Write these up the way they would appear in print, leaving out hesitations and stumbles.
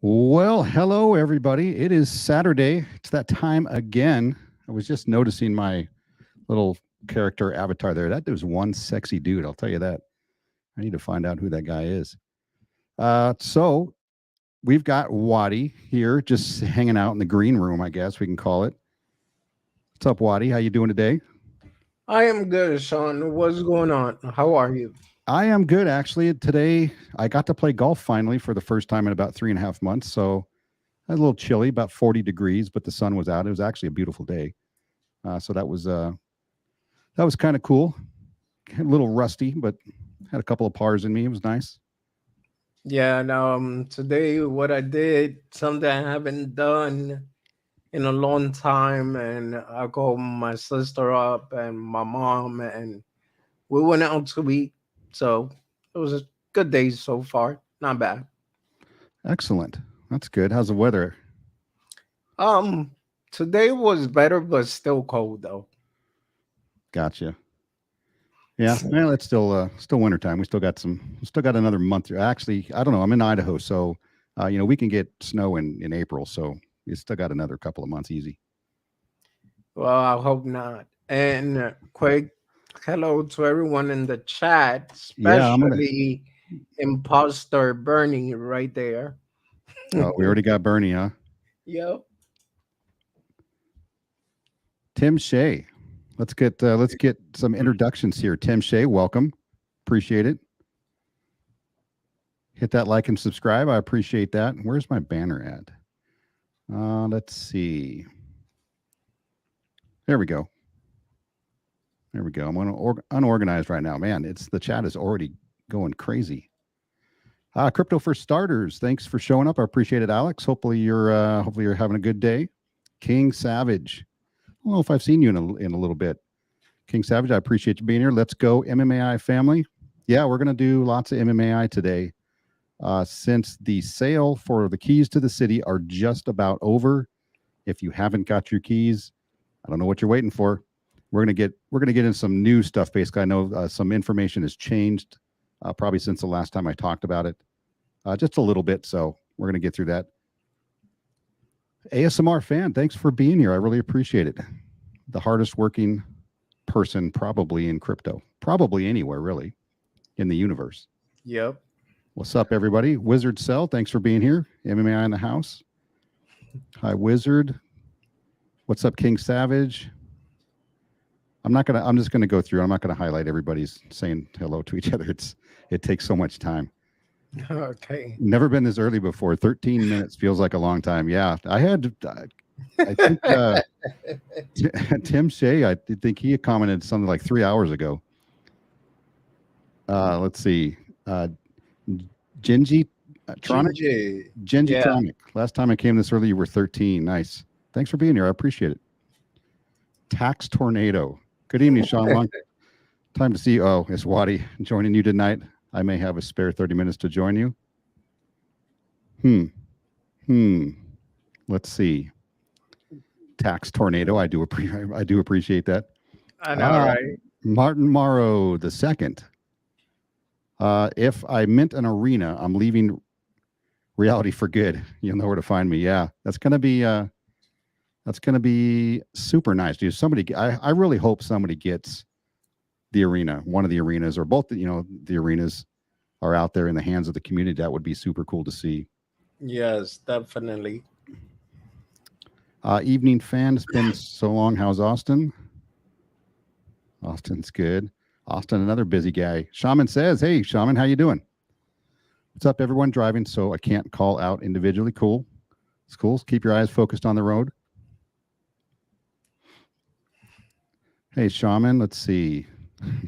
Well, hello, everybody. It is Saturday. It's that time again. I was just noticing my little character avatar there. That was one sexy dude. I'll tell you that. I need to find out who that guy is. So we've got Waddy here just hanging out in the green room, I guess we can call it. What's up, Waddy? How you doing today? I am good, Sean. What's going on? How are you? I am good, actually. Today, I got to play golf finally for the first time in about 3.5 months. So a little chilly, about 40 degrees, but the sun was out. It was actually a beautiful day. So that was kind of cool. A little rusty, but had a couple of pars in me. It was nice. Yeah, and today what I did, something I haven't done in a long time, and I called my sister up and my mom, and we went out to eat. So it was a good day so far. Not bad. Excellent. That's good. How's the weather? Um, Today was better, but still cold though. Gotcha. Yeah. Well, it's still wintertime. We still got another month. Actually, I don't know. I'm in Idaho, so we can get snow in April. So we still got another couple of months easy. Well, I hope not. And quick hello to everyone in the chat, Yeah, I'm gonna. especially Imposter Bernie right there. Oh, we already got Bernie, huh? Yep. Tim Shea. Let's get some introductions here. Tim Shea, welcome. Appreciate it. Hit that like and subscribe. I appreciate that. Where's my banner at? Let's see. There we go. There we go. I'm unorganized right now, man. It's the chat is already going crazy. Crypto for starters. Thanks for showing up. I appreciate it, Alex. Hopefully you're having a good day. King Savage. I don't know if I've seen you in a little bit. King Savage, I appreciate you being here. Let's go, MMAI family. Yeah, we're gonna do lots of MMAI today. Since the sale for the keys to the city are just about over. If you haven't got your keys, I don't know what you're waiting for. We're gonna get into some new stuff. Basically, I know some information has changed, probably since the last time I talked about it, just a little bit. So we're gonna get through that. ASMR fan, thanks for being here. I really appreciate it. The hardest working person probably in crypto, probably anywhere really in the universe. Yep. What's up, everybody? Wizard Cell, thanks for being here. MMAI in the house. Hi, Wizard. What's up, King Savage? I'm just gonna go through. I'm not gonna highlight everybody's saying hello to each other. It takes so much time. Okay. Never been this early before. 13 minutes feels like a long time. Yeah, I think Tim Shea. I think he commented something like 3 hours ago. Let's see. Genji Tronic. Ginger. Genji Yeah. Tronic. Last time I came this early, you were 13. Nice. Thanks for being here. I appreciate it. Tax Tornado. Good evening, Sean. Long time to see you. Oh, it's Waddy joining you tonight. I may have a spare 30 minutes to join you. Let's see. Tax Tornado. I do appreciate that. I know, Ah, right? Martin Morrow the second. If I mint an arena, I'm leaving reality for good. You'll know where to find me. Yeah, that's gonna be super nice, dude. I really hope somebody gets the arena, one of the arenas, or both. The arenas are out there in the hands of the community. That would be super cool to see. Yes, definitely. Evening fan, it's been so long. How's Austin? Austin's good. Austin, another busy guy. Shaman says, "Hey, Shaman, how you doing? What's up, everyone? Driving, so I can't call out individually. Cool. It's cool. Keep your eyes focused on the road." Hey, Shaman, let's see.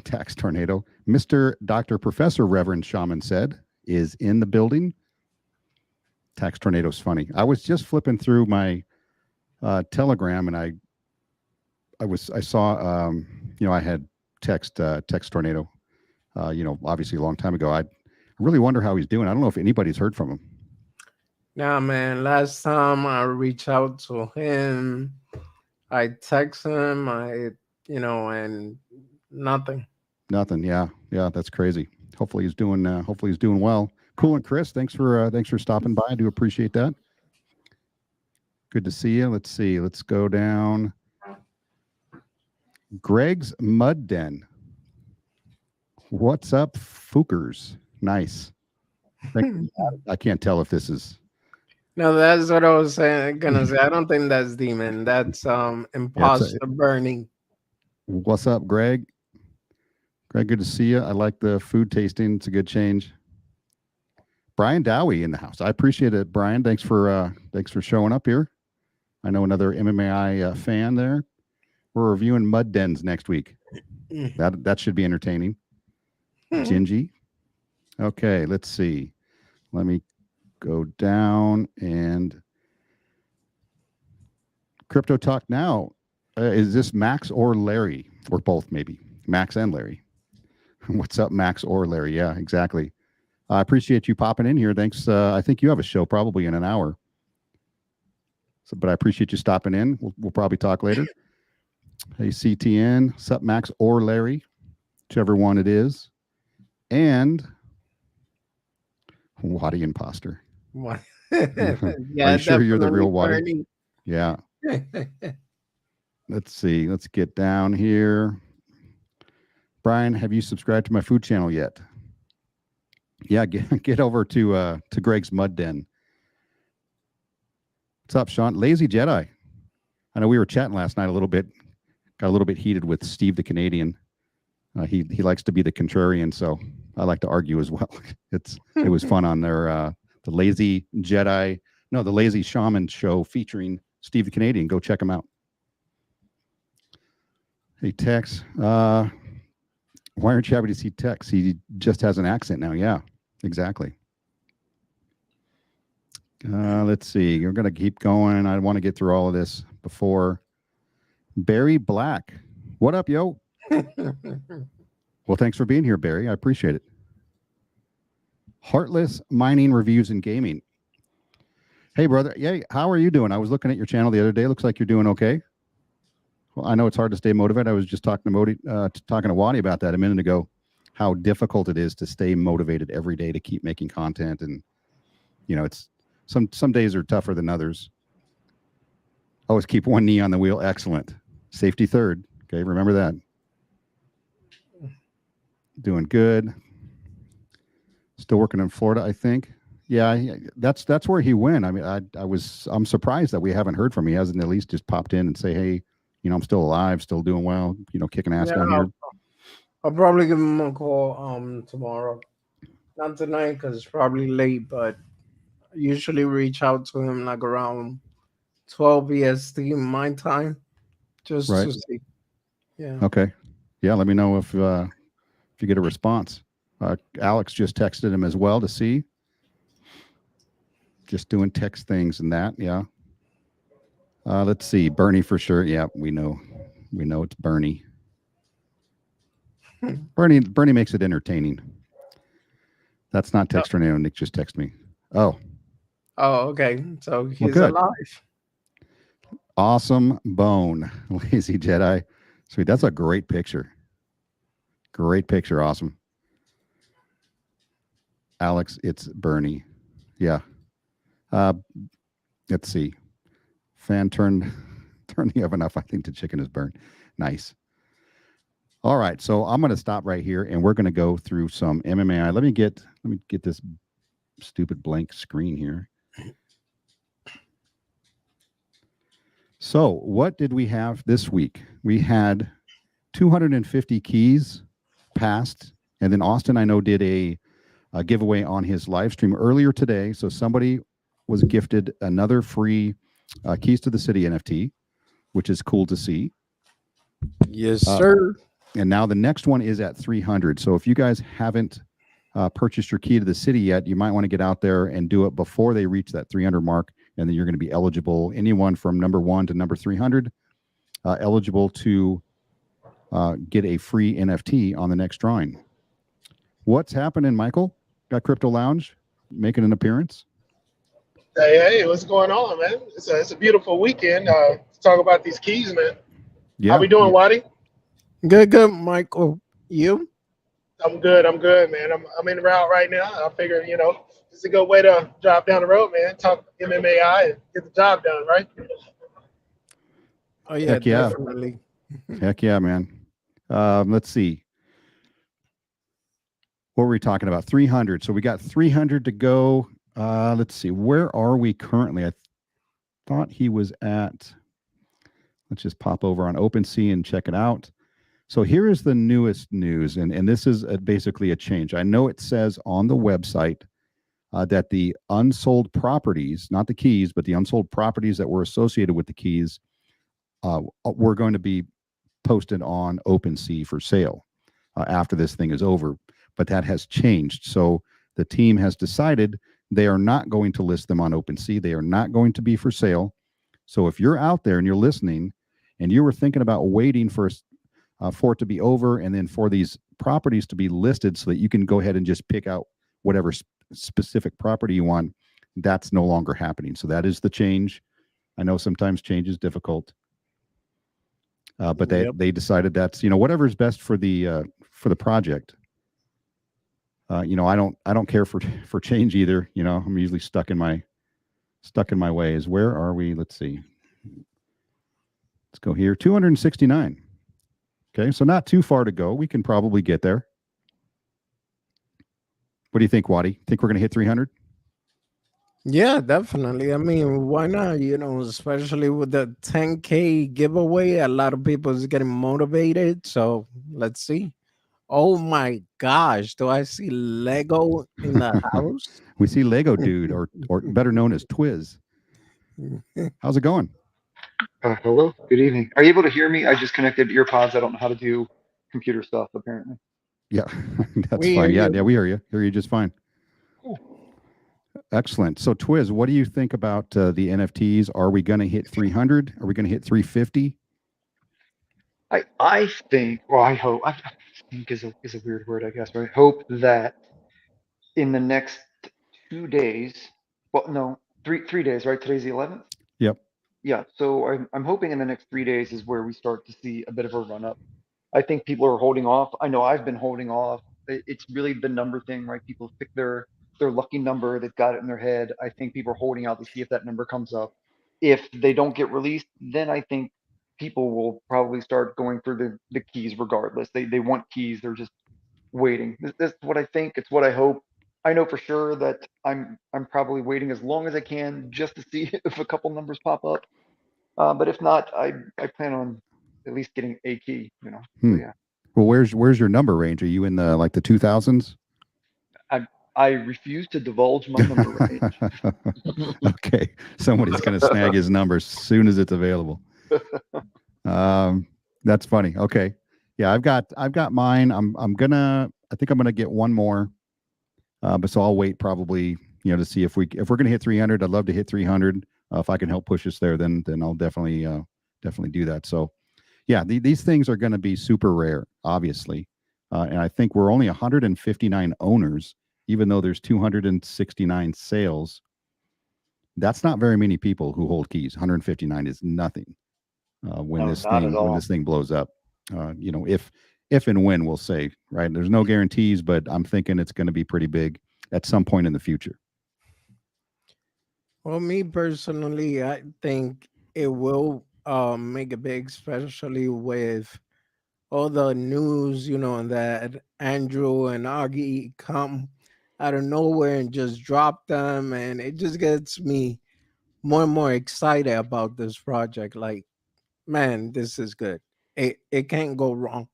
Tax Tornado. Mr. Dr. Professor Reverend Shaman said is in the building. Tax Tornado's funny. I was just flipping through my Telegram, and I saw I had text Tornado, obviously a long time ago. I really wonder how he's doing. I don't know if anybody's heard from him. Nah, man. Last time I reached out to him, I text him, and nothing. Nothing. Yeah, that's crazy. Hopefully he's doing well. Cool and Chris, thanks for stopping by. I do appreciate that. Good to see you. Let's see. Let's go down. Greg's Mud Den. What's up, Fookers? Nice. I can't tell if this is. No, that's what I was gonna say. I don't think that's demon. That's imposter burning. What's up, Greg? Greg, good to see you. I like the food tasting. It's a good change. Brian Dowie in the house. I appreciate it, Brian. Thanks for showing up here. I know another MMAI fan there. We're reviewing Mud Dens next week. That should be entertaining. Gingy. Okay, let's see. Let me go down and Crypto Talk Now. Is this Max or Larry? Or both, maybe. Max and Larry. What's up, Max or Larry? Yeah, exactly. I appreciate you popping in here. Thanks. I think you have a show probably in an hour. But I appreciate you stopping in. We'll probably talk later. Hey, CTN. What's up, Max or Larry? Whichever one it is. And Waddy Imposter. What? Yeah, are you sure you're the real Waddy? Yeah. Let's see. Let's get down here. Brian, have you subscribed to my food channel yet? Yeah, get over to Greg's Mud Den. What's up, Sean? Lazy Jedi. I know we were chatting last night a little bit. Got a little bit heated with Steve the Canadian. He likes to be the contrarian, so I like to argue as well. It was fun on their the Lazy Jedi, no, the Lazy Shaman show featuring Steve the Canadian. Go check him out. Hey, Tex. Why aren't you happy to see Tex? He just has an accent now. Yeah, exactly. Let's see. We're going to keep going. I want to get through all of this before. Barry Black. What up, yo? Well, thanks for being here, Barry. I appreciate it. Heartless Mining Reviews and Gaming. Hey, brother. Yeah, how are you doing? I was looking at your channel the other day. Looks like you're doing okay. Well, I know it's hard to stay motivated. I was just talking to Waddy about that a minute ago, how difficult it is to stay motivated every day to keep making content. And, it's some days are tougher than others. Always keep one knee on the wheel. Excellent. Safety third. Okay, remember that. Doing good. Still working in Florida, I think. Yeah, that's where he went. I mean, I'm surprised that we haven't heard from him. He hasn't at least just popped in and say, hey, I'm still alive, still doing well, kicking ass down here. I'll probably give him a call tomorrow. Not tonight because it's probably late, but I usually reach out to him like around 12 EST my time, just to see. Yeah. Okay. Yeah, let me know if you get a response. Alex just texted him as well to see. Just doing text things and that. Yeah. Let's see. Bernie for sure. Yeah, we know it's Bernie. Bernie makes it entertaining. That's not text or Nick just text me. Oh, okay. So he's alive. Awesome bone. Lazy Jedi. Sweet. That's a great picture. Great picture. Awesome. Alex, it's Bernie. Yeah. Let's see. Fan turn the oven off. I think the chicken is burnt. Nice. All right. So I'm going to stop right here and we're going to go through some MMAI. Let me get this stupid blank screen here. So what did we have this week? We had 250 keys passed. And then Austin, I know, did a giveaway on his live stream earlier today. So somebody was gifted another free Keys to the City NFT, which is cool to see. Yes, sir. And now the next one is at 300. So if you guys haven't purchased your Key to the City yet, you might want to get out there and do it before they reach that 300 mark. And then you're going to be eligible, anyone from number 1 to number 300, eligible to get a free NFT on the next drawing. What's happening, Michael? Got Crypto Lounge making an appearance? Hey, what's going on, man? It's a beautiful weekend. Let's talk about these keys, man. Yeah. How we doing, Waddy? Good, Michael. You? I'm good. I'm good, man. I'm en route right now. I figure, it's a good way to drive down the road, man. Talk MMAI and get the job done, right? Oh yeah, Heck yeah. definitely. Heck yeah, man. Let's see. What were we talking about? 300. So we got 300 to go. Let's see. Where are we currently? I thought he was at, let's just pop over on OpenSea and check it out. So here is the newest news, and this is basically a change. I know it says on the website that the unsold properties, not the keys, but the unsold properties that were associated with the keys were going to be posted on OpenSea for sale after this thing is over. But that has changed. So the team has decided they are not going to list them on OpenSea. They are not going to be for sale. So if you're out there and you're listening and you were thinking about waiting for it to be over and then for these properties to be listed so that you can go ahead and just pick out whatever specific property you want, that's no longer happening. So that is the change. I know sometimes change is difficult, but they decided that's whatever's best for the project. I don't care for change either. I'm usually stuck in my ways. Where are we? Let's see. Let's go here. 269. Okay, so not too far to go. We can probably get there. What do you think, Waddy? Think we're going to hit 300? Yeah, definitely. I mean, why not? Especially with the 10K giveaway, a lot of people is getting motivated. So let's see. Oh my gosh, do I see Lego in the house? We see Lego Dude, or better known as Twiz. How's it going? Hello, good evening. Are you able to hear me? I just connected ear pods. I don't know how to do computer stuff, apparently. Yeah, that's We fine. hear Yeah, you. yeah, we hear you. Hear you just fine. Cool. Excellent. So, Twiz, what do you think about the NFTs? Are we going to hit 300? Are we going to hit 350? I think, well, I hope, I think is a weird word, I guess, right? Hope that in the next 2 days, well, no, three days, right? Today's the 11th? Yep. Yeah, so I'm hoping in the next 3 days is where we start to see a bit of a run up. I think people are holding off. I know I've been holding off. It's really the number thing, right? People pick their lucky number. They've got it in their head. I think people are holding out to see if that number comes up. If they don't get released, then I think people will probably start going for the keys regardless. They want keys. They're just waiting. That's what I think. It's what I hope. I know for sure that I'm probably waiting as long as I can just to see if a couple numbers pop up. But if not, I plan on at least getting a key. So yeah. Well, where's your number range? Are you in the 2000s? I refuse to divulge my number range. Okay, somebody's going to snag his number as soon as it's available. That's funny. Okay, yeah, I've got mine. I think I'm gonna get one more, but so I'll wait probably to see if we're gonna hit 300. I'd love to hit 300. If I can help push us there, then I'll definitely do that. So yeah, these things are going to be super rare, obviously, and I think we're only 159 owners. Even though there's 269 sales, that's not very many people who hold keys. 159 is nothing when No, this not at all. thing blows up. If and when, we'll say, right? There's no guarantees, but I'm thinking it's going to be pretty big at some point in the future. Well, me personally, I think it will make it big, especially with all the news, that Andrew and Augie come out of nowhere and just drop them. And it just gets me more and more excited about this project. Like, man, this is good. It can't go wrong.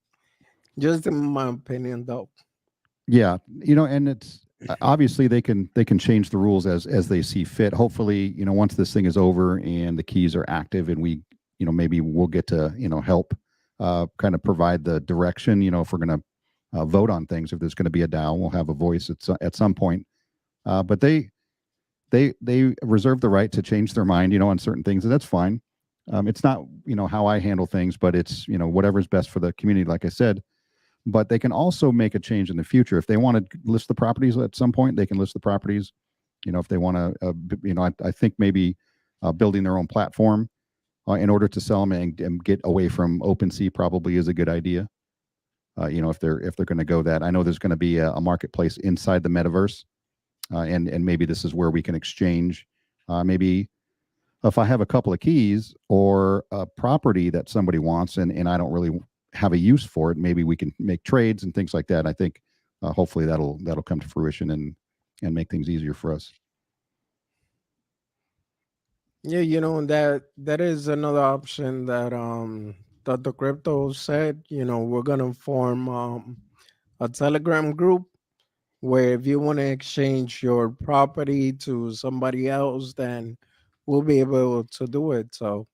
Just in my opinion, though. Yeah, and it's obviously they can change the rules as they see fit. Hopefully, once this thing is over and the keys are active and we, maybe we'll get to help kind of provide the direction. If we're going to vote on things, if there's going to be a DAO, we'll have a voice at some point. But they reserve the right to change their mind, on certain things, and that's fine. It's not how I handle things, but it's whatever's best for the community, like I said. But they can also make a change in the future if they want to list the properties at some point. They can list the properties. If they want to, I think maybe building their own platform in order to sell them and get away from OpenSea probably is a good idea. you know, if they're going to go that. I know there's going to be a marketplace inside the metaverse, and maybe this is where we can exchange. Maybe if I have a couple of keys or a property that somebody wants, and I don't really have a use for it, maybe we can make trades and things like that. I think hopefully that'll come to fruition and make things easier for us. Yeah, you know, that is another option that Dr. Crypto said. You know, we're gonna form a Telegram group where if you want to exchange your property to somebody else, then we'll be able to do it. So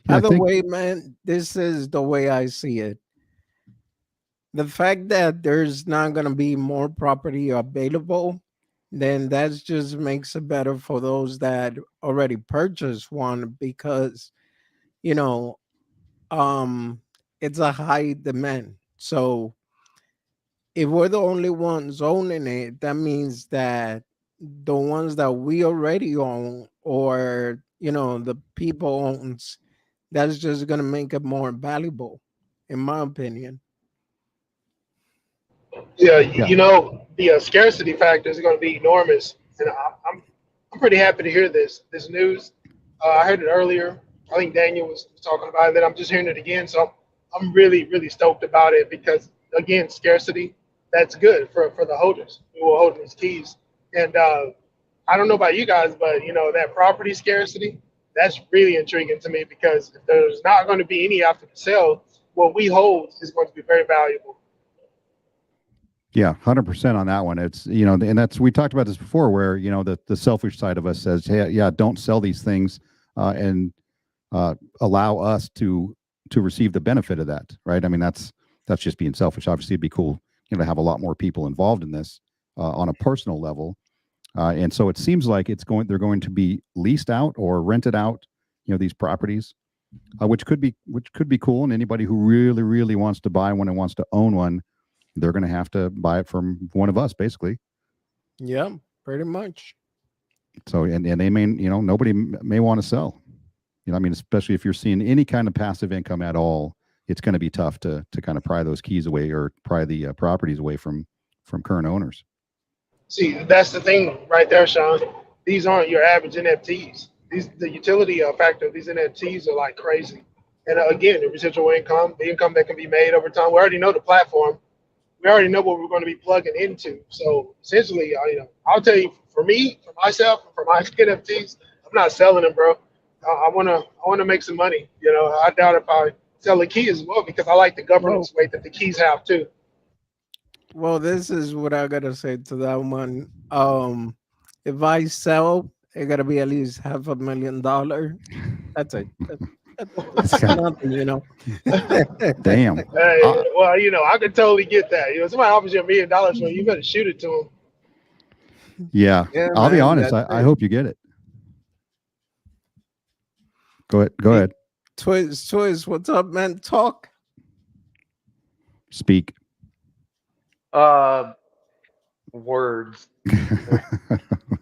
Yeah, I either think way, man, this is the way I see it. The fact that there's not gonna be more property available, then that just makes it better for those that already purchased one because you know um it's a high demand. So if we're the only ones owning it, that means that the ones that we already own or the people owns, that's just gonna make it more valuable, in my opinion. Yeah, yeah. you know, the scarcity factor is going to be enormous, and I'm pretty happy to hear this news. I heard it earlier. I think Daniel was talking about it. Then I'm just hearing it again, so I'm really stoked about it because again, scarcity, that's good for the holders who are holding these keys. And I don't know about you guys, but you know that property scarcity, that's really intriguing to me because if there's not going to be any after the sale, what we hold is going to be very valuable. Yeah, 100% on that one. It's, you know, and that's, we talked about this before, where, you know, the selfish side of us says, hey, yeah, don't sell these things and allow us to receive the benefit of that, right? I mean, that's just being selfish. Obviously, it'd be cool, you know, to have a lot more people involved in this on a personal level. And so it seems like they're going to be leased out or rented out, you know, these properties, which could be cool. And anybody who really wants to buy one and wants to own one, they're going to have to buy it from one of us, basically. Yeah, pretty much. So, and they may, you know, nobody may want to sell. You know, I mean, especially if you're seeing any kind of passive income at all, it's going to be tough to kind of pry those keys away or pry the properties away from current owners. See, that's the thing right there, Sean. These aren't your average NFTs. The utility factor of these NFTs are like crazy. And again, the residual income, the income that can be made over time. We already know the platform. We already know what we're going to be plugging into. So essentially, I'll tell you, for me, for myself, for my NFTs, I'm not selling them, bro. I wanna make some money. You know, I doubt if I sell a key as well because I like the governance weight that the keys have too. Well, this is what I gotta say to that one. If I sell, it gotta be at least $500,000. That's it. That's nothing, you know. Damn. Hey, well, you know, I could totally get that. You know, somebody offers you $1 million for it, you better shoot it to them. Yeah. Yeah, I'll be man, honest. that's I it. hope you get it. Go Hey, ahead. Twiz, what's up, man? Talk. Speak. Words.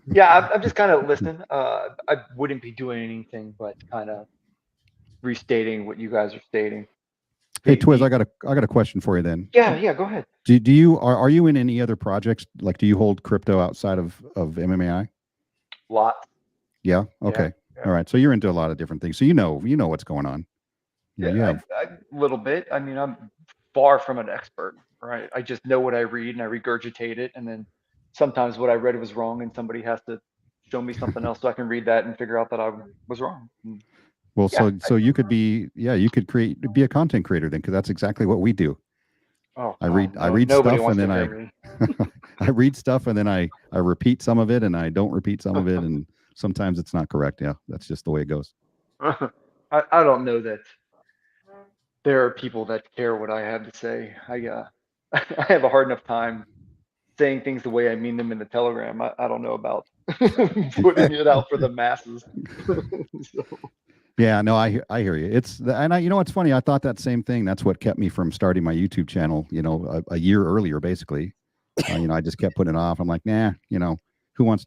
Yeah, I'm just kind of listening. I wouldn't be doing anything but kind of restating what you guys are stating. Hey, Twiz, I got a question for you then. Yeah, go ahead. Do you are you in any other projects? Like, do you hold crypto outside of MMAI? Lots. Yeah. Okay. Yeah. All right. So you're into a lot of different things. So you know what's going on. Yeah, you have a little bit. I mean, I'm far from an expert, right? I just know what I read and I regurgitate it, and then sometimes what I read was wrong, and somebody has to show me something else so I can read that and figure out that I was wrong. well. Yeah, So you could be be a content creator then, because that's exactly what we do. Oh, I read nobody stuff wants and then to hear me. I read stuff and then I repeat some of it and I don't repeat some of it, and sometimes it's not correct. Yeah, that's just the way it goes. I don't know that there are people that care what I have to say. I have a hard enough time saying things the way I mean them in the Telegram. I don't know about putting it out for the masses. So. Yeah, no, I hear you. You know what's funny? I thought that same thing. That's what kept me from starting my YouTube channel. You know, a year earlier, basically. You know, I just kept putting it off. I'm like, nah. You know,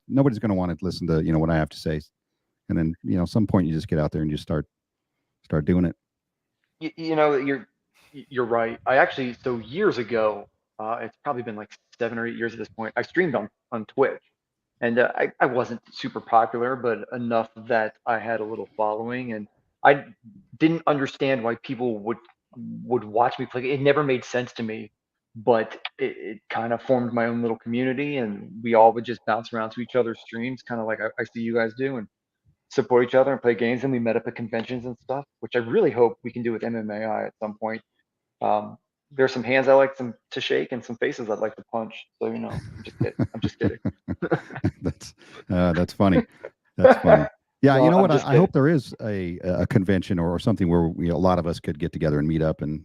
nobody's going to want to listen to what I have to say. And then some point you just get out there and you start doing it. You know, You're right. I actually, so years ago, it's probably been like 7 or 8 years at this point. I streamed on Twitch, and I wasn't super popular, but enough that I had a little following, and I didn't understand why people would watch me play. It never made sense to me, but it kind of formed my own little community, and we all would just bounce around to each other's streams, kind of like I see you guys do, and support each other and play games. And we met up at conventions and stuff, which I really hope we can do with MMAI at some point. There's some hands I like to shake and some faces I'd like to punch. So I'm just kidding. I'm just kidding. That's funny. That's funny. Yeah, No, you know I'm what? just I hope there is a convention or something where a lot of us could get together and meet up and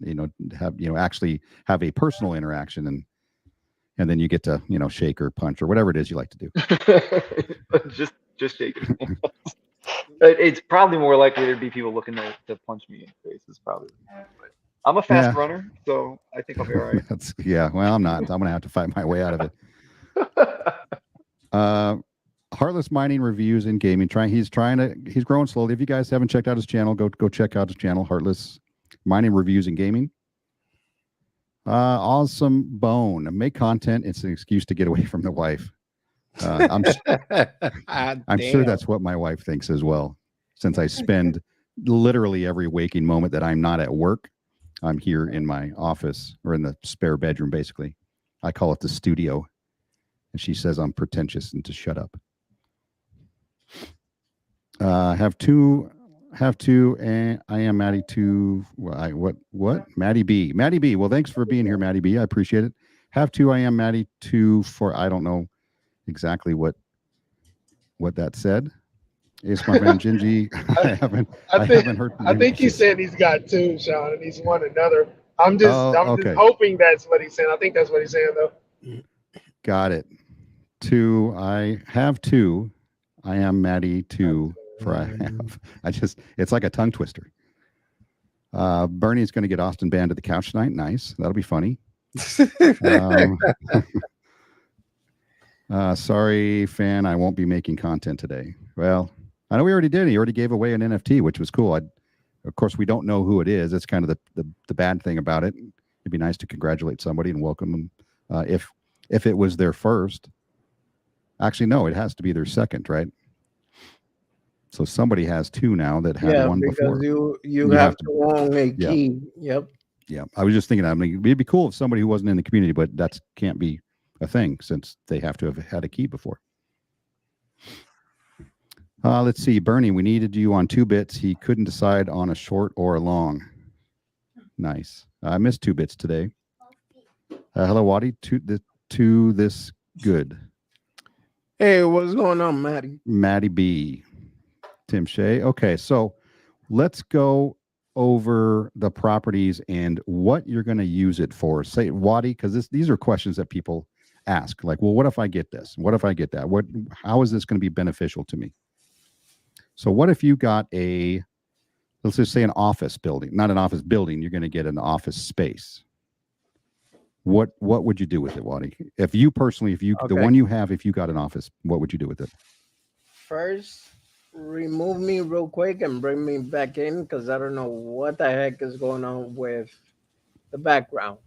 have actually have a personal interaction and then you get to shake or punch or whatever it is you like to do. just shaking. It's probably more likely there'd be people looking to punch me in the face. Is probably. But I'm a fast runner, so I think I'll be all right. Well, I'm not. I'm gonna have to fight my way out of it. Heartless Mining Reviews in Gaming. He's growing slowly. If you guys haven't checked out his channel, go check out his channel, Heartless Mining Reviews in Gaming. Awesome Bone. Make content. It's an excuse to get away from the wife. I'm sure that's what my wife thinks as well. Since I spend literally every waking moment that I'm not at work, I'm here in my office or in the spare bedroom, basically. I call it the studio. And she says I'm pretentious and to shut up. Have two, and I am Maddie 2. What? Maddie B. Maddie B. Well, thanks for being here, Maddie B. I appreciate it. Have two, I am Maddie 2 for, I don't know exactly what that said. It's my man Gingy. I haven't heard. I think he said he's got two, Sean, and he's won another. I'm just hoping that's what he's saying. I think that's what he's saying, though. Got it. Two. I have two. I am Maddie 2 for I have. It's like a tongue twister. Bernie's going to get Austin banned to the couch tonight. Nice. That'll be funny. Sorry, fan. I won't be making content today. Well, I know we already did. He already gave away an NFT, which was cool. Of course, we don't know who it is. That's kind of the bad thing about it. It'd be nice to congratulate somebody and welcome them if it was their first. Actually, no, it has to be their second, right? So somebody has two now that had one before. You have to own a key. Yep. Yeah. I was just thinking, it'd be cool if somebody who wasn't in the community, but that can't be a thing since they have to have had a key before. Let's see, Bernie, we needed you on 2 bits. He couldn't decide on a short or a long. Nice. I missed 2 bits today. Hello, Waddy. To this good. Hey, what's going on, Maddie? Maddie B. Tim Shea. Okay, so let's go over the properties and what you're going to use it for. Say, Waddy, because these are questions that people ask. Like, well, what if I get this? What if I get that? How is this going to be beneficial to me? So what if you got let's just say an office building, not an office building, you're going to get an office space. What would you do with it, Waddy? If you personally, the one you have, if you got an office, what would you do with it? First, remove me real quick and bring me back in because I don't know what the heck is going on with the background.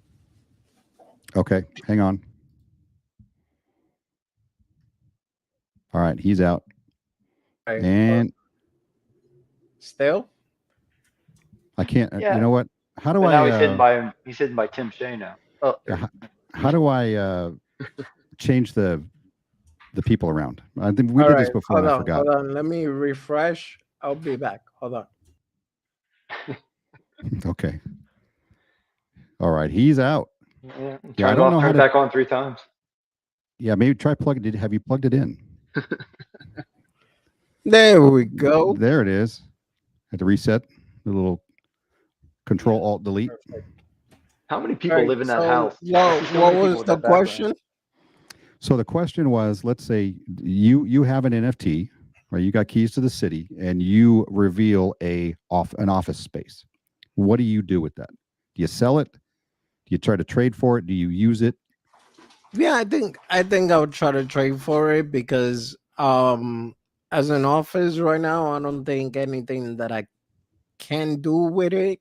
Okay, hang on. All right, he's out. Right. And still? I can't. Yeah. You know what? How do But I? now he's hidden by Tim Shea now. Oh, how do I change the people around? I think we did this before. I forgot. Hold on. Let me refresh. I'll be back. Hold on. Okay. All right. He's out. Yeah, I don't know how to back on 3 times. Yeah, maybe try plugging it. Have you plugged it in? There we go. There it is. Had to reset the little Control Alt Delete. How many people live in that house? What was the question? So the question was, let's say you have an NFT, right? You got keys to the city, and you reveal an office space. What do you do with that? Do you sell it? Do you try to trade for it? Do you use it? Yeah, I think I would try to trade for it because as an office right now, I don't think anything that I can do with it.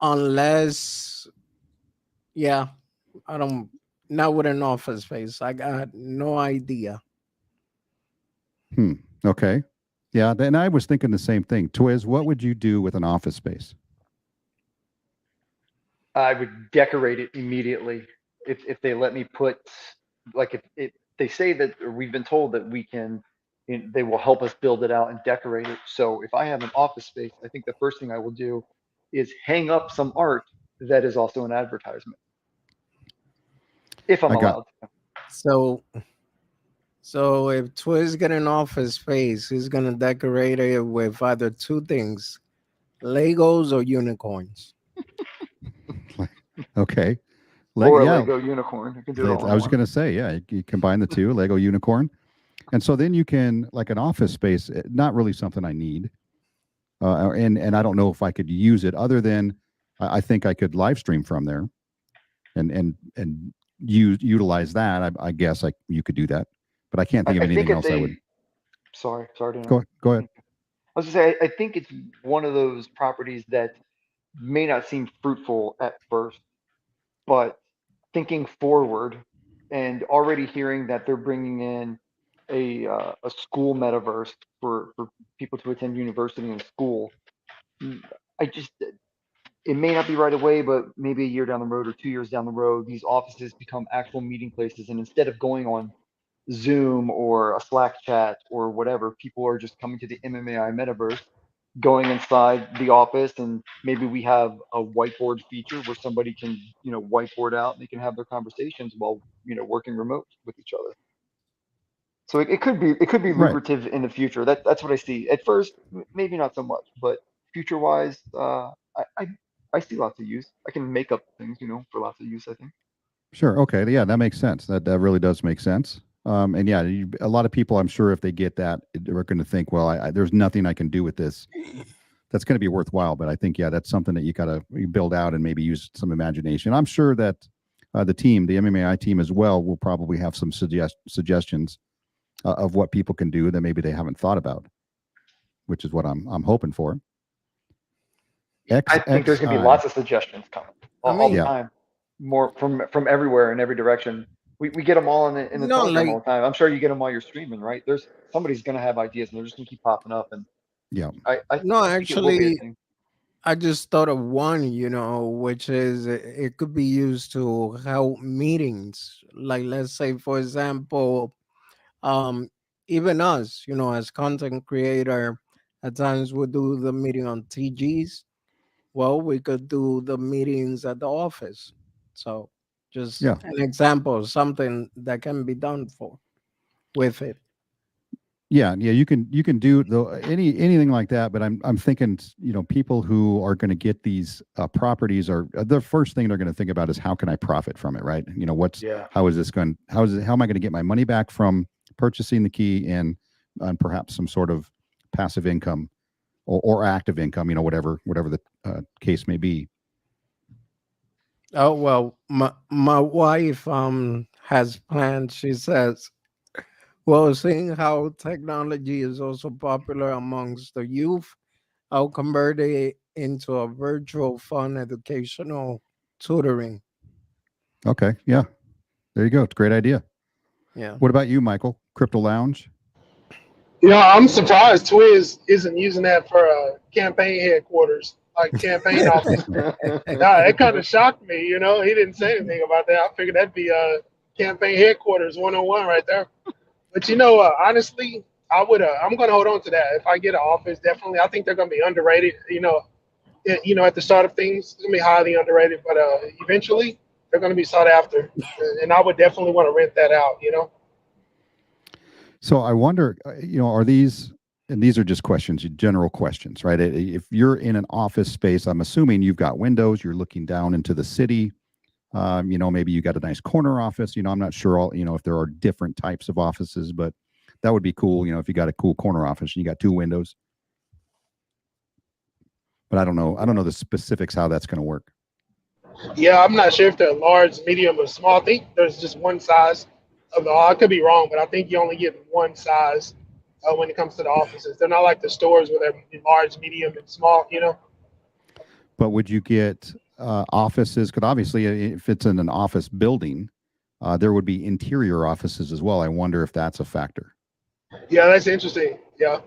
unless, yeah, I don't, not with an office space. I got no idea. Okay. Yeah. Then I was thinking the same thing. Twiz, what would you do with an office space? I would decorate it immediately if they let me put, like, if they say that, or we've been told that we can, they will help us build it out and decorate it. So if I have an office space, I think the first thing I will do is hang up some art that is also an advertisement, if I'm I got allowed to. So, so if Twiz get an office space, he's gonna decorate it with either two things: Legos or unicorns. okay. Or a Yeah. Lego unicorn. I can do it all I in was one. going to say, yeah, you combine the two, Lego unicorn. And so then you can, like an office space, not really something I need. And I don't know if I could use it other than I think I could live stream from there and utilize that. I guess you could do that, but I can't think of I think anything if else I would. they, sorry to Go interrupt. ahead. I was gonna say, I think it's one of those properties that may not seem fruitful at first, but thinking forward and already hearing that they're bringing in a school metaverse for people to attend university and school. I just, it may not be right away, but maybe a year down the road or 2 years down the road, these offices become actual meeting places. And instead of going on Zoom or a Slack chat or whatever, people are just coming to the MMAI metaverse, going inside the office, and maybe we have a whiteboard feature where somebody can, whiteboard out and they can have their conversations while, working remote with each other. So it could be Right. lucrative in the future. That's what I see. At first, maybe not so much, but future wise, I see lots of use. I can make up things, for lots of use, I think. Sure. Okay. Yeah, that makes sense. That really does make sense. And yeah, a lot of people, I'm sure, if they get that, they're going to think, well, there's nothing I can do with this that's going to be worthwhile. But I think, yeah, that's something that you got to build out and maybe use some imagination. I'm sure that the MMAI team as well, will probably have some suggestions of what people can do that maybe they haven't thought about, which is what I'm hoping for. I think there's gonna be lots of suggestions coming all the Yeah. time, more from everywhere in every direction. We get them all in the No, Telegram all like, the time. I'm sure you get them while you're streaming, right? There's somebody's gonna have ideas and they're just gonna keep popping up. And Yeah. I no, think it will be a actually, thing. I just thought of one, which is it could be used to help meetings. Like, let's say, for example, um, even us, as content creator, at times we do the meeting on TGs. Well, we could do the meetings at the office. So, just Yeah. an example of something that can be done with it. Yeah, you can do anything like that, but I'm thinking, people who are going to get these properties are the first thing they're going to think about is how can I profit from it, right? How is this going? How am I going to get my money back from purchasing the key and perhaps some sort of passive income or active income, whatever the case may be. Oh well, my wife has plans. She says, well, seeing how technology is also popular amongst the youth, I'll convert it into a virtual fun educational tutoring. Okay, yeah, there you go. It's a great idea. Yeah. What about you, Michael? Crypto Lounge? I'm surprised Twiz isn't using that for campaign headquarters, like campaign office. Nah, it kind of shocked me. He didn't say anything about that. I figured that'd be campaign headquarters 101 right there. But honestly, I would. I'm gonna hold on to that. If I get an office, definitely. I think they're gonna be underrated. At the start of things, it's gonna be highly underrated. But eventually, they're gonna be sought after, and I would definitely want to rent that out. So I wonder, are these, and these are just questions, general questions, right? If you're in an office space, I'm assuming you've got windows, you're looking down into the city. Maybe you got a nice corner office. I'm not sure if there are different types of offices, but that would be cool. If you got a cool corner office and you got two windows. But I don't know the specifics how that's going to work. Yeah, I'm not sure if they're large, medium, or small. I think there's just one size of the. I could be wrong, but I think you only get one size when it comes to the offices. They're not like the stores where they're large, medium, and small. But would you get offices? Because obviously, if it's in an office building, there would be interior offices as well. I wonder if that's a factor. Yeah, that's interesting. Yeah,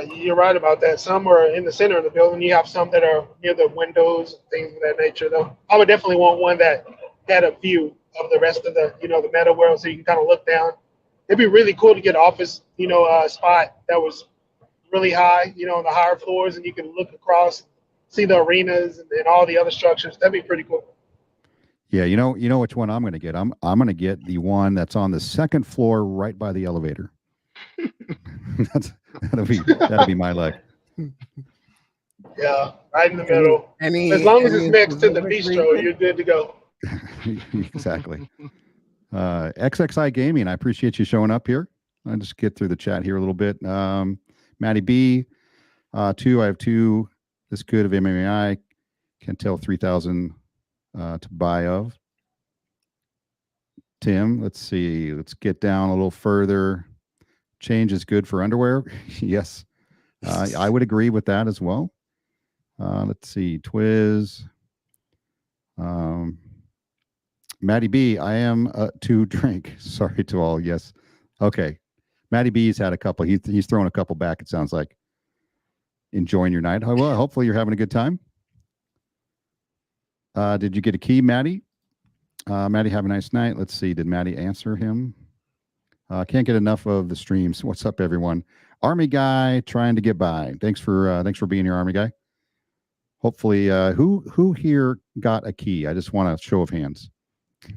you're right about that. Some are in the center of the building. You have some that are near the windows and things of that nature. Though I would definitely want one that had a view of the rest of the, the meta world, so you can kind of look down. It'd be really cool to get an office, spot that was really high, on the higher floors, and you can look across, see the arenas and all the other structures. That'd be pretty cool. Yeah, you know which one I'm going to get. I'm going to get the one that's on the second floor, right by the elevator. that'll be my luck. Yeah, right in the middle. As long as it's next to the bistro, you're good to go. Exactly. XXI Gaming, I appreciate you showing up here. I'll just get through the chat here a little bit. Matty B, 2. I have 2 this good of MMAI. Can't tell 3,000 to buy of. Tim, let's see. Let's get down a little further. Change is good for underwear. Yes, I would agree with that as well. Let's see. Twiz. Matty B, I am to drink. Sorry to all. Yes. Okay. Matty B's had a couple. He's thrown a couple back, it sounds like. Enjoying your night. Well, hopefully you're having a good time. Did you get a key, Matty? Matty, have a nice night. Let's see. Did Matty answer him? Can't get enough of the streams. What's up, everyone? Army guy trying to get by. Thanks for being here, Army guy. Hopefully, who here got a key? I just want a show of hands.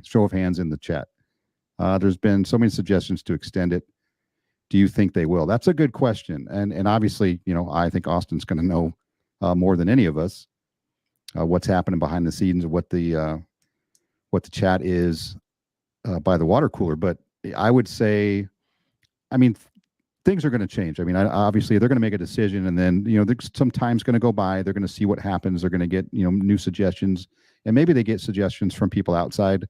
Show of hands in the chat. There's been so many suggestions to extend it. Do you think they will? That's a good question. And obviously, I think Austin's going to know more than any of us what's happening behind the scenes, what the chat is by the water cooler. But I would say, things are going to change. Obviously, they're going to make a decision, and then there's some time's going to go by. They're going to see what happens. They're going to get new suggestions, and maybe they get suggestions from people outside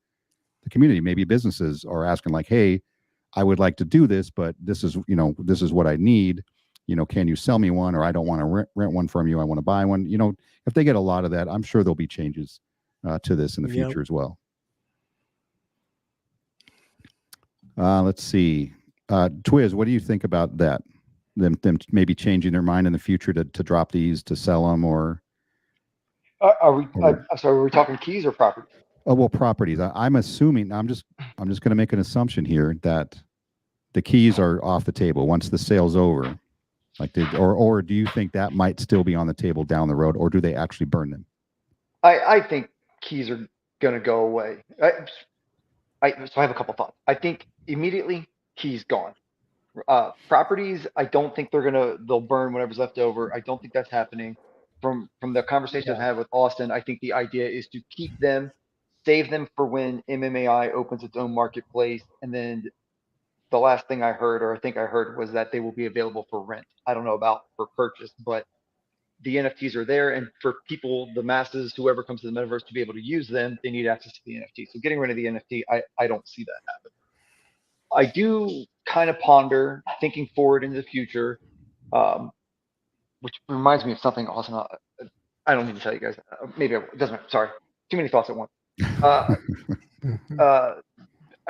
the community. Maybe businesses are asking like, "Hey, I would like to do this, but this is what I need. Can you sell me one? Or I don't want to rent one from you. I want to buy one." If they get a lot of that, I'm sure there'll be changes to this in the future as well. Let's see. Twiz, what do you think about that? Them maybe changing their mind in the future to drop these, to sell them, or? I'm sorry, were we talking keys or property? Oh, well, properties. I'm assuming. I'm just going to make an assumption here that the keys are off the table once the sale's over. Or do you think that might still be on the table down the road, or do they actually burn them? I think keys are going to go away. So I have a couple thoughts. I think immediately keys gone. Properties, I don't think they'll burn whatever's left over. I don't think that's happening. From the conversation I've had with Austin, I think the idea is to keep them, save them for when MMAI opens its own marketplace. And then the last thing I heard, or I think I heard, was that they will be available for rent. I don't know about for purchase, but the NFTs are there. And for people, the masses, whoever comes to the metaverse to be able to use them, they need access to the NFT. So getting rid of the NFT, I don't see that happen. I do kind of ponder thinking forward into the future, which reminds me of something awesome. I don't need to tell you guys. Maybe it doesn't matter. Sorry. Too many thoughts at once.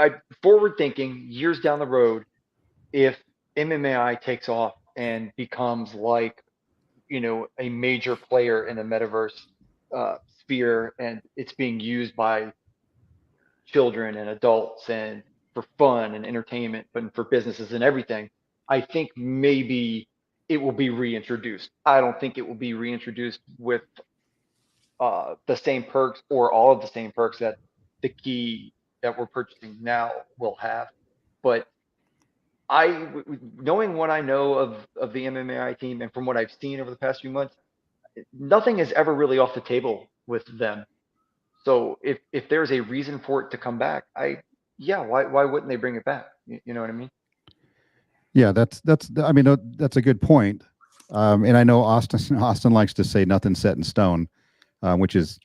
I forward thinking years down the road, if MMAI takes off and becomes like, a major player in the metaverse sphere, and it's being used by children and adults and for fun and entertainment, but for businesses and everything, I think maybe it will be reintroduced. I don't think it will be reintroduced with the same perks or all of the same perks that the key that we're purchasing now will have. But knowing what I know of the MMAI team and from what I've seen over the past few months, nothing is ever really off the table with them. So if there's a reason for it to come back, why wouldn't they bring it back? You know what I mean? Yeah, that's a good point. And I know Austin likes to say nothing's set in stone, which is,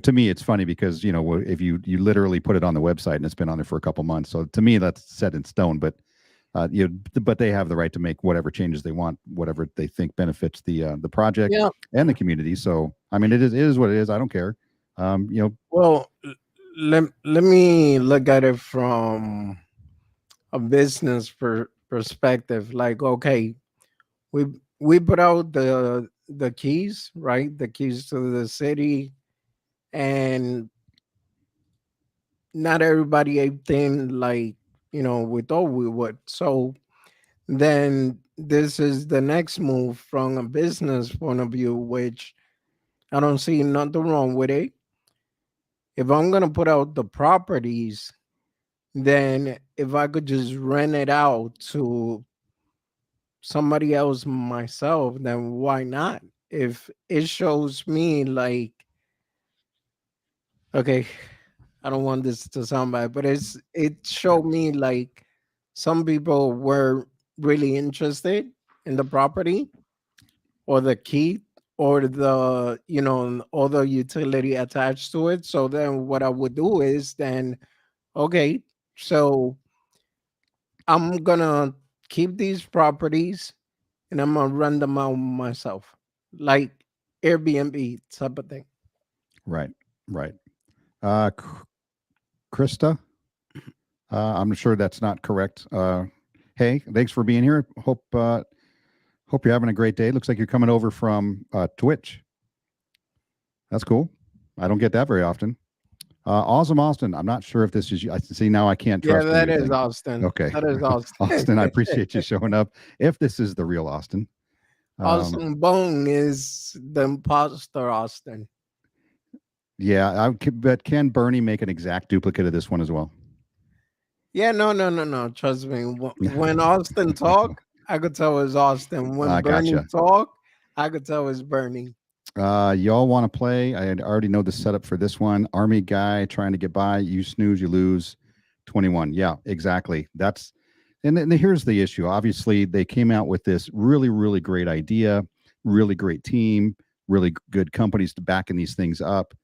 to me, it's funny because, if you literally put it on the website and it's been on there for a couple months. So to me, that's set in stone. But But they have the right to make whatever changes they want, whatever they think benefits the project Yeah. and the community. So, I mean, it is what it is. I don't care. Well, let me look at it from a business perspective. Like, okay, we we put out the keys, right? The keys to the city, and not everybody ate in like we thought we would. So then this is the next move from a business point of view, which I don't see nothing wrong with it. If I'm gonna put out the properties, then if I could just rent it out to somebody else myself, then why not? If it shows me like, okay, I don't want this to sound bad, but it showed me like some people were really interested in the property or the key or the all the utility attached to it. So then what I would do is then, okay, so I'm gonna keep these properties and I'm gonna run them out myself, like Airbnb type of thing. Right. Right. Krista, I'm sure that's not correct. Hey, thanks for being here. Hope you're having a great day. Looks like you're coming over from Twitch. That's cool. I don't get that very often. Awesome, Austin. I'm not sure if this is you. I see now I can't Yeah, trust the that new is thing. Austin. Okay. That is Austin. Austin, I appreciate you showing up. If this is the real Austin. Austin Bone is the imposter Austin. Yeah, but can Bernie make an exact duplicate of this one as well? Yeah, no. Trust me. When Austin talk, I could tell it's Austin. When Bernie Gotcha. talk, I could tell it's Bernie. Y'all want to play? I already know the setup for this one. Army guy trying to get by. You snooze, you lose. 21. Yeah, exactly. And here's the issue. Obviously, they came out with this really, really great idea, really great team, really good companies to backing these things up.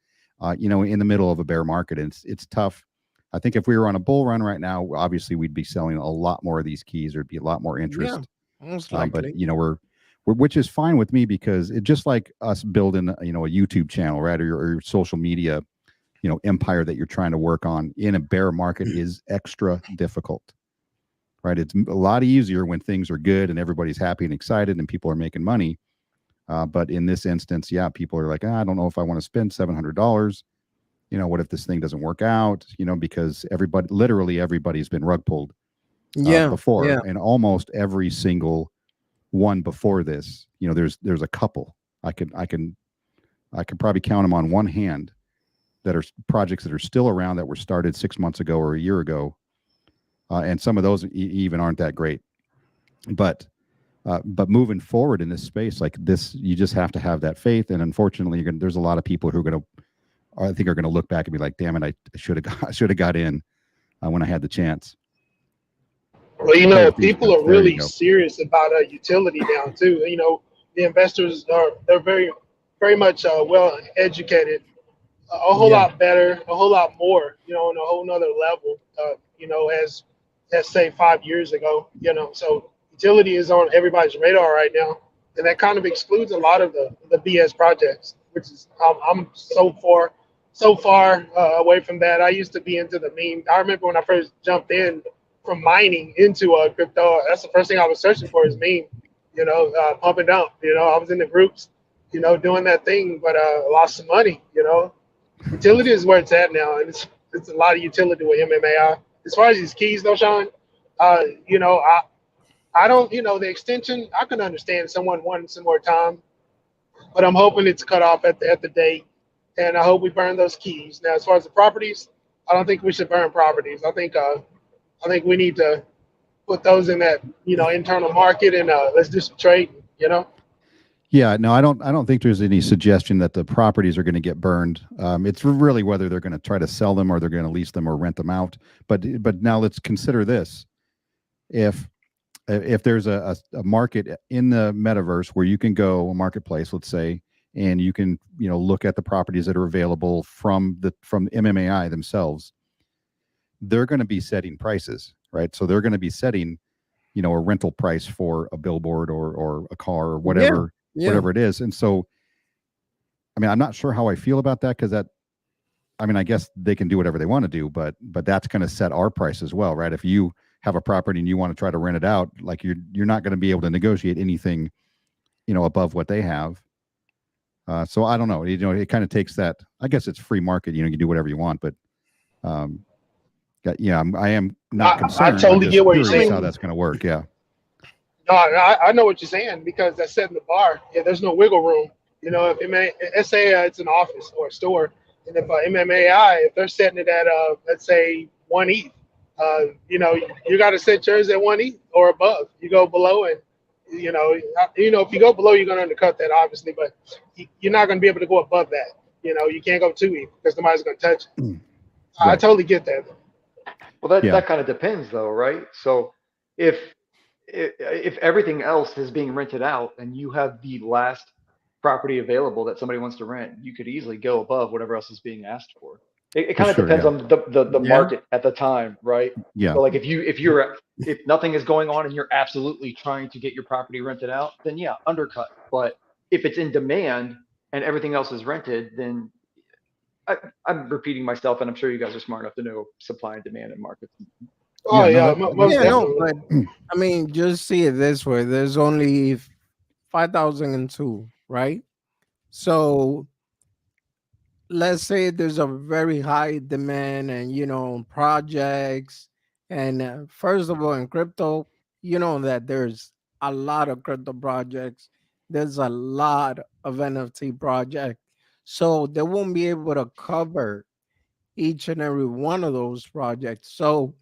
In the middle of a bear market, and it's tough. I think if we were on a bull run right now, obviously we'd be selling a lot more of these keys. There'd be a lot more interest. Yeah, most But likely. we're which is fine with me because it just like us building a YouTube channel, right, or your social media empire that you're trying to work on in a bear market is extra difficult, right? It's a lot easier when things are good and everybody's happy and excited and people are making money. But in this instance, yeah, people are like, I don't know if I want to spend $700. What if this thing doesn't work out? Because literally everybody's been rug pulled before, Yeah. and almost every single one before this, there's a couple. I could probably count them on one hand that are projects that are still around that were started 6 months ago or a year ago, and some of those even aren't that great. But moving forward in this space like this, you just have to have that faith. And unfortunately, there's a lot of people who are going to look back and be like, "Damn it, I should have got in when I had the chance." Well, people are really serious about utility now too. The investors they're very, very much well educated, a whole lot better, a whole lot more. On a whole nother level. As say 5 years ago. So utility is on everybody's radar right now, and that kind of excludes a lot of the BS projects, which is I'm so far away from that. I used to be into the meme. I remember when I first jumped in from mining into crypto. That's the first thing I was searching for is meme. Pump and dump. I was in the groups, doing that thing, but lost some money. Utility is where it's at now, and it's a lot of utility with MMAI. As far as these keys, though, Sean, I don't, the extension. I can understand someone wanting some more time, but I'm hoping it's cut off at the date, and I hope we burn those keys. Now, as far as the properties, I don't think we should burn properties. I think we need to put those in that internal market and let's do some trading. Yeah, no, I don't think there's any suggestion that the properties are going to get burned. It's really whether they're going to try to sell them or they're going to lease them or rent them out. But now let's consider this: if there's a market in the metaverse where you can go, a marketplace, let's say, and you can look at the properties that are available from MMAI themselves, they're going to be setting prices, right? So they're going to be setting a rental price for a billboard or a car or Yeah. whatever it is. And so, I mean, I'm not sure how I feel about that, because I mean, I guess they can do whatever they want to do, but that's going to set our price as well, right? If you have a property and you want to try to rent it out, like you're not going to be able to negotiate anything, above what they have. So I don't know. It kind of takes that. I guess it's free market. You can do whatever you want, but I am not concerned. totally I'm just get what you're curious how saying. that's going to work. Yeah. No, I know what you're saying, because that's setting the bar. Yeah, there's no wiggle room. If let's say it's an office or a store, and if MMAI, if they're setting it at let's say 1 ETH, you got to set yours at 1 ETH or above. You go below, and if you go below, you're going to undercut that, obviously, but you're not going to be able to go above that. You can't go 2 ETH because nobody's going to touch it. I Right. totally get that. Well, Yeah. that kind of depends, though, right? So if if everything else is being rented out and you have the last property available that somebody wants to rent, you could easily go above whatever else is being asked for. It kind of Sure, depends yeah. on the Yeah. market at the time, right? Yeah. So like if nothing is going on and you're absolutely trying to get your property rented out, then yeah, undercut. But if it's in demand and everything else is rented, then I'm repeating myself, and I'm sure you guys are smart enough to know supply and demand in markets. Oh Yeah, no, yeah, that most makes Yeah, sense. no, definitely. but I mean, just see it this way. There's only 5,002, right? So let's say there's a very high demand and projects, and first of all, in crypto, that there's a lot of crypto projects, there's a lot of NFT projects, so they won't be able to cover each and every one of those projects. So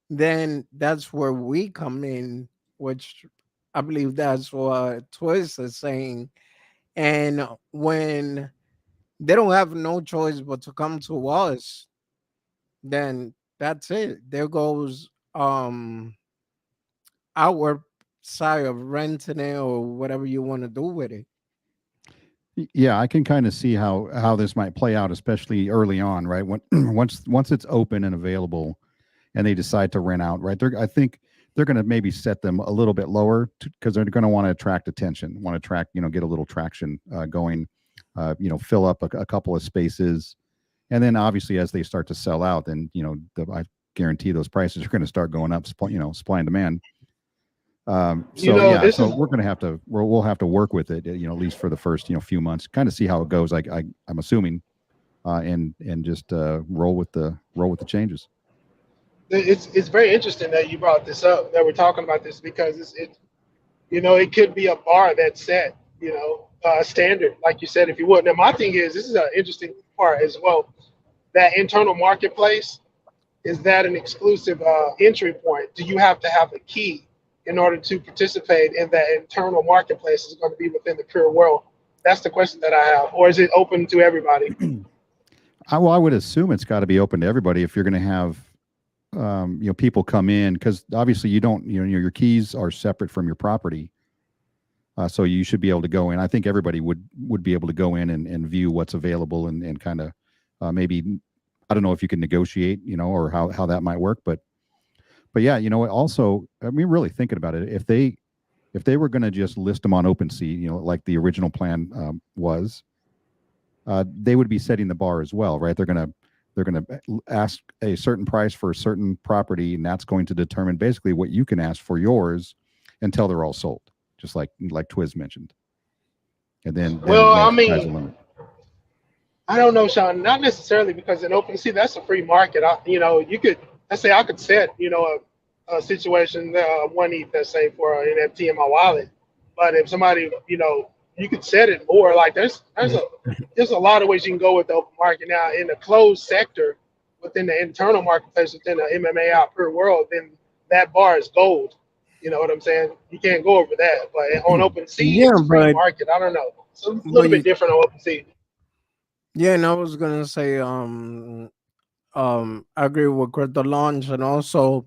then that's where we come in, which I believe that's what Twist is saying. And when they don't have no choice but to come to us, then that's it. There goes our side of renting it or whatever you want to do with it. Yeah, I can kind of see how this might play out, especially early on, right? When once it's open and available, and they decide to rent out, right? I think they're going to maybe set them a little bit lower, because they're going to want to attract attention, want to get a little traction going, fill up a couple of spaces, and then obviously as they start to sell out, then I guarantee those prices are going to start going up, supply and demand. This So is we're going to have to we'll have to work with it, at least for the first few months, kind of see how it goes. I'm assuming, and just roll with the changes. it's very interesting that you brought this up, that we're talking about this, because it could be a bar that's set, standard, like you said, if you would. Now, my thing is, this is an interesting part as well. That internal marketplace, is that an exclusive entry point? Do you have to have a key in order to participate in that internal marketplace? Is going to be within the pure world? That's the question that I have. Or is it open to everybody? I would assume it's got to be open to everybody if you're going to have people come in, because obviously you don't your keys are separate from your property, so you should be able to go in. I think everybody would be able to go in and view what's available, and kind of maybe, I don't know if you can negotiate, or how that might work, but yeah, also, I mean, really thinking about it, if they were going to just list them on OpenSea, like the original plan was, they would be setting the bar as well, right? They're going to ask a certain price for a certain property, and that's going to determine basically what you can ask for yours until they're all sold, just like Twiz mentioned. And then Well, I sky's the mean, limit. I don't know, Sean. Not necessarily, because in OpenSea, that's a free market. You could, let's say I could set, a situation, 1 ETH, let's say, for an NFT in my wallet. But if somebody, you could set it more. Like there's a lot of ways you can go with the open market. Now, in a closed sector, within the internal marketplace, within the MMAI per world, then that bar is gold. You know what I'm saying? You can't go over that. But on OpenSea, Yeah, it's free but market. I don't know. It's a but little bit different on OpenSea. yeah, and I was gonna say I agree with crypto launch, and also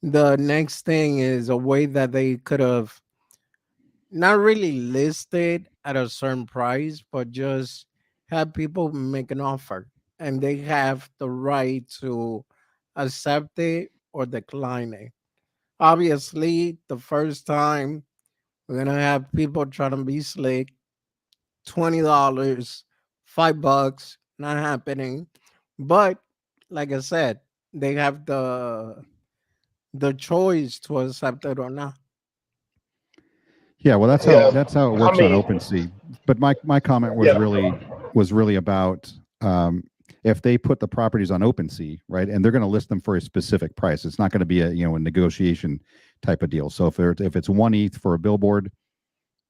the next thing is a way that they could have not really listed at a certain price, but just have people make an offer, and they have the right to accept it or decline it. obviously the first time we're gonna have people trying to be slick. $20, $5, not happening. But like I said, they have the choice to accept it or not. Yeah, well, that's Yeah, how it I works on mean, OpenSea. But my comment was yeah, really about if they put the properties on OpenSea, right, and they're going to list them for a specific price. It's not going to be a a negotiation type of deal. So if it's 1 ETH for a billboard,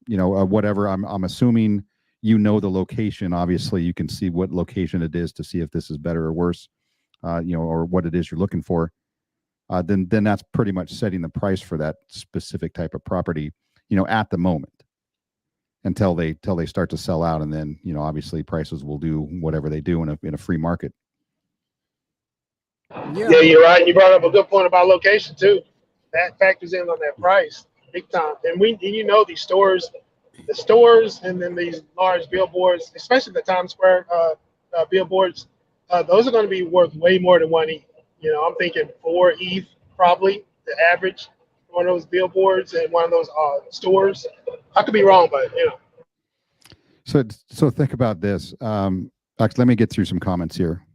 whatever, I'm assuming the location. Obviously, you can see what location it is to see if this is better or worse, or what it is you're looking for. Then that's pretty much setting the price for that specific type of property, at the moment, until they start to sell out, and then obviously prices will do whatever they do in a free market. Yeah. yeah, you're right. You brought up a good point about location too. That factors in on that price big time. And these stores, the stores, and then these large billboards, especially the Times Square billboards, those are going to be worth way more than 1 ETH. I'm thinking 4 ETH probably the average for one of those billboards and one of those stores. I could be wrong, but So think about this. Actually, let me get through some comments here.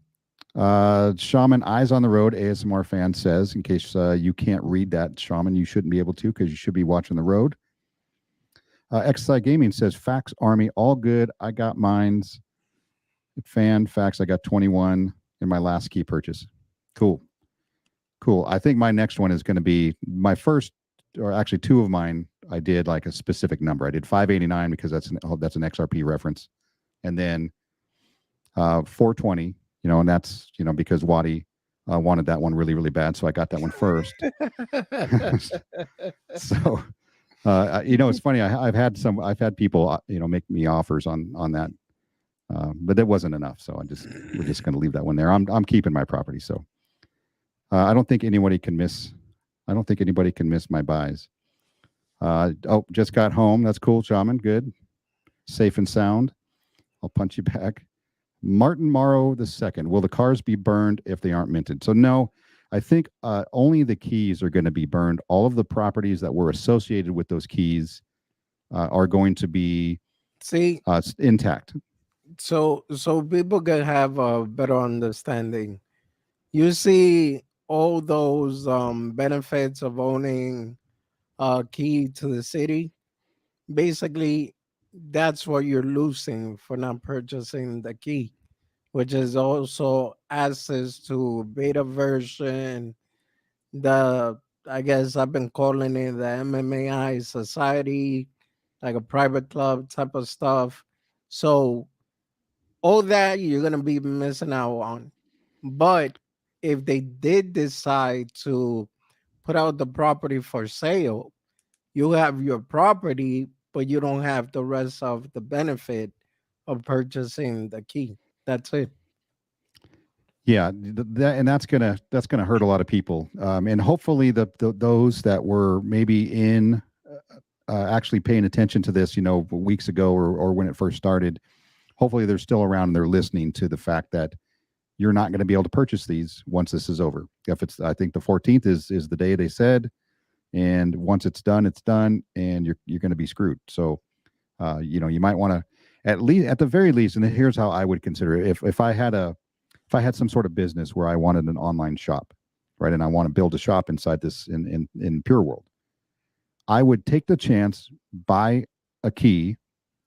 Shaman Eyes on the Road ASMR fan says, in case you can't read that, Shaman, you shouldn't be able to, because you should be watching the road. XSI Gaming says, Facts Army, all good. I got mines. Fan Facts, I got 21 in my last key purchase. Cool. I think my next one is going to be my first, or actually two of mine. I did like a specific number. I did 589 because that's an XRP reference, and then 420. And that's because Waddy wanted that one really, really bad, so I got that one first. So it's funny. I've had people make me offers on that, but that wasn't enough. So we're just going to leave that one there. I'm keeping my property. So I don't think anybody can miss. I don't think anybody can miss my buys. Just got home. That's cool, Shaman. Good, safe and sound. I'll punch you back. Martin Morrow II. Will the cars be burned if they aren't minted? So no, I think only the keys are going to be burned. All of the properties that were associated with those keys are going to be intact. So people can have a better understanding. You see all those benefits of owning a key to the city. Basically, that's what you're losing for not purchasing the key, which is also access to beta version. I guess I've been calling it the MMAI society, like a private club type of stuff. So all that you're gonna be missing out on. But if they did decide to put out the property for sale, you have your property, but you don't have the rest of the benefit of purchasing the key. That's it. Yeah, and that's gonna hurt a lot of people, and hopefully those that were maybe in actually paying attention to this, weeks ago or when it first started. Hopefully they're still around and they're listening to the fact that you're not going to be able to purchase these once this is over. I think the 14th is the day they said, and once it's done, and you're going to be screwed. So, you might want to at the very least, and here's how I would consider it. If I had some sort of business where I wanted an online shop, right, and I want to build a shop inside this in Pure World, I would take the chance, buy a key,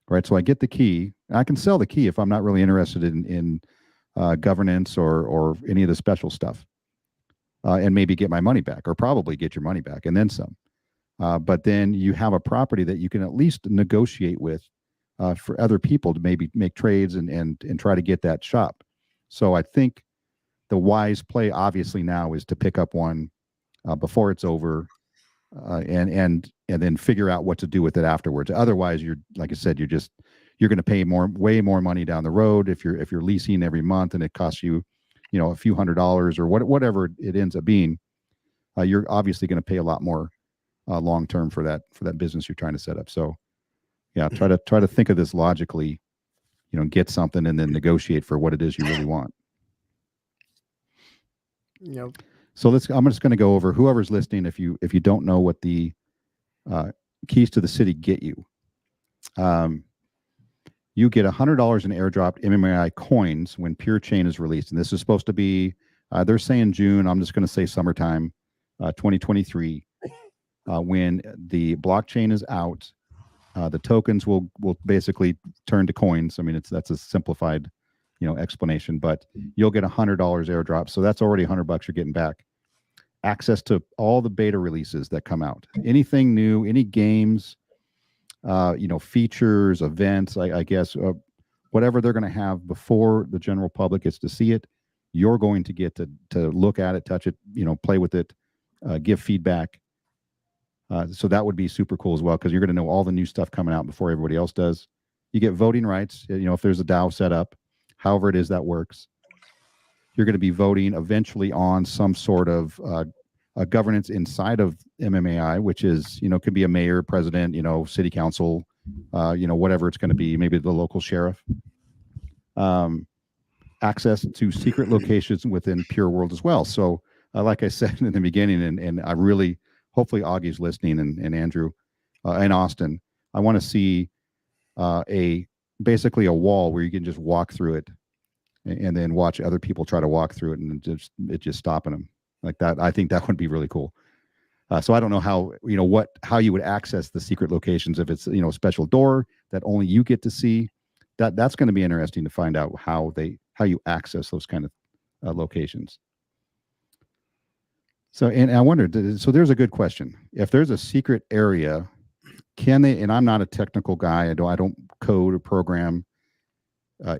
right? So I get the key. I can sell the key if I'm not really interested in governance or any of the special stuff, and maybe get my money back, or probably get your money back and then some. But then you have a property that you can at least negotiate with for other people to maybe make trades and try to get that shop. So I think the wise play, obviously, now is to pick up one before it's over, and then figure out what to do with it afterwards. Otherwise, like I said, you're going to pay way more money down the road if you're leasing every month, and it costs you, a few $100s or whatever it ends up being. You're obviously going to pay a lot more long term for that business you're trying to set up. So, yeah, try to think of this logically. Get something and then negotiate for what it is you really want. Yep. So I'm just going to go over whoever's listening. If you don't know what the keys to the city get you, you get $100 in airdropped MMAI coins when Pure Chain is released, and this is supposed to be they're saying June. I'm just going to say summertime, 2023, when the blockchain is out. The tokens will basically turn to coins. I mean, that's a simplified, explanation, but you'll get $100 airdrop. So that's already $100 you're getting back. Access to all the beta releases that come out. Anything new, any games, features, events, I guess, whatever they're going to have before the general public gets to see it, you're going to get to look at it, touch it, play with it, give feedback. So that would be super cool as well, because you're going to know all the new stuff coming out before everybody else does. You get voting rights, if there's a DAO set up, however it is that works. You're going to be voting eventually on some sort of a governance inside of MMAI, which is, could be a mayor, president, city council, whatever it's going to be, maybe the local sheriff. Access to secret locations within Pure World as well. So like I said in the beginning, and I really, hopefully Augie's listening, and Andrew and Austin, I want to see basically a wall where you can just walk through it and then watch other people try to walk through it, and it just stopping them like that. I think that would be really cool. So I don't know how you would access the secret locations, if it's a special door that only you get to see. That's going to be interesting to find out how you access those kind of locations. So, and I wondered, so there's a good question. If there's a secret area, can they, and I'm not a technical guy, I don't code or program,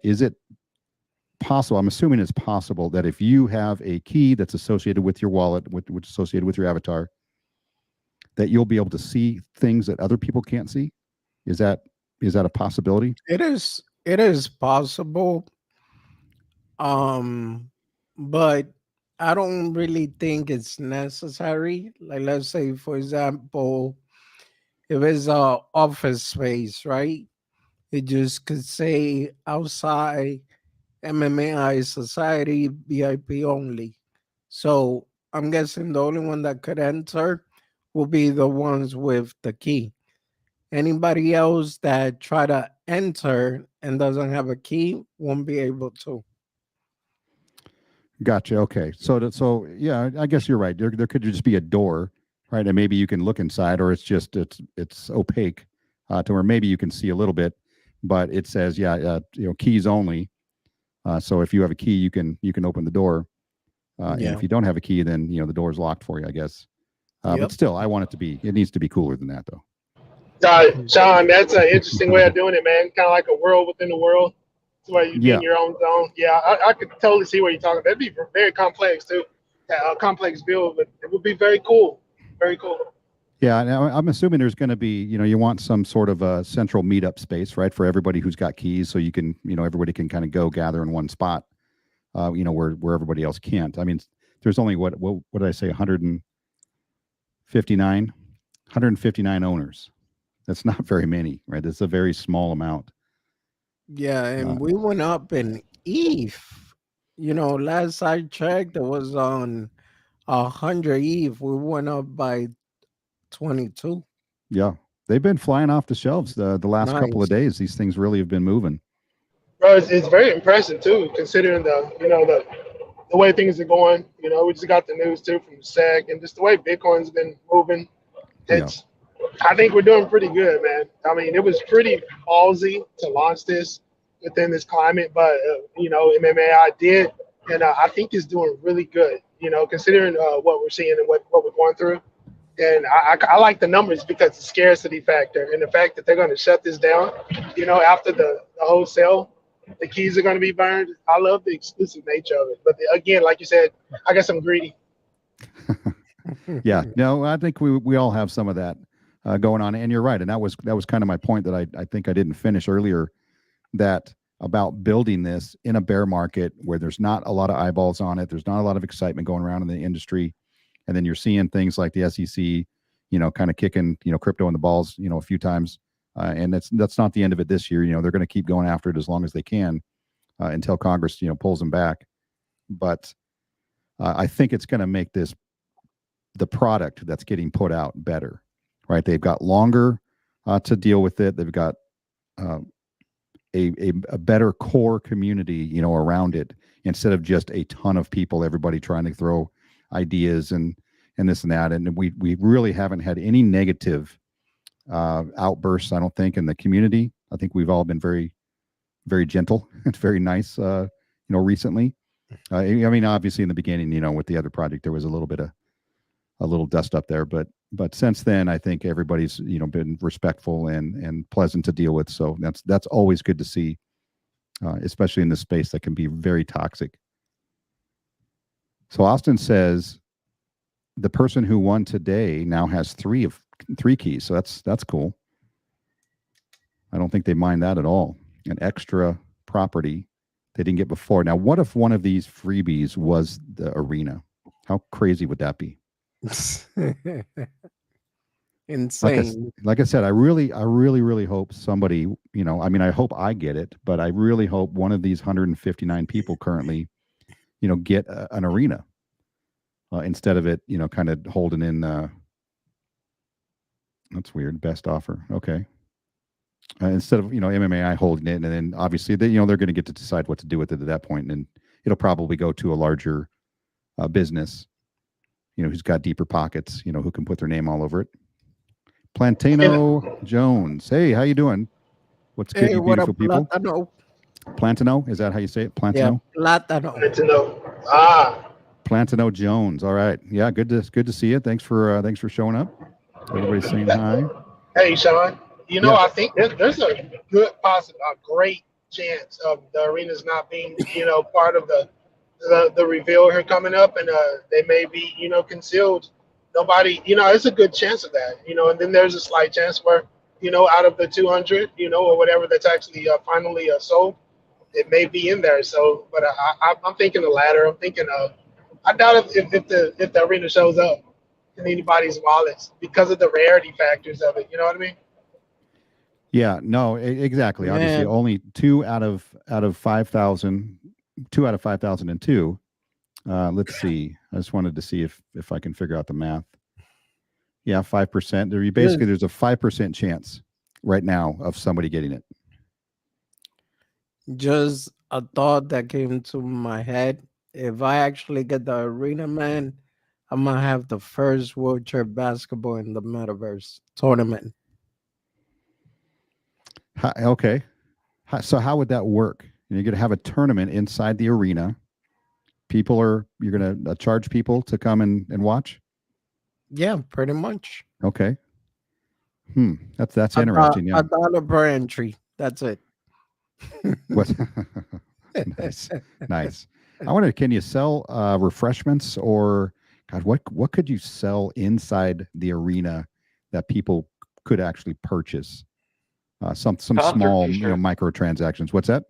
is it possible, I'm assuming it's possible, that if you have a key that's associated with your wallet, which is associated with your avatar, that you'll be able to see things that other people can't see? Is that a possibility? It is possible. But I don't really think it's necessary. Like, let's say, for example, if it's a office space, right? It just could say outside MMAI Society VIP only. So I'm guessing the only one that could enter will be the ones with the key. Anybody else that try to enter and doesn't have a key won't be able to. Gotcha. Okay. So yeah, I guess you're right. There could just be a door, right? And maybe you can look inside, or it's opaque to where maybe you can see a little bit, but it says, keys only. So if you have a key, you can open the door. And if you don't have a key, then the door's locked for you, I guess. But still, I want it needs to be cooler than that, though. Sean, that's an interesting way of doing it, man. Kind of like a world within the world. It's where you get in your own zone. Yeah, I could totally see what you're talking about. That'd be very complex, too. A complex build, but it would be very cool. Very cool. Yeah, now I'm assuming there's going to be, you want some sort of a central meetup space, right, for everybody who's got keys, so you can, everybody can kind of go gather in one spot, where everybody else can't. I mean, there's only what did I say, 159 owners. That's not very many, right? That's a very small amount. Yeah, and we went up in ETH. Last I checked, it was on 100 ETH. We went up by 22. Yeah, they've been flying off the shelves the last couple of days. These things really have been moving. Bro, it's very impressive too, considering the way things are going. We just got the news too from the SEC, and just the way Bitcoin's been moving. I think we're doing pretty good, man. I mean, it was pretty ballsy to launch this within this climate, but MMAI did, and I think it's doing really good. Considering what we're seeing and what we're going through. And I like the numbers because the scarcity factor and the fact that they're going to shut this down, after the wholesale, the keys are going to be burned. I love the exclusive nature of it. But again, like you said, I guess I'm greedy. Yeah, no, I think we all have some of that going on. And you're right. And that was kind of my point that I think I didn't finish earlier, that about building this in a bear market where there's not a lot of eyeballs on it. There's not a lot of excitement going around in the industry. And then you're seeing things like the SEC, kind of kicking, crypto in the balls, a few times. And that's not the end of it this year. They're going to keep going after it as long as they can until Congress, pulls them back. But I think it's going to make the product that's getting put out better, right? They've got longer to deal with it. They've got a better core community, around it, instead of just a ton of people, everybody trying to throw ideas and this and that. And we really haven't had any negative outbursts, I don't think, in the community. I think we've all been very, very gentle and very nice, recently. I mean, obviously in the beginning, with the other project, there was a little dust up there, but since then, I think everybody's, been respectful and pleasant to deal with. So that's always good to see, especially in this space that can be very toxic. So Austin says the person who won today now has three keys. So that's cool. I don't think they mind that at all. An extra property they didn't get before. Now, what if one of these freebies was the arena? How crazy would that be? Insane. Like I said, I really hope somebody, I hope I get it, but I really hope one of these 159 people currently, get an arena instead of it, kind of holding in. That's weird. Best offer. Okay. Instead of, MMAI holding it, and then obviously they're going to get to decide what to do with it at that point, and it'll probably go to a larger business, who's got deeper pockets, who can put their name all over it. Plantano Jones. Hey, how you doing? What's good, you beautiful people? Plantano, is that how you say it? Plantano? Yeah, Plantano. Plantano Jones. All right. Yeah, good to see you. Thanks for showing up. Everybody's saying hi. Hey, Sean. I think there's a great chance of the arenas not being, part of the reveal here coming up, and they may be, concealed. Nobody, it's a good chance of that, and then there's a slight chance where, out of the 200, or whatever that's actually finally sold, it may be in there. So, but I'm thinking the latter. I'm thinking I doubt if the arena shows up in anybody's wallets because of the rarity factors of it. You know what I mean? Yeah, no, exactly. Man. Obviously, only 2 out of 5,000, 2 out of 5,002. Let's see. I just wanted to see if I can figure out the math. Yeah, 5%. There's a 5% chance right now of somebody getting it. Just a thought that came to my head. If I actually get the arena, man, I'm gonna have the first wheelchair basketball in the metaverse tournament. Okay. So how would that work? You're going to have a tournament inside the arena. You're going to charge people to come and watch? Yeah, pretty much. Okay. That's interesting. Yeah. $1 per entry. That's it. What? Nice. I wonder, can you sell refreshments, or God, what could you sell inside the arena that people could actually purchase? Some small, microtransactions. What's that?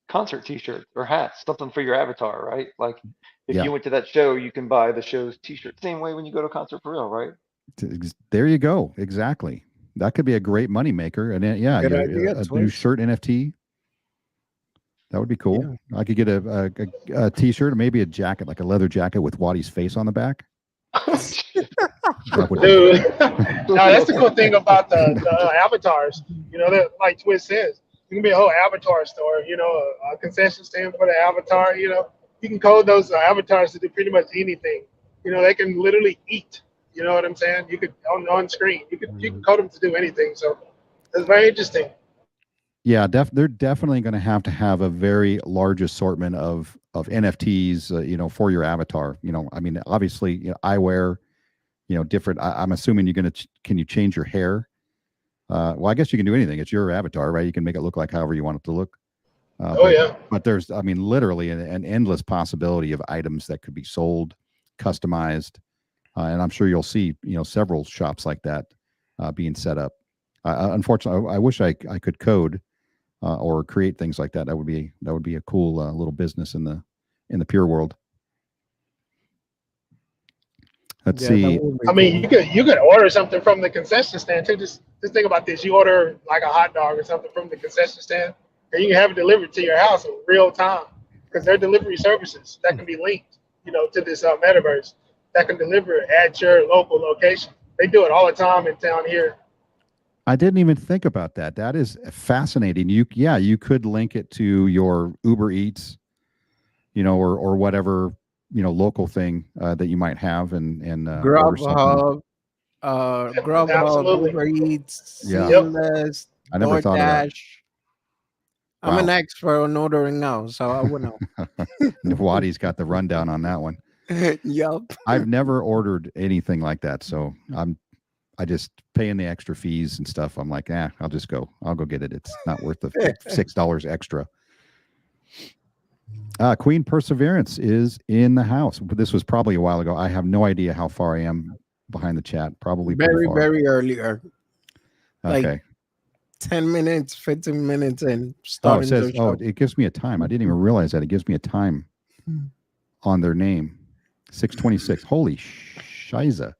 Concert T-shirts or hats, something for your avatar, right? Like if you went to that show, you can buy the show's T-shirt. Same way when you go to a concert for real, right? There you go. Exactly. That could be a great money maker. And then, a new shirt NFT. That would be cool. Yeah. I could get a T-shirt or maybe a jacket, like a leather jacket with Waddy's face on the back. Dude, now that's the cool thing about the avatars. That, like Twist says, you can be a whole avatar store. A concession stand for the avatar. You can code those avatars to do pretty much anything. They can literally eat. You know what I'm saying? You could on screen. You can code them to do anything. So it's very interesting. Yeah, they're definitely going to have a very large assortment of NFTs, for your avatar. I mean, obviously, eyewear, different. I'm assuming can you change your hair? Well, I guess you can do anything. It's your avatar, right? You can make it look like however you want it to look. But there's, literally an endless possibility of items that could be sold, customized, and I'm sure you'll see, several shops like that being set up. Unfortunately, I wish I could code. Or create things like that. That would be a cool little business in the pure world. Let's see. I mean, you could order something from the concession stand too. Just think about this. You order like a hot dog or something from the concession stand, and you can have it delivered to your house in real time because they're delivery services that can be linked. to this metaverse that can deliver at your local location. They do it all the time in town here. I didn't even think about that. That is fascinating. You could link it to your Uber Eats, or whatever, local thing that you might have and order something. Grubhub, Absolutely. Uber Eats, Yeah. Seamless, I never thought of that. DoorDash. I'm an Wow. expert on ordering now, so I would know. Wadi's got the rundown on that one. Yup. I've never ordered anything like that, so I just paying the extra fees and stuff. I'm like, I'll go get it. It's not worth the $6 extra. Queen Perseverance is in the house. This was probably a while ago. I have no idea how far I am behind the chat. Probably pretty Very, far. very earlier. Okay. Like 10 minutes, 15 minutes in. Oh, it says, it gives me a time. I didn't even realize that. It gives me a time on their name. 6:26. Holy shiza.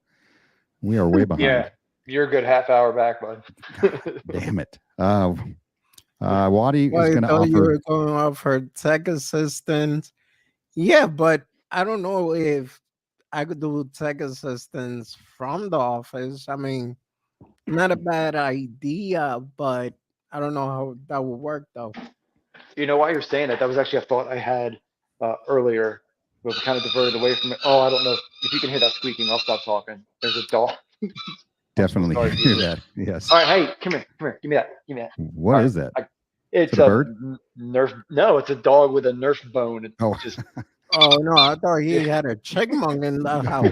We are way behind. Yeah, you're a good half hour back, bud. Damn it. Wadi is going to You were offer. going to offer tech assistance. Yeah, but I don't know if I could do tech assistance from the office. I mean, not a bad idea, but I don't know how that would work though. While you're saying that was actually a thought I had earlier. We kind of diverted away from it. Oh, I don't know if you can hear that squeaking. I'll stop talking. There's a dog. Definitely Sorry, hear dude. that. Yes. All right, hey, come here. Give me that. What is that? It's Is it a a bird? Nerf. No, it's a dog with a Nerf bone. It's Oh. just. Oh no, I thought he had a chipmunk in the house.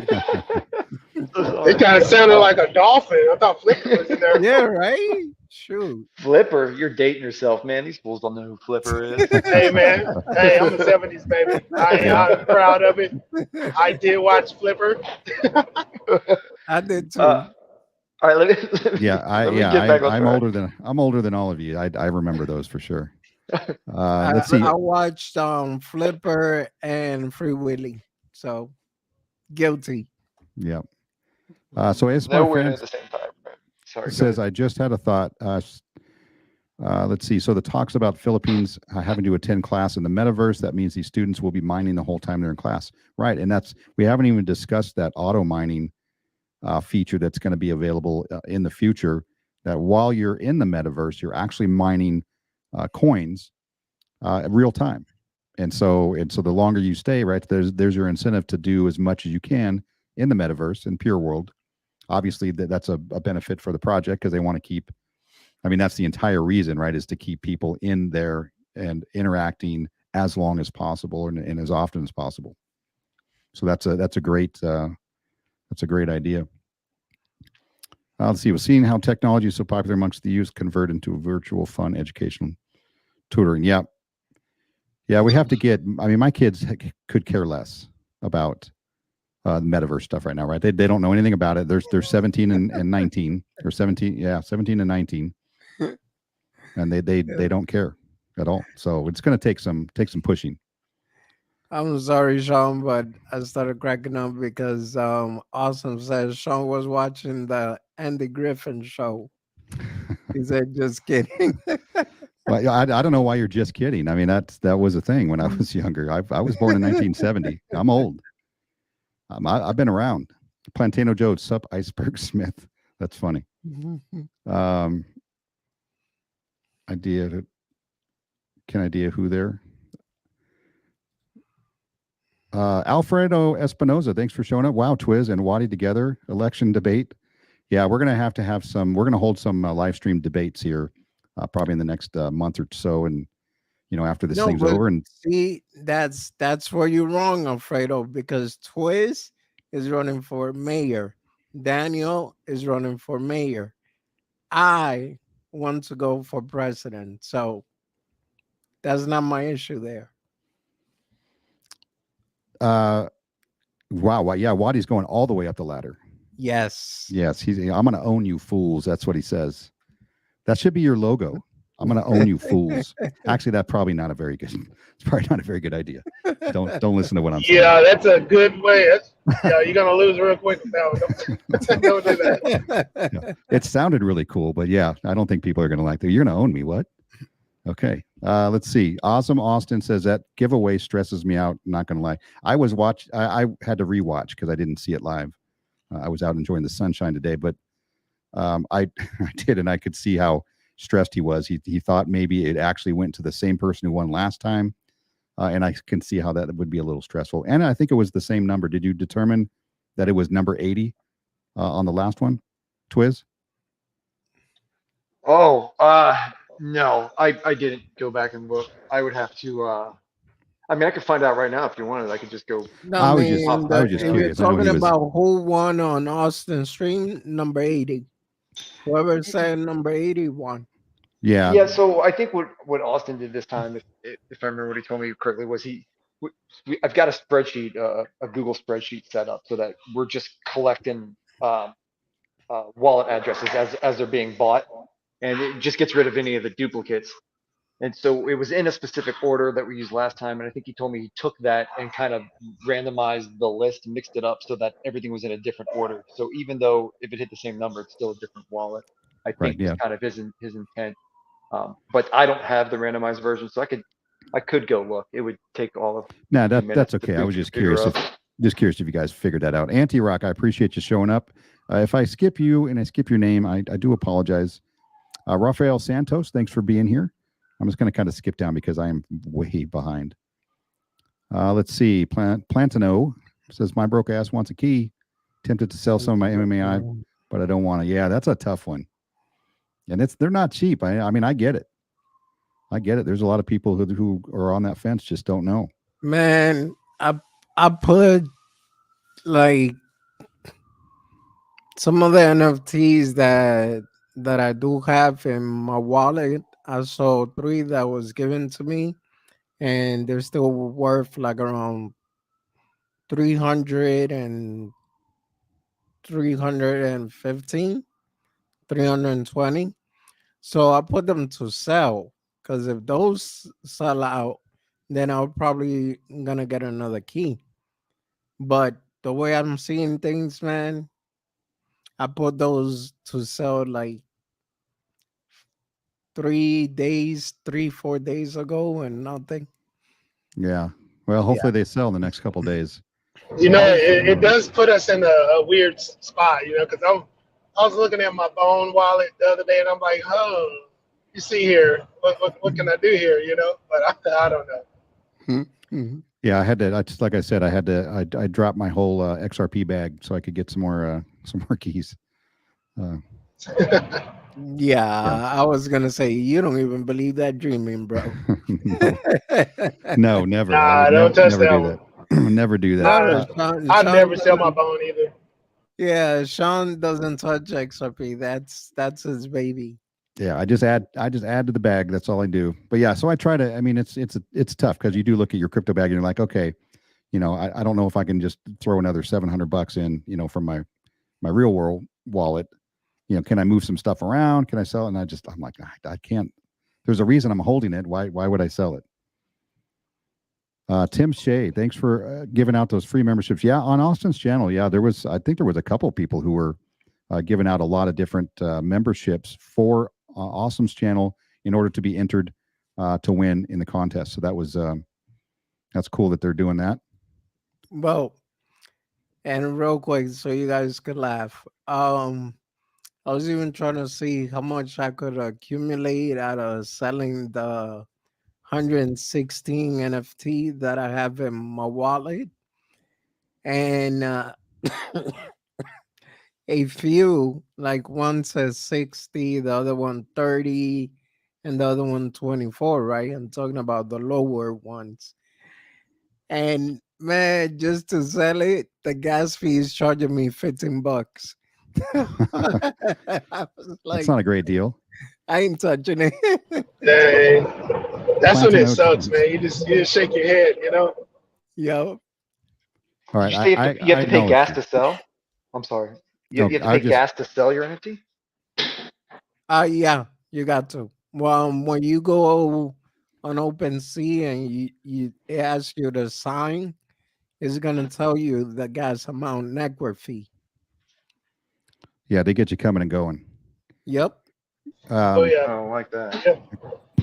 It kind of sounded like a dolphin. I thought Flipper was in there. Yeah, right? Shoot. Flipper, you're dating yourself, man. These fools don't know who Flipper is. Hey, man. Hey, I'm a 70s baby. I'm proud of it. I did watch Flipper. I did too. All right, let me get back on I'm track. older than all of you. I remember those for sure. Let's see. I watched Flipper and Free Willy. So guilty. Yeah. So as No, my we're in friend at the same time. Right? Sorry. says, I just had a thought. Let's see. So the talks about Philippines having to attend class in the metaverse, that means these students will be mining the whole time they're in class. Right. And we haven't even discussed that auto mining feature that's going to be available in the future, that while you're in the metaverse, you're actually mining coins real time. And so the longer you stay, right, there's your incentive to do as much as you can in the metaverse in pure world. Obviously that's a benefit for the project because they want to keep, that's the entire reason, right, is to keep people in there and interacting as long as possible and as often as possible. So that's a great idea. Let's see. We're seeing how technology is so popular amongst the youth convert into a virtual, fun, educational tutoring. Yeah. We have to get. My kids could care less about the metaverse stuff right now, right? They don't know anything about it. They're 17 and 19, or 17. Yeah, 17 and 19, and they don't care at all. So it's going to take some pushing. I'm sorry, Sean, but I started cracking up because Awesome says Sean was watching the Andy Griffin show. He said, "Just kidding." Well, I don't know why you're just kidding. That was a thing when I was younger. I was born in 1970. I'm old. I've been around. Plantano Joe, sup, Iceberg Smith. That's funny. Idea who there? Alfredo Espinoza, thanks for showing up. Wow, Twiz and Wadi together. Election debate. Yeah, we're going to have some. We're going to hold some live stream debates here, probably in the next month or so, and after this thing's over. And see, that's where you're wrong, Alfredo, because Twiz is running for mayor, Daniel is running for mayor. I want to go for president, so that's not my issue there. Wow. Yeah, Wadi's going all the way up the ladder. Yes. I'm going to own you fools. That's what he says. That should be your logo. I'm going to own you fools. Actually, that's probably not a very good. It's probably not a very good idea. Don't listen to what I'm saying. Yeah, that's a good way. You're going to lose real quick with that one. Don't do that. Yeah. It sounded really cool, but yeah, I don't think people are going to like that. You're going to own me. What? Okay. Let's see. Awesome Austin says that giveaway stresses me out. Not gonna lie. I had to rewatch because I didn't see it live. I was out enjoying the sunshine today, but I I did, and I could see how stressed he was. He thought maybe it actually went to the same person who won last time, and I can see how that would be a little stressful. And I think it was the same number. Did you determine that it was number 80 on the last one, Twiz? Oh, no, I didn't go back and look. I would have to. I mean, I could find out right now if you wanted. I could just go. No, I I was just- mean, I was just if you're curious. I know talking he was- about who won on Austin stream, number 80. Whoever said number 80 won. Yeah. Yeah. So I think what Austin did this time, if I remember what he told me correctly, was I've got a spreadsheet, a Google spreadsheet set up so that we're just collecting wallet addresses as they're being bought, and it just gets rid of any of the duplicates. And so it was in a specific order that we used last time, and I think he told me he took that and kind of randomized the list, mixed it up so that everything was in a different order. So even though if it hit the same number, it's still a different wallet. I think Right, yeah. was kind of his intent. But I don't have the randomized version, so I could go look. It would take all of No, 2 minutes that's to okay. I was just figure curious out. if you guys figured that out. Anti-Rock, I appreciate you showing up. If I skip you and I skip your name, I do apologize. Rafael Santos, thanks for being here. I'm just going to kind of skip down because I am way behind. Let's see. Plantano says, my broke ass wants a key. Tempted to sell some of my MMAI, but I don't want to. Yeah, that's a tough one. And they're not cheap. I mean, I get it. There's a lot of people who are on that fence, just don't know. Man, I put like some of the NFTs that I do have in my wallet. I saw 3 that was given to me, and they're still worth like around 300 and 315, 320. So I put them to sell because if those sell out, then I'll probably gonna get another key. But the way I'm seeing things, man, I put those to sell like 4 days ago and nothing. Yeah. Well, hopefully they sell in the next couple days. You know, it does put us in a weird spot, you know, because I was looking at my Bone wallet the other day, and I'm like, oh, you see here, what can I do here, you know? But I don't know. Mm-hmm. Yeah, I had to. Just like I said, I dropped my whole XRP bag so I could get some more keys. Yeah, I was gonna say you don't even believe that dreaming, bro. No, never. Nah, I would don't touch never that do one. that. Never do that. I'd never sell my Bone either. Yeah, Sean doesn't touch XRP. That's his baby. Yeah, I just add to the bag. That's all I do. But yeah, so I try to. I mean, it's tough because you do look at your crypto bag and you're like, okay, you know, I don't know if I can just throw another $700 in, you know, from my real world wallet. You know, can I move some stuff around? Can I sell it? And I'm like, I can't. There's a reason I'm holding it. Why would I sell it? Tim Shea, thanks for giving out those free memberships. Yeah, on Austin's channel. Yeah, I think there was a couple people who were giving out a lot of different memberships for Awesome's channel in order to be entered to win in the contest. So that's cool that they're doing that. Well, and real quick, so you guys could laugh. I was even trying to see how much I could accumulate out of selling the 116 NFT that I have in my wallet, and a few, like one says 60, the other one 30, and the other one 24, right? I'm talking about the lower ones. And man, just to sell it, the gas fee is charging me $15. I was like, That's not a great deal. I ain't touching it. Dang. That's when it Plantano sucks, Jones. man. You just shake your head, you know. Yo, All right, Did you say you have to pay acknowledge gas you. to sell? I'm sorry. You No, have to I pay gas to sell your NFT? yeah, you got to. Well, when you go on OpenSea and it asks you to sign, it's gonna tell you the gas amount network fee. Yeah, they get you coming and going. Yep. Oh yeah. Oh, like that. Yeah.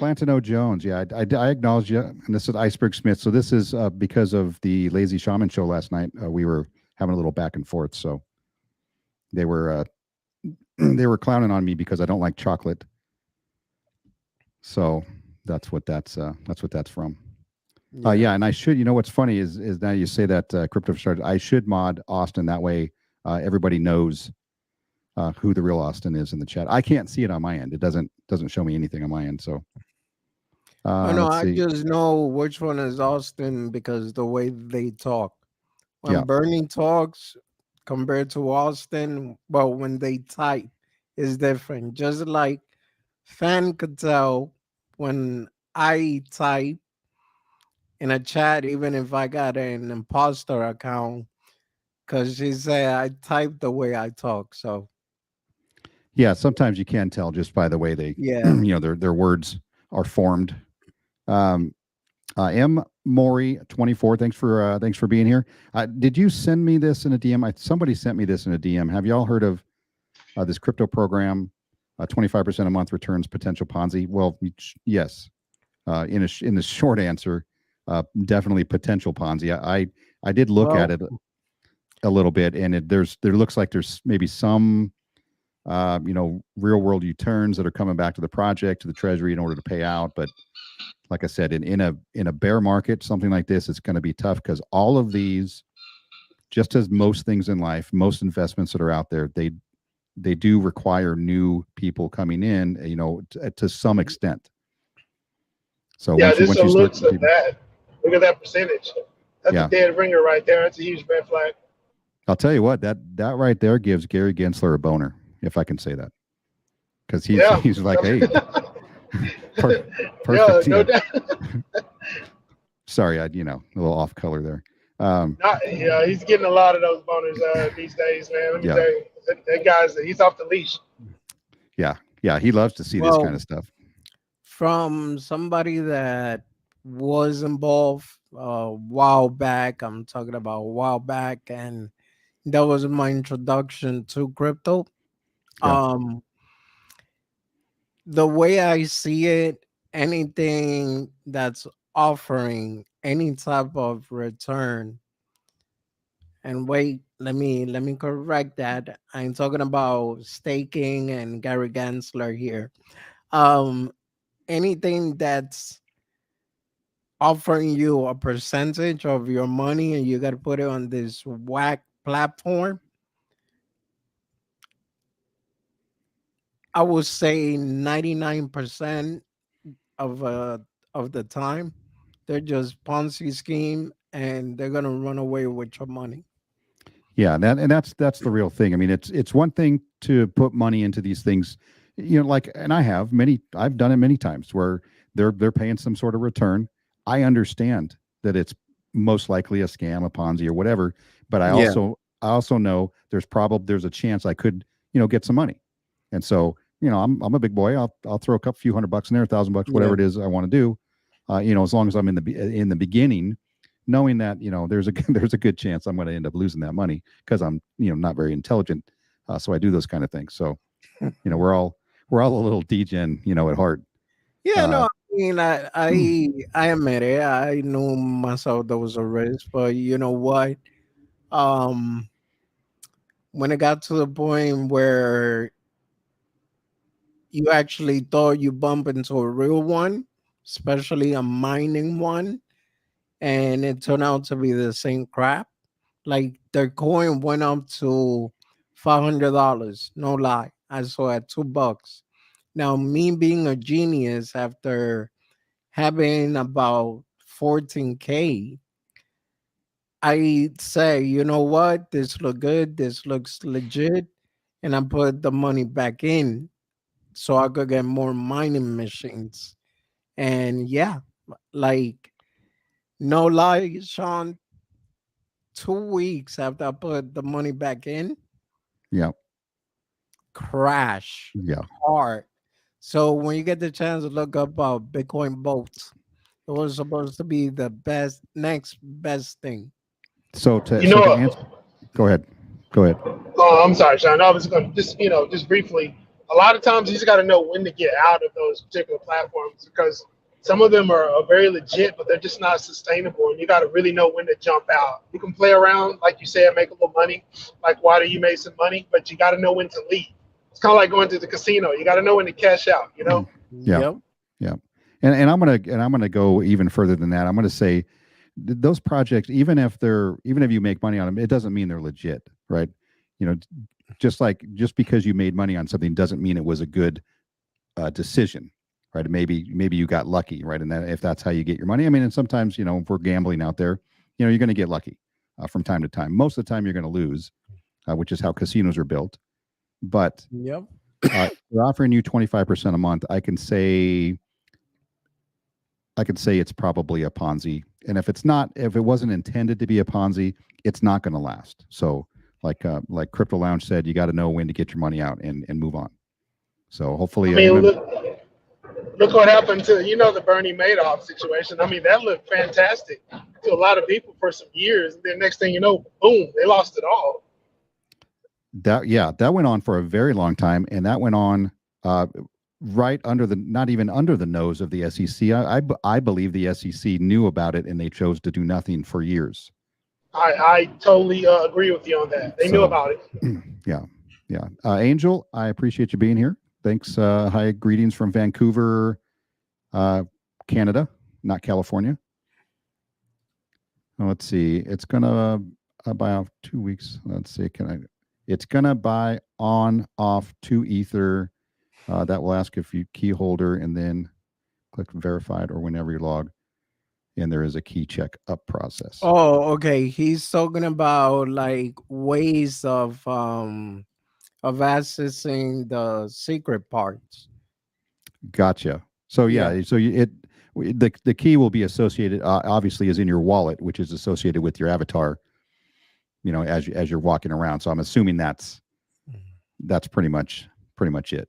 Plantino Jones. Yeah, I acknowledge you. And this is Iceberg Smith. So this is because of the Lazy Shaman show last night. We were having a little back and forth. So they were they were clowning on me because I don't like chocolate. So that's what that's from. Yeah, and I should. You know what's funny is now you say that crypto started. I should mod Austin that way. Everybody knows who the real Austin is in the chat. I can't see it on my end. It doesn't show me anything on my end. So I know. let's I see. just know which one is Austin because the way they talk. When Yeah. Bernie talks compared to Austin, well, when they type is different. Just like Fan could tell when I type in a chat, even if I got an imposter account, because she said I type the way I talk. So Yeah, sometimes you can tell just by the way they, yeah. their words are formed. M Maury 24, thanks for being here. Did you send me this in a DM? Somebody sent me this in a DM. Have y'all heard of this crypto program? 25% a month returns potential Ponzi. Well, yes. In the short answer, definitely potential Ponzi. I did look at it a little bit, and there looks like there's maybe some real world returns that are coming back to the project, to the treasury in order to pay out. But like I said, in a bear market, something like this, it's going to be tough because all of these, just as most things in life, most investments that are out there, they do require new people coming in, to some extent. So yeah, once just you some start looks of that. Look at that percentage. That's a dead ringer right there. That's a huge red flag. I'll tell you what, that right there gives Gary Gensler a boner, if I can say that, because he's like, hey, perfect. Yeah, no doubt. Sorry, a little off color there. He's getting a lot of those boners these days, man. Let me tell you, that guy's he's off the leash. Yeah, he loves to see this kind of stuff. From somebody that was involved a while back, I'm talking about a while back, and that was my introduction to crypto. Yeah. The way I see it, anything that's offering any type of return, and wait, let me correct that. I'm talking about staking and Gary Gensler here. Anything that's offering you a percentage of your money and you got to put it on this whack platform, I would say 99% of the time they're just Ponzi scheme and they're gonna run away with your money. Yeah, that's the real thing. I mean, it's one thing to put money into these things, and I've done it many times where they're paying some sort of return. I understand that it's most likely a scam, a Ponzi, or whatever, but I also know there's a chance I could get some money, and so I'm a big boy. I'll throw a few $100 in there, $1,000, whatever it is I want to do, as long as I'm in the beginning, knowing that there's a good chance I'm going to end up losing that money because I'm not very intelligent, so I do those kind of things. So we're all a little degen at heart. Yeah, no, I mean I admit it. I knew myself there was a risk, but you know what? When it got to the point where you actually thought you bump into a real one, especially a mining one, and it turned out to be the same crap. Like their coin went up to $500. No lie, I saw it $2. Now, me being a genius after having about 14K, I say, you know what, this look good, this looks legit, and I put the money back in so I could get more mining machines. And yeah, like no lie, Sean, 2 weeks after I put the money back in, crash hard. So when you get the chance to look up Bitcoin boats, it was supposed to be the next best thing. So to answer, go ahead. Oh, I'm sorry, Sean. I was going to just briefly. a lot of times you just got to know when to get out of those particular platforms because some of them are very legit, but they're just not sustainable. And you got to really know when to jump out. You can play around, like you said, make a little money. Like Water, you made some money, but you got to know when to leave. It's kind of like going to the casino. You got to know when to cash out, you know? Yeah. Yep. Yeah. And I'm gonna go even further than that. I'm gonna say those projects, even if you make money on them, it doesn't mean they're legit, right? You know, just because you made money on something doesn't mean it was a good decision, right? Maybe you got lucky, right? And that if that's how you get your money, I mean, and sometimes if we're gambling out there, you're going to get lucky from time to time. Most of the time, you're going to lose, which is how casinos are built. But Yep. they're offering you 25% a month. I can say it's probably a Ponzi. And if it wasn't intended to be a Ponzi, it's not going to last. So like Crypto Lounge said, you got to know when to get your money out and move on. So hopefully, I mean, look what happened to the Bernie Madoff situation. I mean, that looked fantastic to a lot of people for some years. And then next thing you know, boom, they lost it all. That went on for a very long time, and that went on right not even under the nose of the SEC. I believe the SEC knew about it, and they chose to do nothing for years. I totally agree with you on that. They knew about it. Yeah. Angel, I appreciate you being here. Thanks. Hi, greetings from Vancouver, Canada, not California. Let's see. It's gonna buy off 2 weeks. Let's see. It's gonna buy on off 2 Ether. That will ask if you key holder and then click verified or whenever you log. And there is a key check up process. Oh, okay. He's talking about like ways of accessing the secret parts. Gotcha. So the key will be associated obviously is in your wallet, which is associated with your avatar, as you're walking around. So I'm assuming that's pretty much it.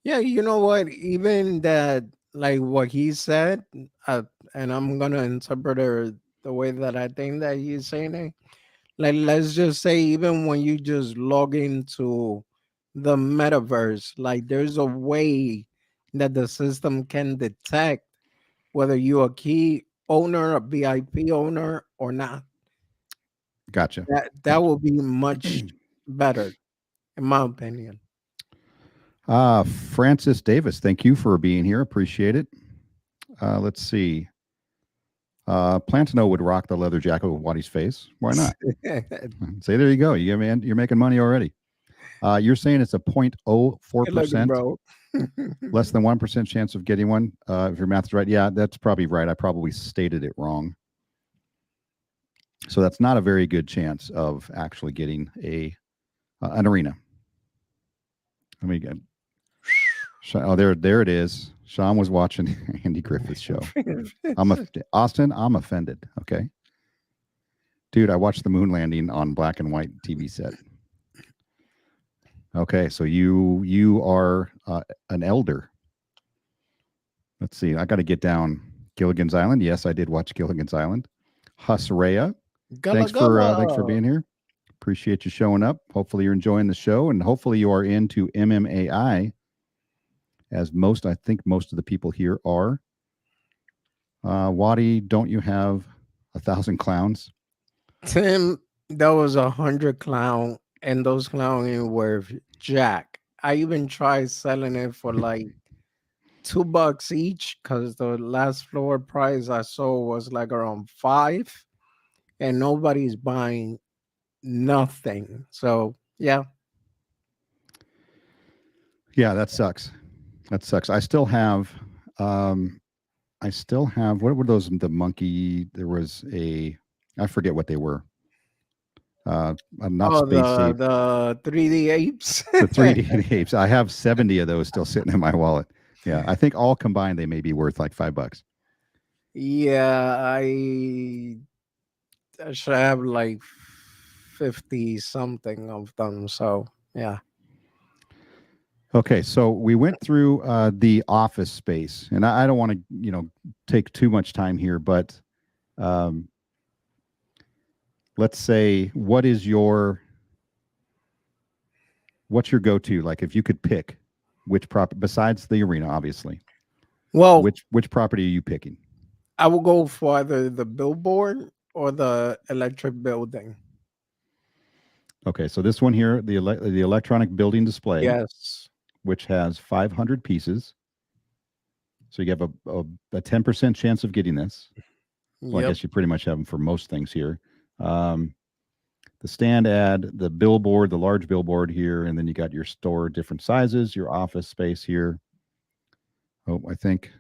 Yeah, you know what? Even that, like what he said, and I'm gonna interpret it the way that I think that he's saying it. Like, let's just say, even when you just log into the metaverse, like there's a way that the system can detect whether you're a key owner, a VIP owner, or not. Gotcha. That will be much better, in my opinion. Francis Davis, thank you for being here. Appreciate it. Let's see. Plantano would rock the leather jacket with Waddy's face. Why not? Say, there you go. You're making money already. You're saying it's a 0.04%, bro. less than 1% chance of getting one. If your math is right, yeah, that's probably right. I probably stated it wrong. So that's not a very good chance of actually getting an arena. Let me get. Oh, there it is. Sean was watching Andy Griffith's show. Austin, I'm offended. Okay, dude, I watched the moon landing on black and white TV set. Okay, so you are an elder. Let's see. I got to get down Gilligan's Island. Yes, I did watch Gilligan's Island. Husreya, thanks for being here. Appreciate you showing up. Hopefully you're enjoying the show, and hopefully you are into MMAI. As I think most of the people here are. Waddy, don't you have 1,000 clowns? Tim, that was 100 clown, and those clowns were jack. I even tried selling it for like $2 each because the last floor price I saw was like around 5, and nobody's buying nothing. So yeah. Yeah, that sucks. I still have what were those? The monkey. There was I forget what they were. Not space ape. The 3D apes. The 3D apes. I have 70 of those still sitting in my wallet. Yeah, I think all combined they may be worth like $5. Yeah, I should have like 50 something of them. So yeah. Okay, so we went through the office space, and I don't want to, take too much time here, but let's say, what is your what's your go-to? Like if you could pick which property besides the arena, obviously, Well, which property are you picking? I will go for either the billboard or the electric building. Okay, so this one here, the electronic building display, Yes. which has 500 pieces. So you have a 10% chance of getting this. Well, I Yep. guess you pretty much have them for most things here. The stand ad, the billboard, the large billboard here, and then you got your store, different sizes, your office space here. Oh, I think.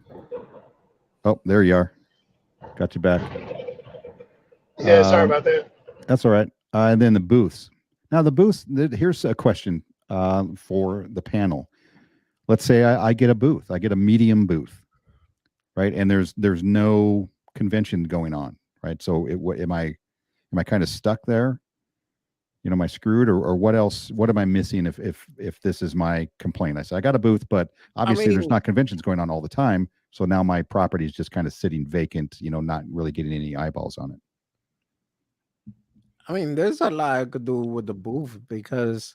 Oh, there you are. Got you back. Yeah, sorry about that. That's all right. And then the booths. Now the booths. Here's a question for the panel. Let's say I get a booth. I get a medium booth, right? And there's no convention going on, right? So am I kind of stuck there? You know, am I screwed, or what else? What am I missing if this is my complaint? I say I got a booth, but obviously there's not conventions going on all the time. So now my property is just kind of sitting vacant, you know, not really getting any eyeballs on it. I mean, there's a lot I could do with the booth because,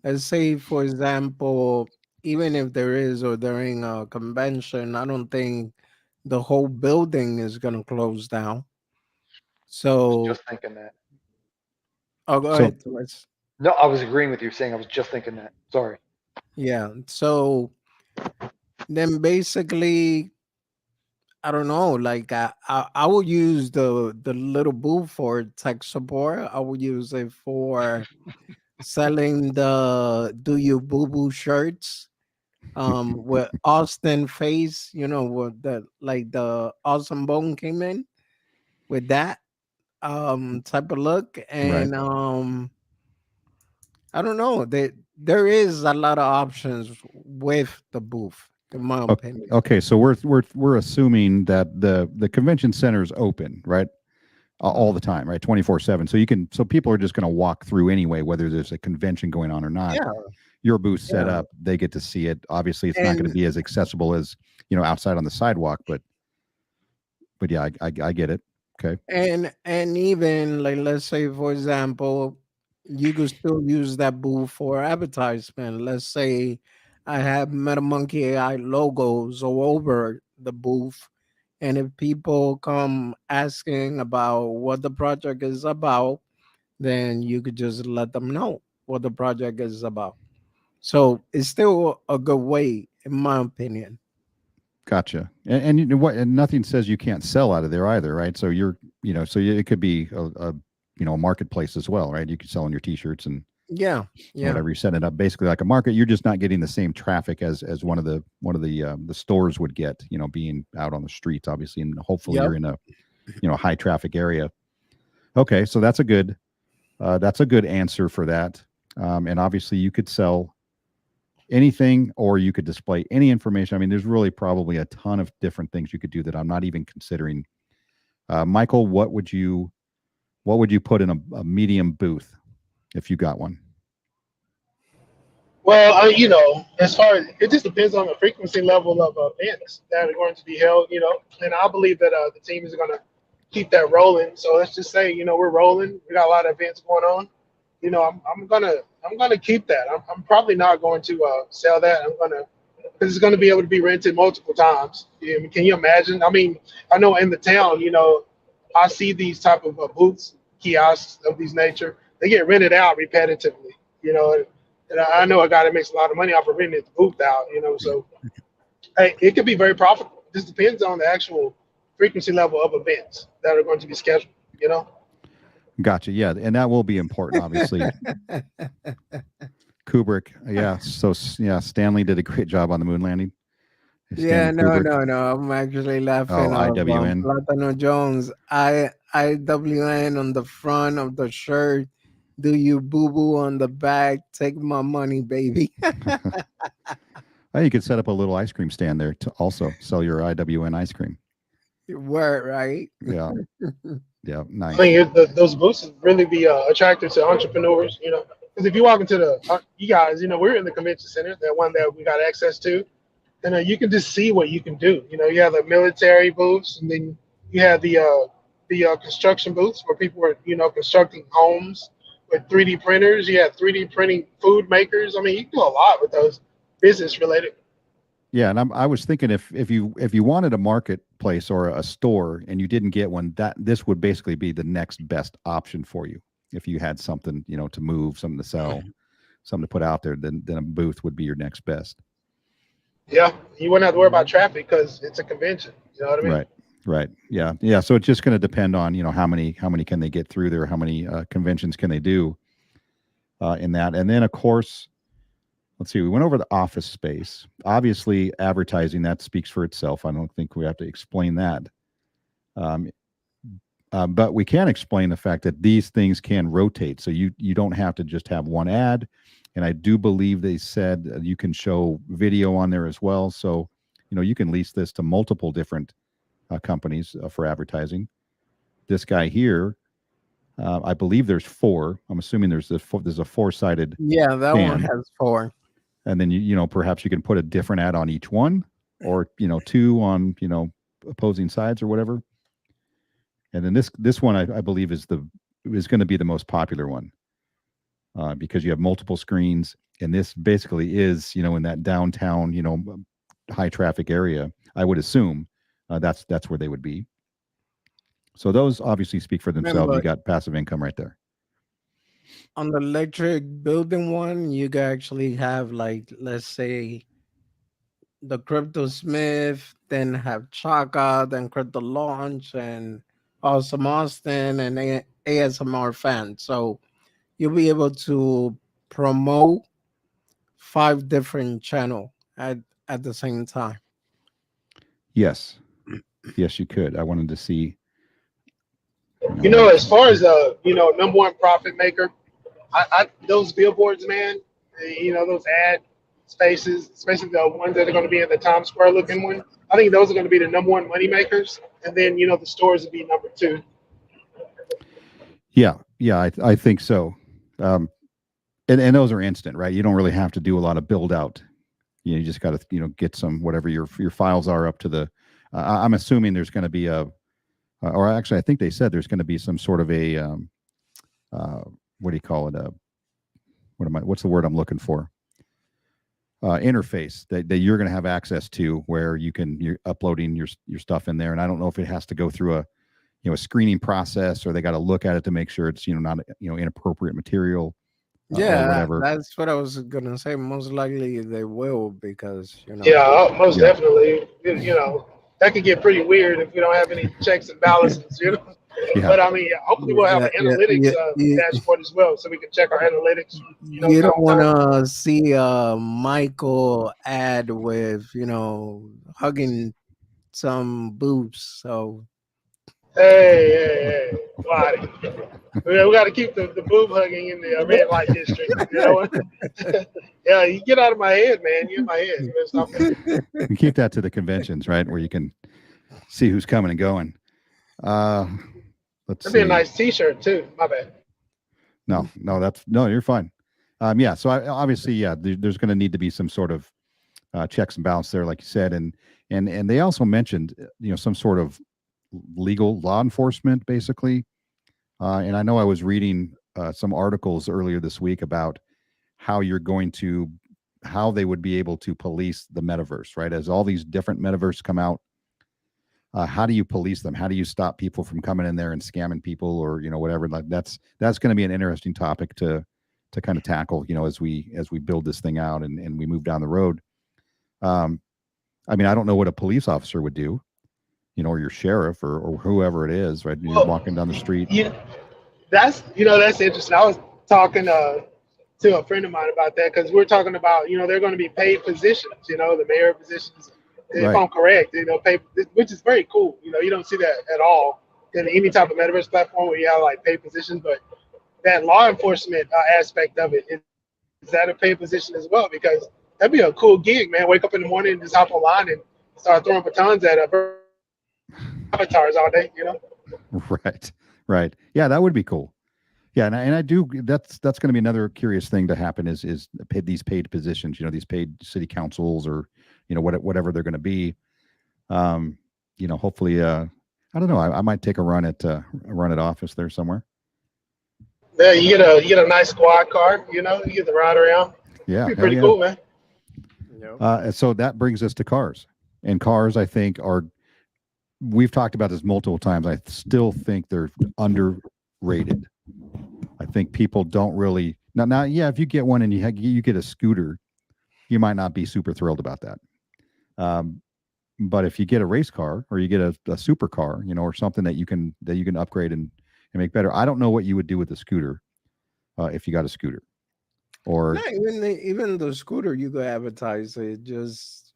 let's say, for example, even if there is or during a convention, I don't think the whole building is going to close down. So, Just thinking that. oh, go So- ahead. Thomas. No, I was agreeing with you, saying I was just thinking that. Sorry. Yeah. So then basically, I don't know. Like I will use the little booth for tech support. I will use it for selling the "Do You Boo Boo" shirts. With Austin face, you know, with the Awesome Bone came in with that type of look, and I don't know. There is a lot of options with the booth, in my opinion. Okay, so we're assuming that the convention center is open, right? All the time, right? 24/7. So people are just going to walk through anyway, whether there's a convention going on or not. Yeah. Your booth set Yeah. up, they get to see it. Obviously, it's not going to And be as accessible as, you know, outside on the sidewalk, but yeah, I get it. Okay. and even like, let's say for example, you could still use that booth for advertisement. Let's say I have MetaMonkeyai logos all over the booth, and if people come asking about what the project is about, then you could just let them know what the project is about. So it's still a good way, in my opinion. Gotcha. And you know what? And nothing says you can't sell out of there either, right? So it could be a a marketplace as well, right? You could sell on your T-shirts and Yeah. whatever. You're setting it up basically like a market. You're just not getting the same traffic as one of the stores would get, you know, being out on the streets, obviously, and hopefully Yep. you're in a high traffic area. Okay, so that's a good answer for that. And obviously you could sell anything, or you could display any information. I mean, there's really probably a ton of different things you could do that I'm not even considering. Michael, what would you put in a medium booth if you got one? Well, as far as it just depends on the frequency level of events that are going to be held, and I believe that the team is going to keep that rolling. So let's just say, we're rolling. We got a lot of events going on. I'm gonna keep that. I'm probably not going to sell that. Because it's gonna be able to be rented multiple times. Can you imagine? I mean, I know in the town, I see these type of booths, kiosks of these nature. They get rented out repetitively, and I know a guy that makes a lot of money off of renting his booth out, So hey, it could be very profitable. It just depends on the actual frequency level of events that are going to be scheduled. Gotcha. Yeah, and that will be important, obviously. Kubrick. Yeah. So yeah, Stanley did a great job on the moon landing. Yeah, Stanley no, Kubrick. no. I'm actually laughing. Oh, Of, IWN. Platano Jones. IWN on the front of the shirt. Do you boo boo on the back? Take my money, baby. Oh, you could set up a little ice cream stand there to also sell your IWN ice cream. Word, right? Yeah. Yeah. I Nice. think those booths would really be attractive to entrepreneurs, because if you walk into you guys, we're in the convention center, that one that we got access to, and you can just see what you can do. You have the military booths, and then you have the construction booths where people are, constructing homes, with 3D printers. You have 3D printing food makers. I mean, you can do a lot with those business related. Yeah, and I was thinking if you wanted a marketplace or a store and you didn't get one, that this would basically be the next best option for you. If you had something, you know, to move, something to sell, something to put out there, then a booth would be your next best. Yeah, you wouldn't have to worry about traffic because it's a convention. You know what I mean? Right. Right. Yeah. Yeah. So it's just going to depend on, you know, how many can they get through there? How many conventions can they do in that? And then, of course, let's see, we went over the office space. Obviously, advertising, that speaks for itself. I don't think we have to explain that. But we can explain the fact that these things can rotate. So you don't have to just have one ad. And I do believe they said you can show video on there as well. So, you know, you can lease this to multiple different companies for advertising. This guy here, I believe there's 4. I'm assuming there's a 4-sided. Yeah, that fan. one has 4. And then you know, perhaps you can put a different ad on each one, or, you know, 2 on, you know, opposing sides or whatever. And then this one I believe is going to be the most popular one because you have multiple screens, and this basically is, you know, in that downtown, you know, high traffic area. I would assume that's where they would be. So those obviously speak for themselves. Remember, you got passive income right there. on the electric building one, you can actually have, like, let's say the Crypto Smith, then have Chaka, then Crypto Launch, and Awesome Austin, and ASMR Fan. So you'll be able to promote 5 different channels at the same time. Yes. Yes, you could. I wanted to see. You know, as far as you know, number one profit maker, I those billboards, man. You know, those ad spaces, especially the ones that are going to be in the Times Square looking one. I think those are going to be the number one money makers, and then, you know, the stores would be number 2. Yeah, I think so. And those are instant, right? You don't really have to do a lot of build out. You just got to, you know, get some whatever your files are up to the. I'm assuming there's going to be a, or actually, I think they said there's going to be some sort of a, what do you call it? What's the word I'm looking for? Interface that you're going to have access to, where you're uploading your stuff in there. And I don't know if it has to go through a, you know, a screening process, or they got to look at it to make sure it's, you know, not, you know, inappropriate material. Yeah, whatever. that's what I was gonna say. Most likely they will, because, you know. Yeah, most definitely. You know, that could get pretty weird if we don't have any checks and balances. You know. Yeah. But I mean, hopefully we'll have an analytics dashboard as well, so we can check our analytics. You don't want to see a Michael ad with, you know, hugging some boobs. So Hey, Lottie. We got to keep the boob hugging in the red light district. You know? Yeah, you get out of my head, man. You're in my head. You better stop that. You keep that to the conventions, right, where you can see who's coming and going. Let's That'd be see. a nice T-shirt too. My bad. No, you're fine. Yeah. So obviously, yeah, there's going to need to be some sort of checks and balance there, like you said, and they also mentioned, you know, some sort of legal law enforcement, basically. And I know I was reading some articles earlier this week about how they would be able to police the metaverse, right? As all these different metaverses come out, how do you police them? How do you stop people from coming in there and scamming people, or, you know, whatever? Like that's going to be an interesting topic to kind of tackle, you know, as we build this thing out and we move down the road. I mean, I don't know what a police officer would do, you know, or your sheriff or whoever it is, right? You're walking down the street. Yeah, that's interesting. I was talking to a friend of mine about that, because we're talking about, you know, they're going to be paid positions, you know, the mayor positions, if Right. I'm correct, you know, paid, which is very cool. You know, you don't see that at all in any type of metaverse platform where you have like paid positions, but that law enforcement aspect of it, is that a paid position as well? Because that'd be a cool gig, man. Wake up in the morning and just hop online and start throwing batons at avatars all day, you know? Right. Yeah, that would be cool. Yeah, and I do. That's going to be another curious thing to happen is these paid positions. You know, these paid city councils, or, you know, whatever they're going to be. You know, hopefully, I don't know. I might take a run at office there somewhere. Yeah, you get a nice squad car. You know, you get to ride around. Yeah, Be hell pretty yeah. cool, man. Yep. And so that brings us to cars. And cars, I think, we've talked about this multiple times. I still think they're underrated. I think people don't really now. Yeah, if you get one and you get a scooter, you might not be super thrilled about that. But if you get a race car or you get a supercar, or something that you can upgrade and make better. I don't know what you would do with the scooter if you got a scooter. Or No, even the scooter you could advertise it. Just,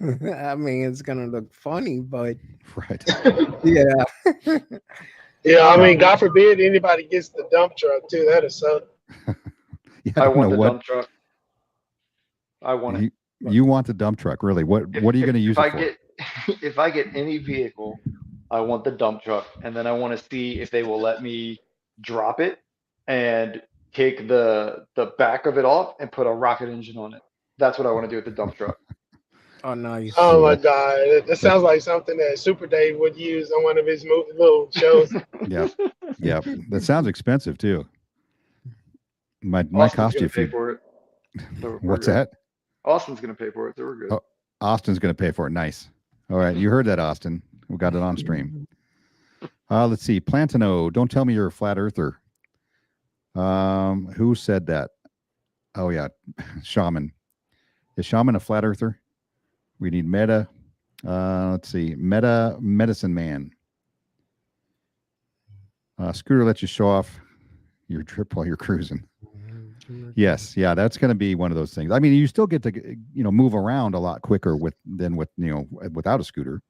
I mean, it's gonna look funny, but right. yeah. Yeah, I mean, um, God forbid anybody gets the dump truck too. That is so. Yeah, I don't want know the what dump truck. I want it. you want the dump truck. Really? What are you going to use If it I for? get if I get any vehicle, I want the dump truck, and then I want to see if they will let me drop it and take the back of it off and put a rocket engine on it. That's what I want to do with the dump truck. oh, nice. Oh my That, God, that sounds like something that Super Dave would use on one of his little shows. yeah. That sounds expensive too. Might Austin's cost you gonna if pay you. for it. So we're What's good. that? Austin's gonna pay for it, so we're good. Oh, Austin's going to pay for it. Nice. All right, you heard that, Austin. We got it on stream. Let's see. Plantano, don't tell me you're a flat earther. Who said that? Oh yeah, Shaman. Is Shaman a flat earther? We need Meta. Let's see. Medicine Man. Scooter lets you show off your trip while you're cruising. Yes, yeah, that's going to be one of those things. I mean, you still get to move around a lot quicker than without a scooter,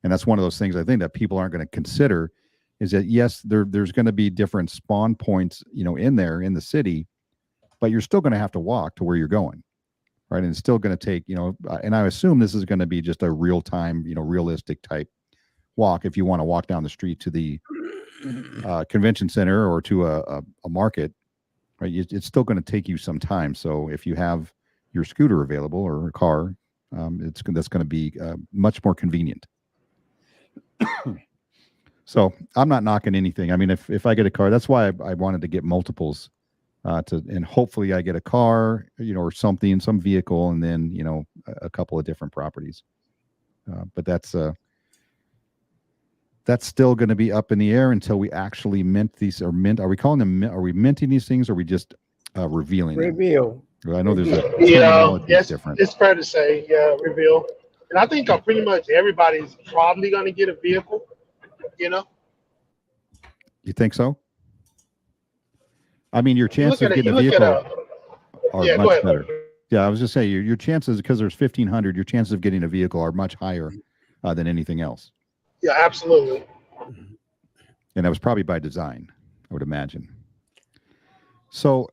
and that's one of those things I think that people aren't going to consider. Is that yes, there's going to be different spawn points, in there in the city, but you're still going to have to walk to where you're going, right? And it's still going to take, and I assume this is going to be just a real time, realistic type walk if you want to walk down the street to the convention center or to a market. Right, it's still going to take you some time. So if you have your scooter available or a car, that's going to be much more convenient. So I'm not knocking anything. I mean, if I get a car, that's why I wanted to get multiples, and hopefully I get a car, or something, some vehicle, and then a couple of different properties. But that's still going to be up in the air until we actually mint these or mint. Are we calling them? Are we minting these things, or are we just revealing them? Reveal. I know there's a Yeah, terminology yes, different. it's fair to say, yeah, reveal. And I think pretty much everybody's probably going to get a vehicle. You think so? I mean, your You look chances of at it. getting You a look at vehicle are Yeah, go much ahead. better. Yeah, I was just saying your chances, because there's 1,500, your chances of getting a vehicle are much higher than anything else. Yeah, absolutely. And that was probably by design, I would imagine. So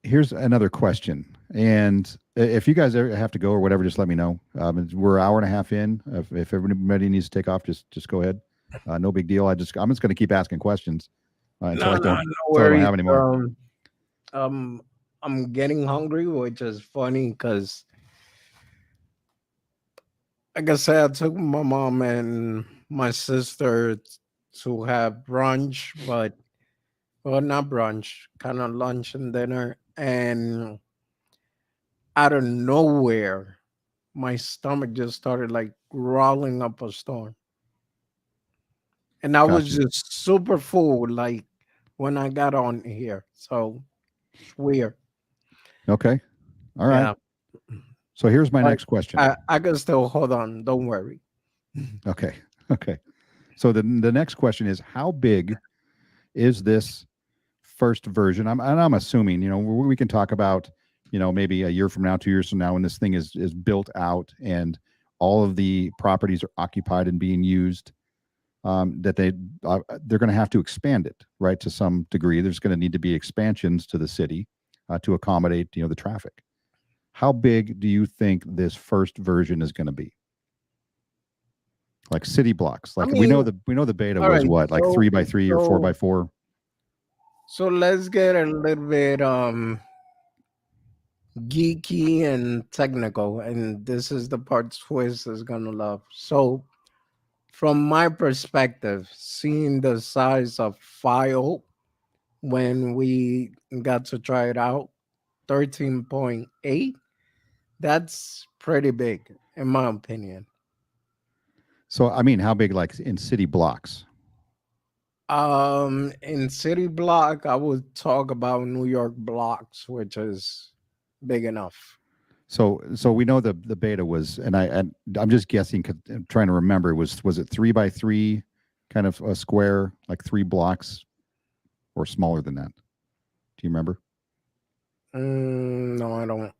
here's another question. And if you guys ever have to go or whatever, just let me know. We're an hour and a half in. If everybody needs to take off, just go ahead. No big deal. I'm just going to keep asking questions until I don't have any more. I'm getting hungry, which is funny because, like I said, I took my mom and my sister to have brunch, but not brunch, kind of lunch and dinner, and out of nowhere, my stomach just started like growling up a storm. And I was Gotcha. just super full, like when I got on here. So it's weird. Okay. All right. Yeah. So here's my But next question. I can still hold on. Don't worry. Okay. So the next question is, how big is this first version? I'm assuming, we can talk about, maybe a year from now, 2 years from now, when this thing is built out and all of the properties are occupied and being used, that they're going to have to expand it, right? To some degree, there's going to need to be expansions to the city to accommodate, the traffic. How big do you think this first version is going to be? Like city blocks. Like we know the beta was right, what, like 3x3 or 4x4. So let's get a little bit geeky and technical, and this is the part Swiss is gonna love. So from my perspective, seeing the size of file when we got to try it out. 13.8. That's pretty big, in my opinion. So I mean, how big, like in city blocks? In city block, I would talk about New York blocks, which is big enough. So we know the beta was, and I'm just guessing, 'cause I'm trying to remember. Was it 3x3, kind of a square, like 3 blocks, or smaller than that? Do you remember? No, I don't.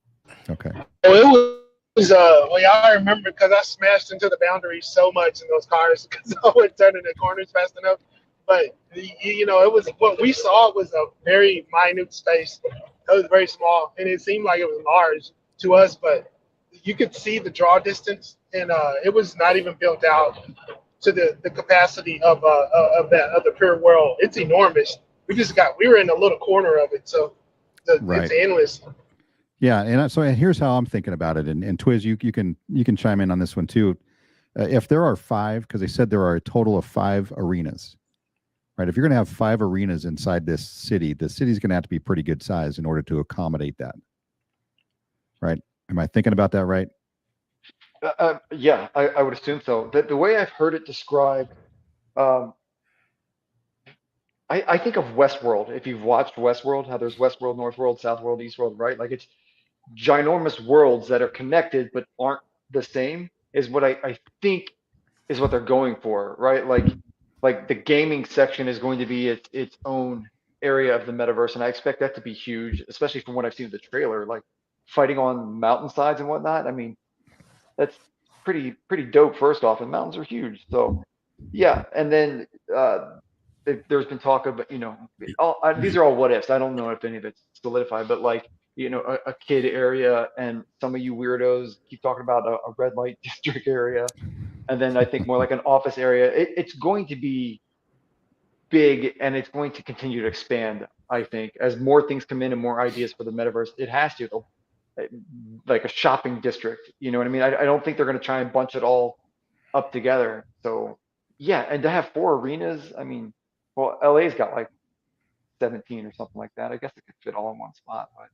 Okay. Oh, it was well, I remember because I smashed into the boundaries so much in those cars because I wasn't turning the corners fast enough. But you know, it was what we saw was a very minute space. It was very small, and it seemed like it was large to us, but you could see the draw distance, and it was not even built out to the capacity of the pure world. It's enormous. We were in a little corner of it, so Right. it's endless. Yeah, and here's how I'm thinking about it. And Twiz, you can chime in on this one too. If there are 5, because they said there are a total of 5 arenas, right? If you're going to have 5 arenas inside this city, the city's going to have to be pretty good size in order to accommodate that, right? Am I thinking about that right? Yeah, I would assume so. The way I've heard it described, um, I think of Westworld. If you've watched Westworld, how there's Westworld, Northworld, Southworld, Eastworld, right? Like it's ginormous worlds that are connected but aren't the same, is what I think is what they're going for, right? Like the gaming section is going to be its own area of the metaverse, and I expect that to be huge, especially from what I've seen in the trailer, like fighting on mountainsides and whatnot. I mean, that's pretty dope first off, and mountains are huge. So yeah, and then there's been talk of, these are all what ifs. I don't know if any of it's solidified, but like, a kid area, and some of you weirdos keep talking about a red light district area, and then I think more like an office area. It's going to be big, and it's going to continue to expand. I think as more things come in and more ideas for the metaverse, it has to. Like a shopping district, you know what I mean? I don't think they're going to try and bunch it all up together. So yeah, and to have 4 arenas, I mean, well, LA's got like 17 or something like that. I guess it could fit all in one spot, but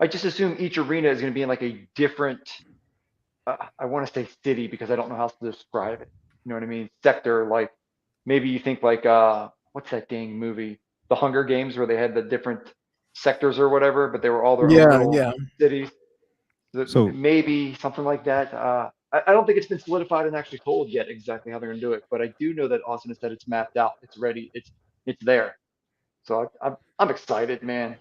I just assume each arena is going to be in like a different, I want to say city because I don't know how else to describe it. You know what I mean? Sector, like maybe you think like, what's that dang movie? The Hunger Games, where they had the different sectors or whatever, but they were all their own Yeah, little yeah. cities. So Maybe something like that. I don't think it's been solidified and actually told yet exactly how they're going to do it, but I do know that Austin has said it's mapped out, it's ready, it's there. So I'm excited, man.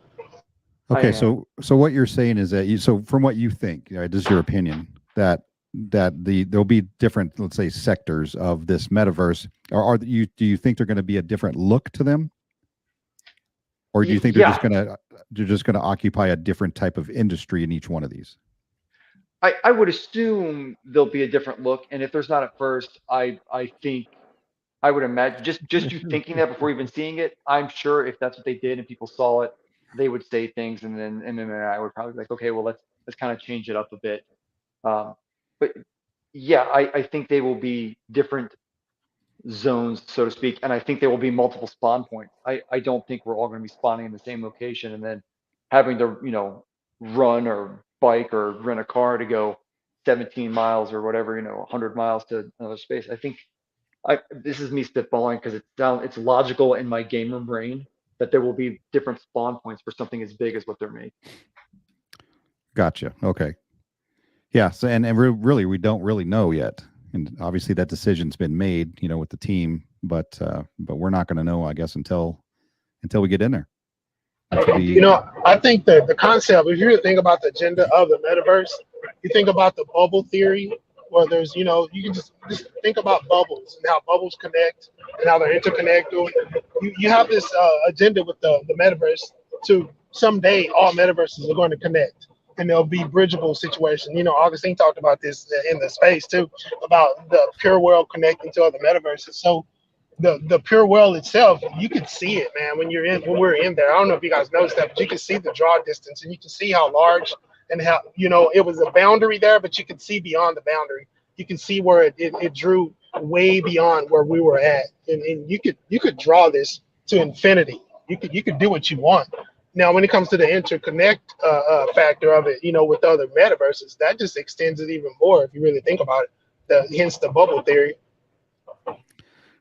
I okay, am. so what you're saying is that so from what you think, this is your opinion, that there'll be different, let's say, sectors of this metaverse, or do you think they're going to be a different look to them, or do you think Yeah, they're just going to occupy a different type of industry in each one of these? I would assume there'll be a different look, and if there's not at first, I think I would imagine just you thinking that before even seeing it, I'm sure if that's what they did and people saw it, they would say things, and then MMAI would probably be like, okay, well let's kind of change it up a bit. But yeah, I think they will be different zones, so to speak, and I think there will be multiple spawn points. I don't think we're all going to be spawning in the same location and then having to, run or bike or rent a car to go 17 miles or whatever, 100 miles to another space. I think this is me spitballing because it's logical in my gamer brain that there will be different spawn points for something as big as what they're making. Gotcha. Okay. Yeah. So and really, we don't really know yet, and obviously that decision's been made, with the team, but we're not going to know, I guess, until we get in there. I think that the concept, if you really think about the agenda of the metaverse, you think about the bubble theory, where there's, you can just think about bubbles and how bubbles connect and how they're interconnected. You have this agenda with the metaverse to someday all metaverses are going to connect, and there'll be bridgeable situation. Augustine talked about this in the space too, about the pure world connecting to other metaverses. So the pure world itself, you can see it, man, when we're in there. I don't know if you guys noticed that, but you can see the draw distance, and you can see how large and how, it was a boundary there, but you can see beyond the boundary. You can see where it drew way beyond where we were at, and you could draw this to infinity. You could do what you want. Now, when it comes to the interconnect factor of it, with other metaverses, that just extends it even more if you really think about it. Hence the bubble theory.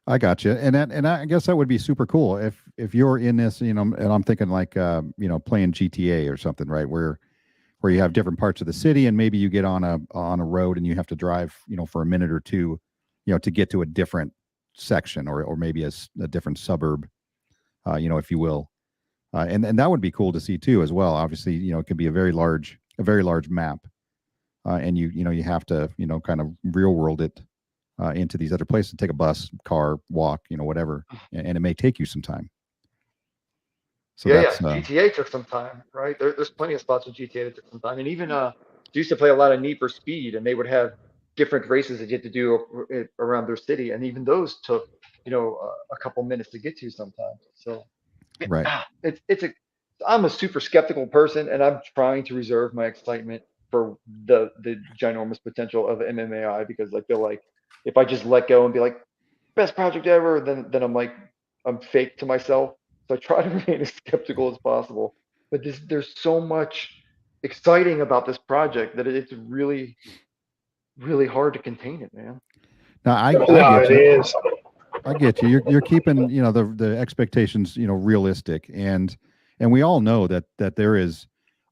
I got you, and I guess that would be super cool if you're in this, and I'm thinking like playing GTA or something, right? Where you have different parts of the city, and maybe you get on a road and you have to drive, for a minute or two, to get to a different section or maybe a different suburb, if you will, and that would be cool to see too as well. Obviously, it could be a very large map, and you have to kind of real world it. Into these other places, take a bus, car, walk, whatever, and it may take you some time. So yeah, that's GTA took some time, right? There's plenty of spots with GTA that took some time, and even used to play a lot of Need for Speed, and they would have different races that you had to do around their city, and even those took a couple minutes to get to sometimes. So right. I'm a super skeptical person, and I'm trying to reserve my excitement for the ginormous potential of MMAI, because I feel like if I just let go and be like best project ever, then I'm fake to myself. So I try to remain as skeptical as possible. But there's so much exciting about this project that it's really, really hard to contain it, man. Now I No, get it you. is. I get you. You're keeping the expectations realistic, and we all know that there is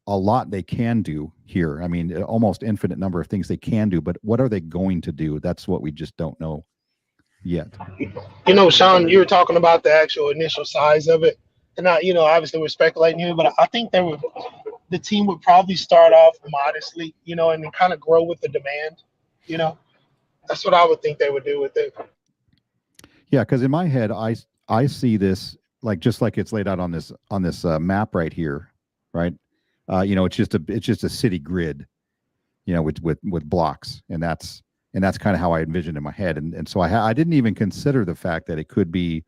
a lot they can do here. I mean, almost infinite number of things they can do, but what are they going to do? That's what we just don't know yet. Sean, you were talking about the actual initial size of it, and obviously we're speculating here, but I think the team would probably start off modestly, and then kind of grow with the demand. That's what I would think they would do with it. Yeah, because in my head, I see this just like it's laid out on this map right here, right? It's just a city grid, with blocks, and that's kind of how I envisioned in my head, and so I didn't even consider the fact that it could be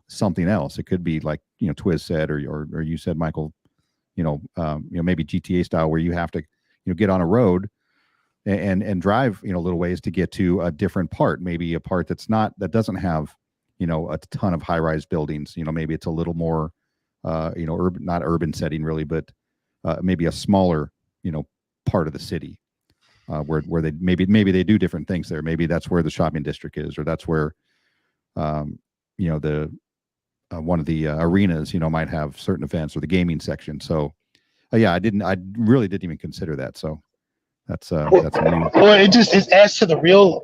something else. It could be like Twiz said, or you said, Michael, maybe GTA style, where you have to get on a road and drive little ways to get to a different part, maybe a part that doesn't have a ton of high-rise buildings. Maybe it's a little more urban, not urban setting really, but maybe a smaller part of the city, where they maybe they do different things there. Maybe that's where the shopping district is, or that's where the one of the arenas might have certain events, or the gaming section. So yeah, I really didn't even consider that. So that's new. Well, it adds to the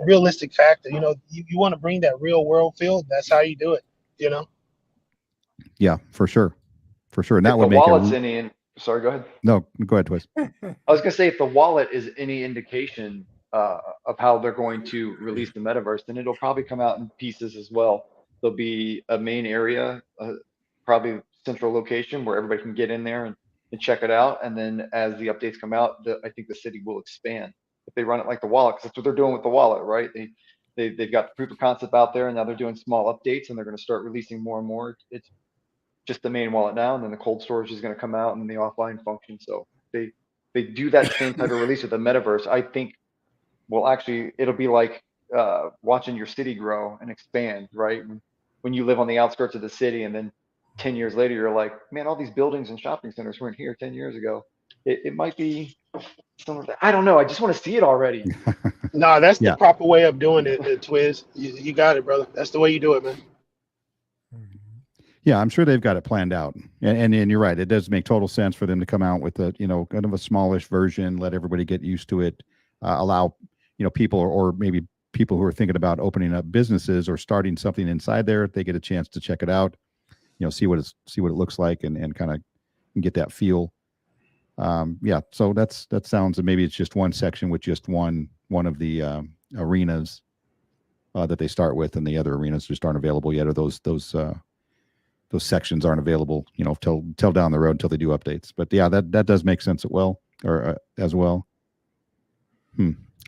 realistic factor. You want to bring that real world feel. That's how you do it. Yeah, for sure, and that If would the make wallet's it. sorry, go ahead. No, go ahead, Twiz. I was gonna say, if the wallet is any indication of how they're going to release the metaverse, then it'll probably come out in pieces as well. There'll be a main area, probably central location where everybody can get in there and check it out. And then as the updates come out, I think the city will expand if they run it like the wallet, because that's what they're doing with the wallet, right? They've got the proof of concept out there, and now they're doing small updates, and they're going to start releasing more and more. It's just the main wallet now, and then the cold storage is going to come out, and the offline function. So they do that same type of release with the metaverse. I think, well, actually, it'll be like watching your city grow and expand, right? When you live on the outskirts of the city, and then 10 years later, you're like, man, all these buildings and shopping centers weren't here 10 years ago. It might be some of that. I don't know. I just want to see it already. No, that's Yeah. the proper way of doing it, Twiz. You got it, brother. That's the way you do it, man. Yeah, I'm sure they've got it planned out, and you're right. It does make total sense for them to come out with a kind of a smallish version, let everybody get used to it, allow people or maybe people who are thinking about opening up businesses or starting something inside there, they get a chance to check it out, see what it looks like, and kind of get that feel. Yeah, so that sounds, maybe it's just one section with just one of the arenas that they start with, and the other arenas just aren't available yet, or those sections aren't available, till down the road, until they do updates. But yeah, that does make sense as well. A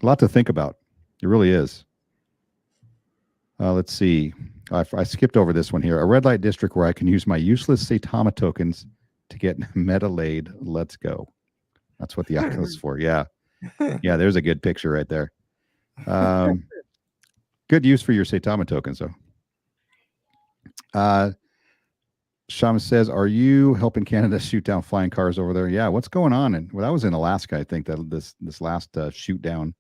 lot to think about. It really is. Let's see. I skipped over this one here. A red light district where I can use my useless Saitama tokens to get meta laid. Let's go. That's what the Oculus is for. Yeah. Yeah, there's a good picture right there. Good use for your Saitama tokens, though. Shama says, "Are you helping Canada shoot down flying cars over there?" Yeah, what's going on? And well, that was in Alaska, I think. That this last shoot down.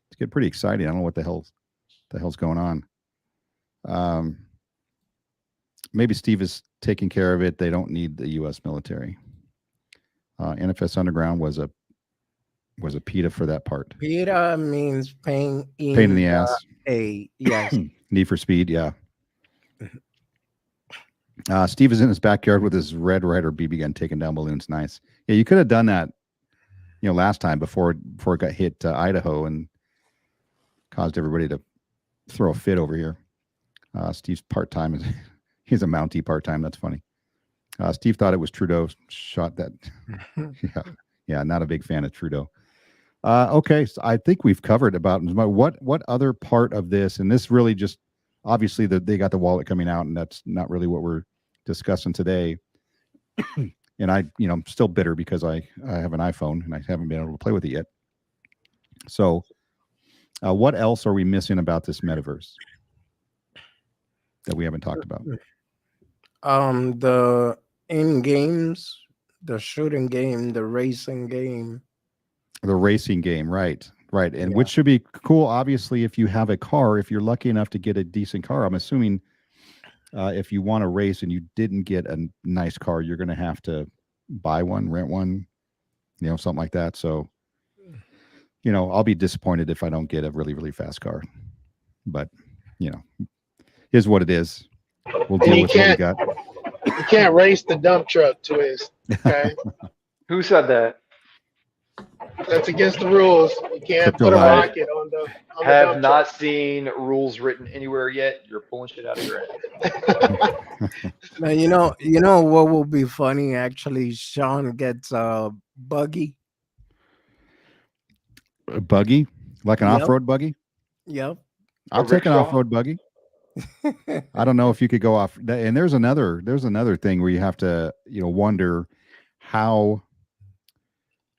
It's getting pretty exciting. I don't know what the hell's going on. Maybe Steve is taking care of it. They don't need the U.S. military. NFS Underground was a PETA for that part. PETA means pain in the ass. Yes. Need for Speed. Yeah. Steve is in his backyard with his Red Ryder BB gun taking down balloons. Nice. Yeah, you could have done that, last time before it got hit Idaho and caused everybody to throw a fit over here. Steve's part-time. He's a Mountie part-time. That's funny. Steve thought it was Trudeau shot that. Yeah, not a big fan of Trudeau. Okay, so I think we've covered about what other part of this, and this really just obviously they got the wallet coming out, and that's not really what we're discussing today. And I'm still bitter because I have an iPhone and I haven't been able to play with it yet. So, what else are we missing about this metaverse that we haven't talked about? The in games, the shooting game, the racing game. The racing game, right. And which should be cool, obviously, if you have a car, if you're lucky enough to get a decent car. I'm assuming if you want to race and you didn't get a nice car, you're going to have to buy one, rent one, something like that. So, I'll be disappointed if I don't get a really, really fast car. But, is what it is. We'll deal with what we got. You can't race the dump truck, Twiz. Okay? Who said that? That's against the rules. You can't put a rocket on the Have dump not truck. seen rules written anywhere yet. You're pulling shit out of your head. Now, you know what will be funny? Actually, Sean gets a buggy. A buggy? Like an off-road buggy? Yep. I'll take an off-road buggy. I don't know if you could go off. And there's another thing where you have to, wonder how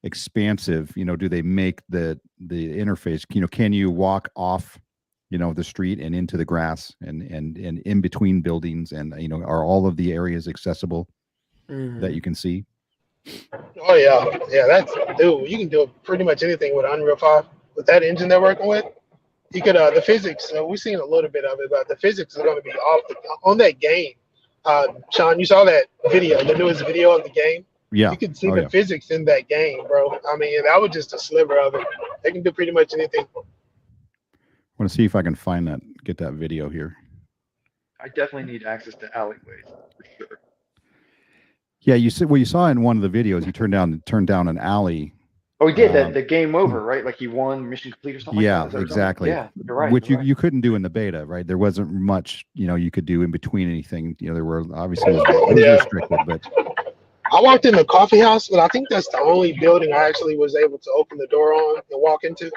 expansive, do they make the interface? Can you walk off, the street and into the grass and in between buildings, and are all of the areas accessible that you can see? Oh yeah, you can do pretty much anything with Unreal 5 with that engine they're working with. You could the physics. We've seen a little bit of it, but the physics is going to be on that game. Sean, you saw that video, the newest video of the game. Yeah, you can see the physics in that game, bro. I mean, that was just a sliver of it. They can do pretty much anything. I want to see if I can get that video here. I definitely need access to alleyways for sure. Yeah, you saw in one of the videos, you turned down an alley. Oh, he did the game over, right? Like he won, mission complete or something. Yeah, like that. exactly. Yeah, you're right. Which you couldn't do in the beta, right? There wasn't much, you could do in between anything. There were obviously it was restricted, but I walked in the coffee house, but I think that's the only building I actually was able to open the door on and walk into.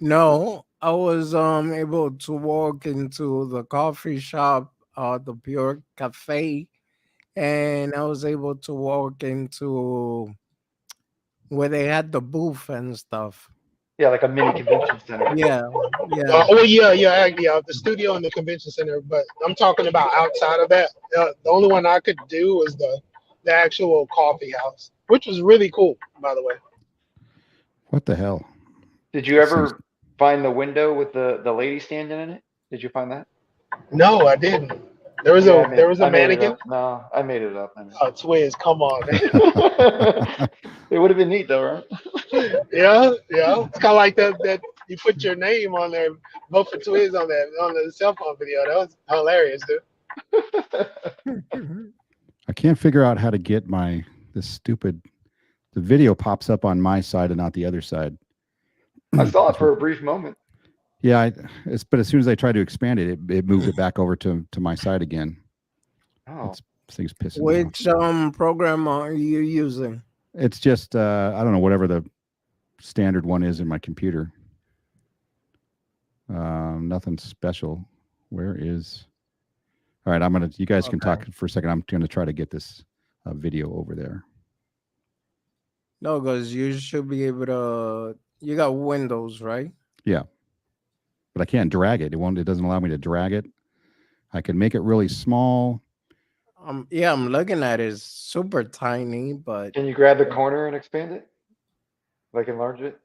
No, I was able to walk into the coffee shop, the Pure Cafe, and I was able to walk into where they had the booth and stuff. Yeah, like a mini convention center. Yeah. The studio and the convention center. But I'm talking about outside of that. The only one I could do was the actual coffee house, which was really cool, by the way. What the hell? Did you ever find the window with the lady standing in it? Did you find that? No, I didn't. There was a mannequin. No, I made it up. Oh, Twiz, come on, man. It would have been neat though, right? Yeah. It's kind of like that you put your name on there, vote for Twiz on the cell phone video. That was hilarious, dude. I can't figure out how to get the video pops up on my side and not the other side. I saw it for a brief moment. Yeah, but as soon as I tried to expand it, it moved it back over to my side again. Oh, this thing's pissing me off. Which program are you using? It's just I don't know, whatever the standard one is in my computer. Nothing special. Where is? All right, you guys can talk for a second. I'm gonna try to get this video over there. No, because you should be able to. You got Windows, right? Yeah. But I can't drag it. It doesn't allow me to drag it. I can make it really small. Yeah, I'm looking at it. It's super tiny, but Can you grab the corner and expand it? Like enlarge it?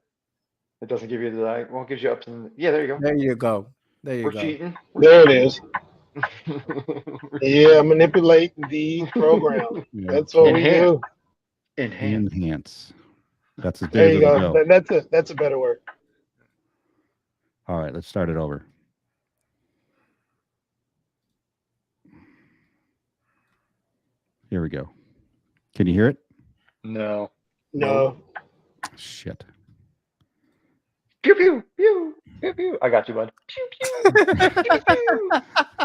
It doesn't give you the well, it gives you up to yeah, there you go. there you go. There you We're go. cheating. There it is. We're Yeah, manipulate the program. Yeah. That's what we Enhance. do. Enhance. Enhance. That's as There big as you it'll go. go. That's a better word. All right, let's start it over. Here we go. Can you hear it? No. No. Shit. Pew pew pew pew pew. I got you, bud. Pew pew pew pew pew pew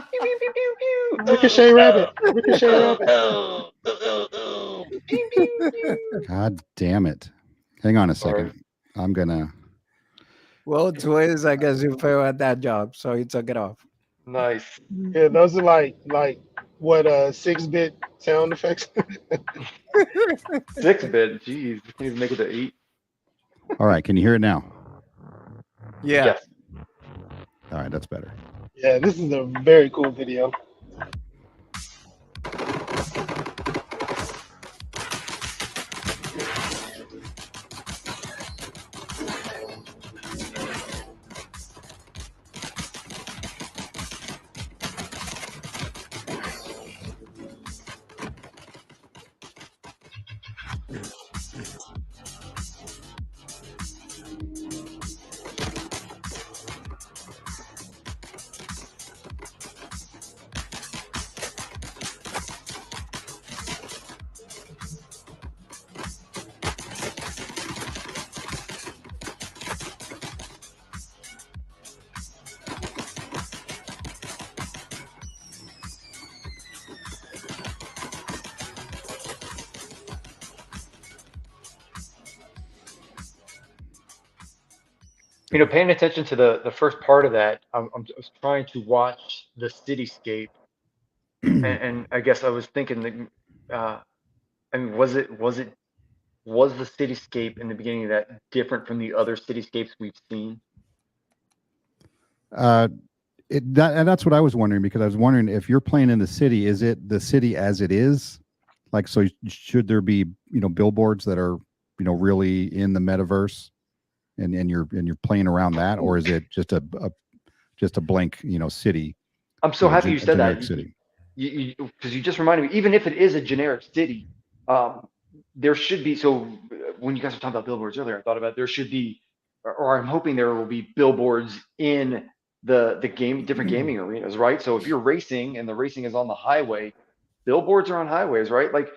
pew pew pew pew. Ricochet rabbit. Ricochet rabbit. Pew pew pew. God damn it. Hang on a Sorry. second. I'm gonna. Well, Twiz, I guess you failed at that job, so he took it off. Nice. Yeah, those are like what 6-bit sound effects. 6-bit. Jeez. Please make it to 8. All right, can you hear it now? Yeah. Yes. All right, that's better. Yeah, this is a very cool video. You know, paying attention to the first part of that, I was trying to watch the cityscape, and I guess I was thinking that, I mean, was the cityscape in the beginning of that different from the other cityscapes we've seen? And that's what I was wondering, because I was wondering if you're playing in the city, is it the city as it is? Like, so should there be, billboards that are, really in the metaverse, and you're playing around that, or is it just a blank, city? I'm so happy you said generic that. City. Because you just reminded me, even if it is a generic city, there should be. So when you guys were talking about billboards earlier, I thought about there should be, or I'm hoping there will be billboards in the different gaming arenas, right? So if you're racing and the racing is on the highway, billboards are on highways, right? Like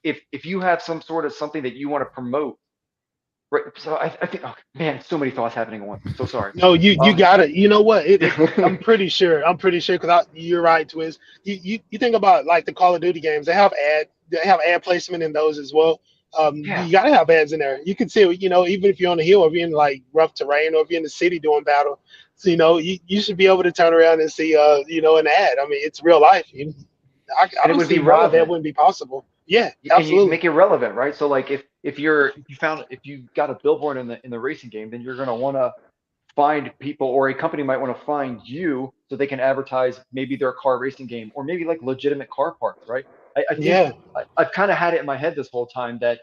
if you have some sort of something that you want to promote, right? So I think, oh man, so many thoughts happening at once. I'm so sorry. No, you got it. You know what? I'm pretty sure because you're right, Twiz. You think about like the Call of Duty games. They have ad placement in those as well. Yeah. You got to have ads in there. You can see, even if you're on the hill or if you're in like rough terrain or if you're in the city doing battle, so you should be able to turn around and see an ad. I mean, it's real life. I And it don't would see be why that relevant. wouldn't be possible. Yeah, And you absolutely. make it relevant, right? So like if you got a billboard in the racing game, then you're gonna want to find people, or a company might want to find you so they can advertise maybe their car racing game, or maybe like legitimate car parts, right? I think Yeah. I've kind of had it in my head this whole time that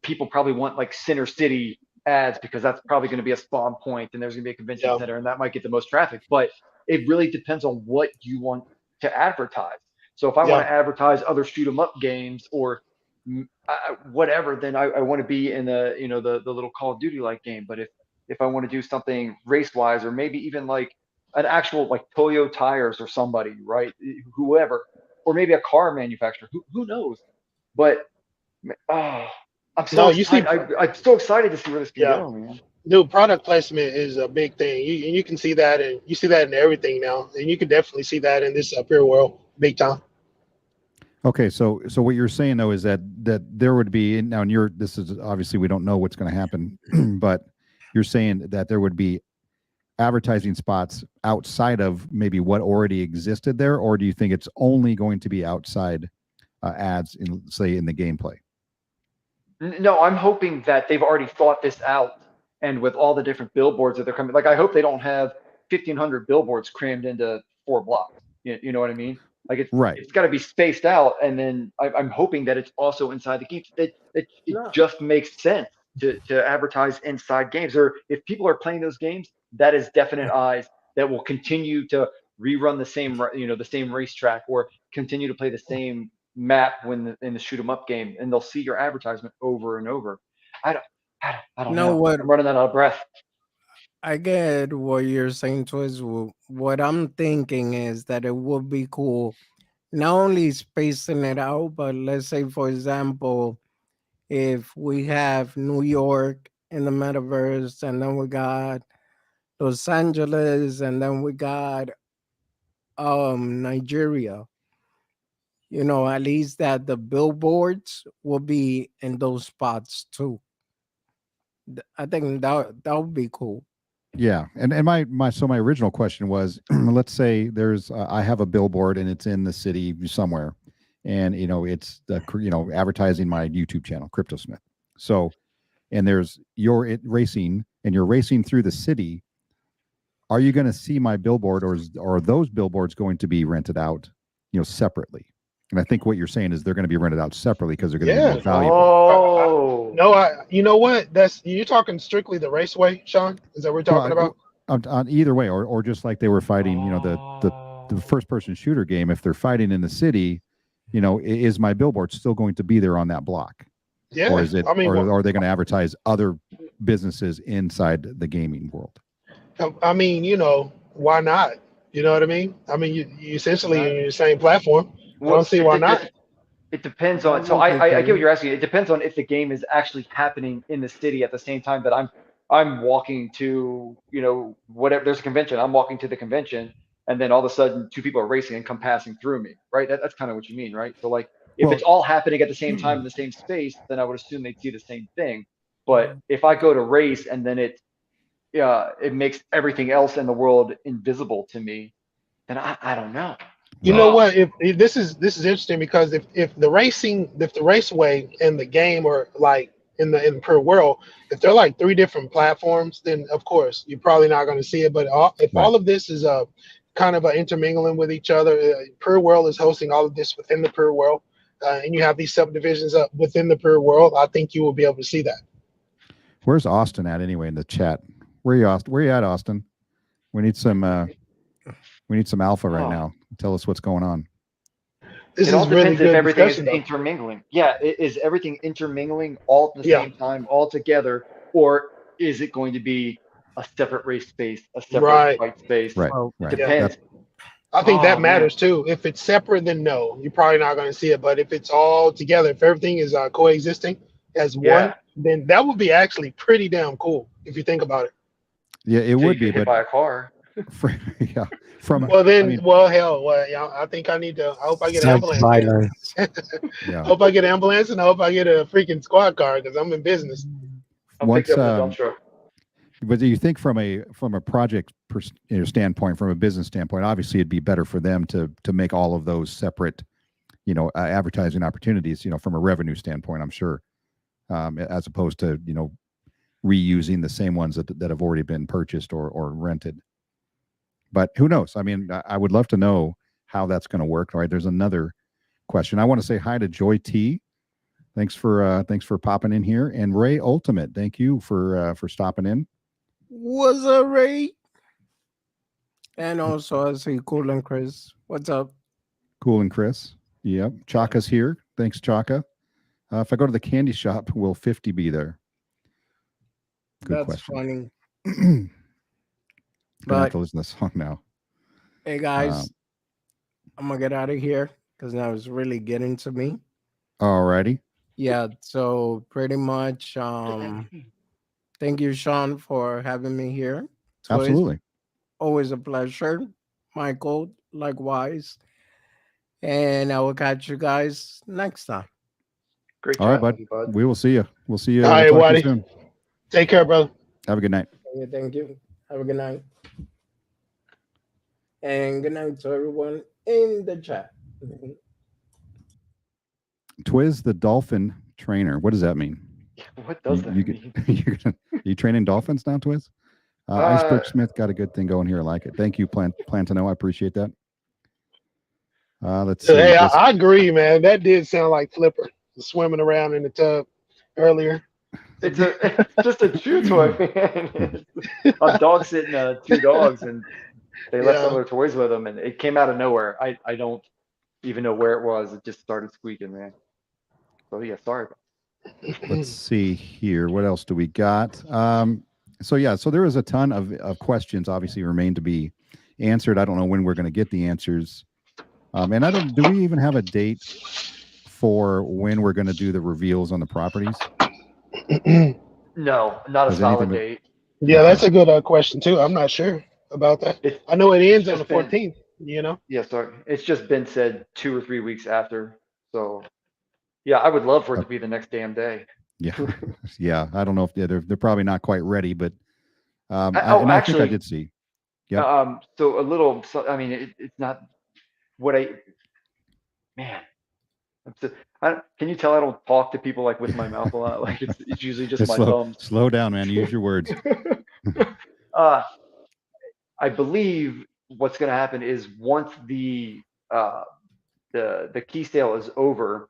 people probably want like Center City ads because that's probably going to be a spawn point and there's going to be a convention Yeah. center and that might get the most traffic. But it really depends on what you want to advertise. So if I want to advertise other shoot 'em up games or whatever, then I want to be in the little Call of Duty like game. But if I want to do something race wise, or maybe even like an actual like Toyo tires or somebody, right? Whoever, or maybe a car manufacturer, who knows? But I'm so excited. I'm so excited to see where this can go, man. Dude, product placement is a big thing. You can see that, and you see that in everything now, and you can definitely see that in this real world, big time. Okay, so what you're saying though is that there would be now, and this is obviously we don't know what's going to happen, but you're saying that there would be advertising spots outside of maybe what already existed there, or do you think it's only going to be outside ads in, say, in the gameplay? No, I'm hoping that they've already thought this out, and with all the different billboards that they're coming, like I hope they don't have 1,500 billboards crammed into 4 blocks. You know what I mean? Like Right. it's got to be spaced out, and then I'm hoping that it's also inside the games. It No. just makes sense to advertise inside games, or if people are playing those games, that is definite eyes that will continue to rerun the same the same racetrack or continue to play the same map in the shoot 'em up game, and they'll see your advertisement over and over. I don't I don't No, know. what I'm running out of breath. I get what you're saying, Twiz. What I'm thinking is that it would be cool not only spacing it out, but let's say, for example, if we have New York in the metaverse, and then we got Los Angeles, and then we got Nigeria. At least that the billboards will be in those spots too. I think that would be cool. Yeah, and my original question was, let's say there's I have a billboard and it's in the city somewhere, and it's advertising my YouTube channel, CryptoSmith. So, and there's racing, and you're racing through the city. Are you going to see my billboard, or are those billboards going to be rented out, separately? And I think what you're saying is they're going to be rented out separately because they're going to be more valuable. Oh, No, you know what? You're talking strictly the raceway, Sean. Is that what we're talking about? On either way, or just like they were fighting, the first person shooter game. If they're fighting in the city, is my billboard still going to be there on that block? Yeah. Or is it? I mean, or are they going to advertise other businesses inside the gaming world? I mean, why not? You know what I mean? I mean, you essentially in the same platform. I don't see why not. It depends on. So I get what you're asking. It depends on if the game is actually happening in the city at the same time that I'm walking to whatever. There's a convention. I'm walking to the convention, and then all of a sudden 2 people are racing and come passing through me. Right. That's kind of what you mean, right? So like if it's all happening at the same time in the same space, then I would assume they'd see the same thing. But if I go to race and then it makes everything else in the world invisible to me, then I don't know. You know what? If this is interesting, because if the raceway and the game are like in the per world, if they're like 3 different platforms, then of course you're probably not going to see it. But if all of this is kind of intermingling with each other, per world is hosting all of this within the per world, and you have these subdivisions within the per world, I think you will be able to see that. Where's Austin at anyway in the chat? Where are you at, Austin? We need some alpha right now. Tell us what's going on. This it all is really depends good if everything is discussion, though. intermingling. Yeah, is everything intermingling all at the same time, all together, or is it going to be a separate race space, a separate fight space? Right. It depends. I think that matters too. If it's separate, then no, you're probably not going to see it. But if it's all together, if everything is coexisting as one, then that would be actually pretty damn cool if you think about it. Yeah, it would be. Hit by a car. Yeah. I think I need to. I hope I get an ambulance. Yeah. I hope I get an ambulance, and I hope I get a freaking squad car because I'm in business. I'll pick up the dump truck. But do you think from a project standpoint, from a business standpoint, obviously it'd be better for them to make all of those separate, advertising opportunities, from a revenue standpoint, I'm sure, as opposed to, reusing the same ones that have already been purchased or rented. But who knows? I mean, I would love to know how that's going to work. All right. There's another question. I want to say hi to Joy T. Thanks for popping in here. And Ray Ultimate, thank you for stopping in. What's up, Ray? And also I see Cool and Chris. What's up? Cool and Chris. Yep. Chaka's here. Thanks, Chaka. If I go to the candy shop, will 50 be there? Good question. Funny. Gonna have to listen to the song now. Hey guys, I'm gonna get out of here because now it's really getting to me. Alrighty. Yeah, so pretty much thank you, Sean, for having me here. Absolutely. Always a pleasure. Michael, likewise. And I will catch you guys next time. Great. All right, bud. We will see you. We'll see you. All right, Waddy. Soon. Take care, brother. Have a good night. Thank you. Have a good night. And good night to everyone in the chat. Twiz the dolphin trainer. What does that mean? What does that mean? You training dolphins now, Twiz? Iceberg Smith got a good thing going here. I like it. Thank you, Plantano. I appreciate that. Let's see. Hey, I agree, man. That did sound like Flipper swimming around in the tub earlier. It's just a chew toy, man. I'm dog sitting two dogs, and they left some of Yeah. their toys with them, and it came out of nowhere. I don't even know where it was. It just started squeaking, man. So yeah, sorry. Let's see here. What else do we got? So there is a ton of questions obviously remain to be answered. I don't know when we're going to get the answers. And do we even have a date for when we're going to do the reveals on the properties? No, not a Has solid anything been- date. Yeah, that's a good question too. I'm not sure about that. It's I know it ends on just the been 14th. You know. yeah, sorry. It's just been said 2 or 3 weeks after. So yeah, I would love for it to be the next damn day. Yeah, yeah. I don't know if they're probably not quite ready, but I think I Actually, did see. Yeah. so a little. So, I mean, it's not what man. Can you tell I don't talk to people like with my mouth a lot? Like it's usually just my thumbs. Slow down, man. Use your words. I believe what's going to happen is once the key sale is over,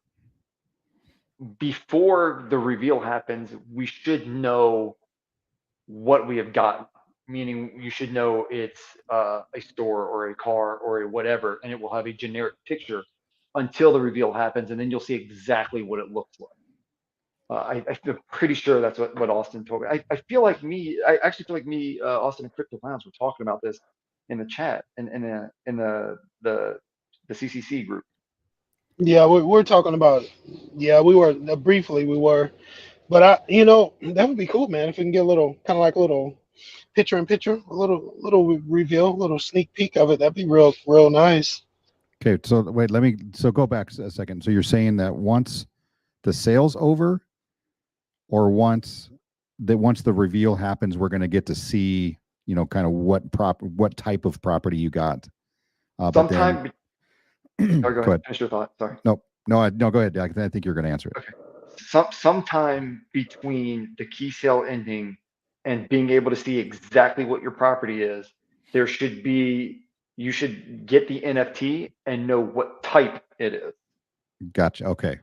before the reveal happens, we should know what we have gotten. Meaning, you should know it's a store or a car or a whatever, and it will have a generic picture until the reveal happens, and then you'll see exactly what it looks like. I'm pretty sure that's what Austin told me. I actually feel like me, Austin, and Crypto Clowns were talking about this in the chat and in the CCC group. Yeah, we're talking about it. Yeah, we were briefly we were, but that would be cool, man. If we can get a little kind of like a little picture in picture, a little reveal, a little sneak peek of it. That'd be real nice. Okay, so wait, so go back a second. So you're saying that once the sale's over, or once the reveal happens, we're going to get to see, kind of what type of property you got. Sometime. Go ahead. Finish your thought. Sorry. No, go ahead. I think you're going to answer it. Okay. Sometime between the key sale ending and being able to see exactly what your property is, you should get the NFT and know what type it is. Gotcha. Okay.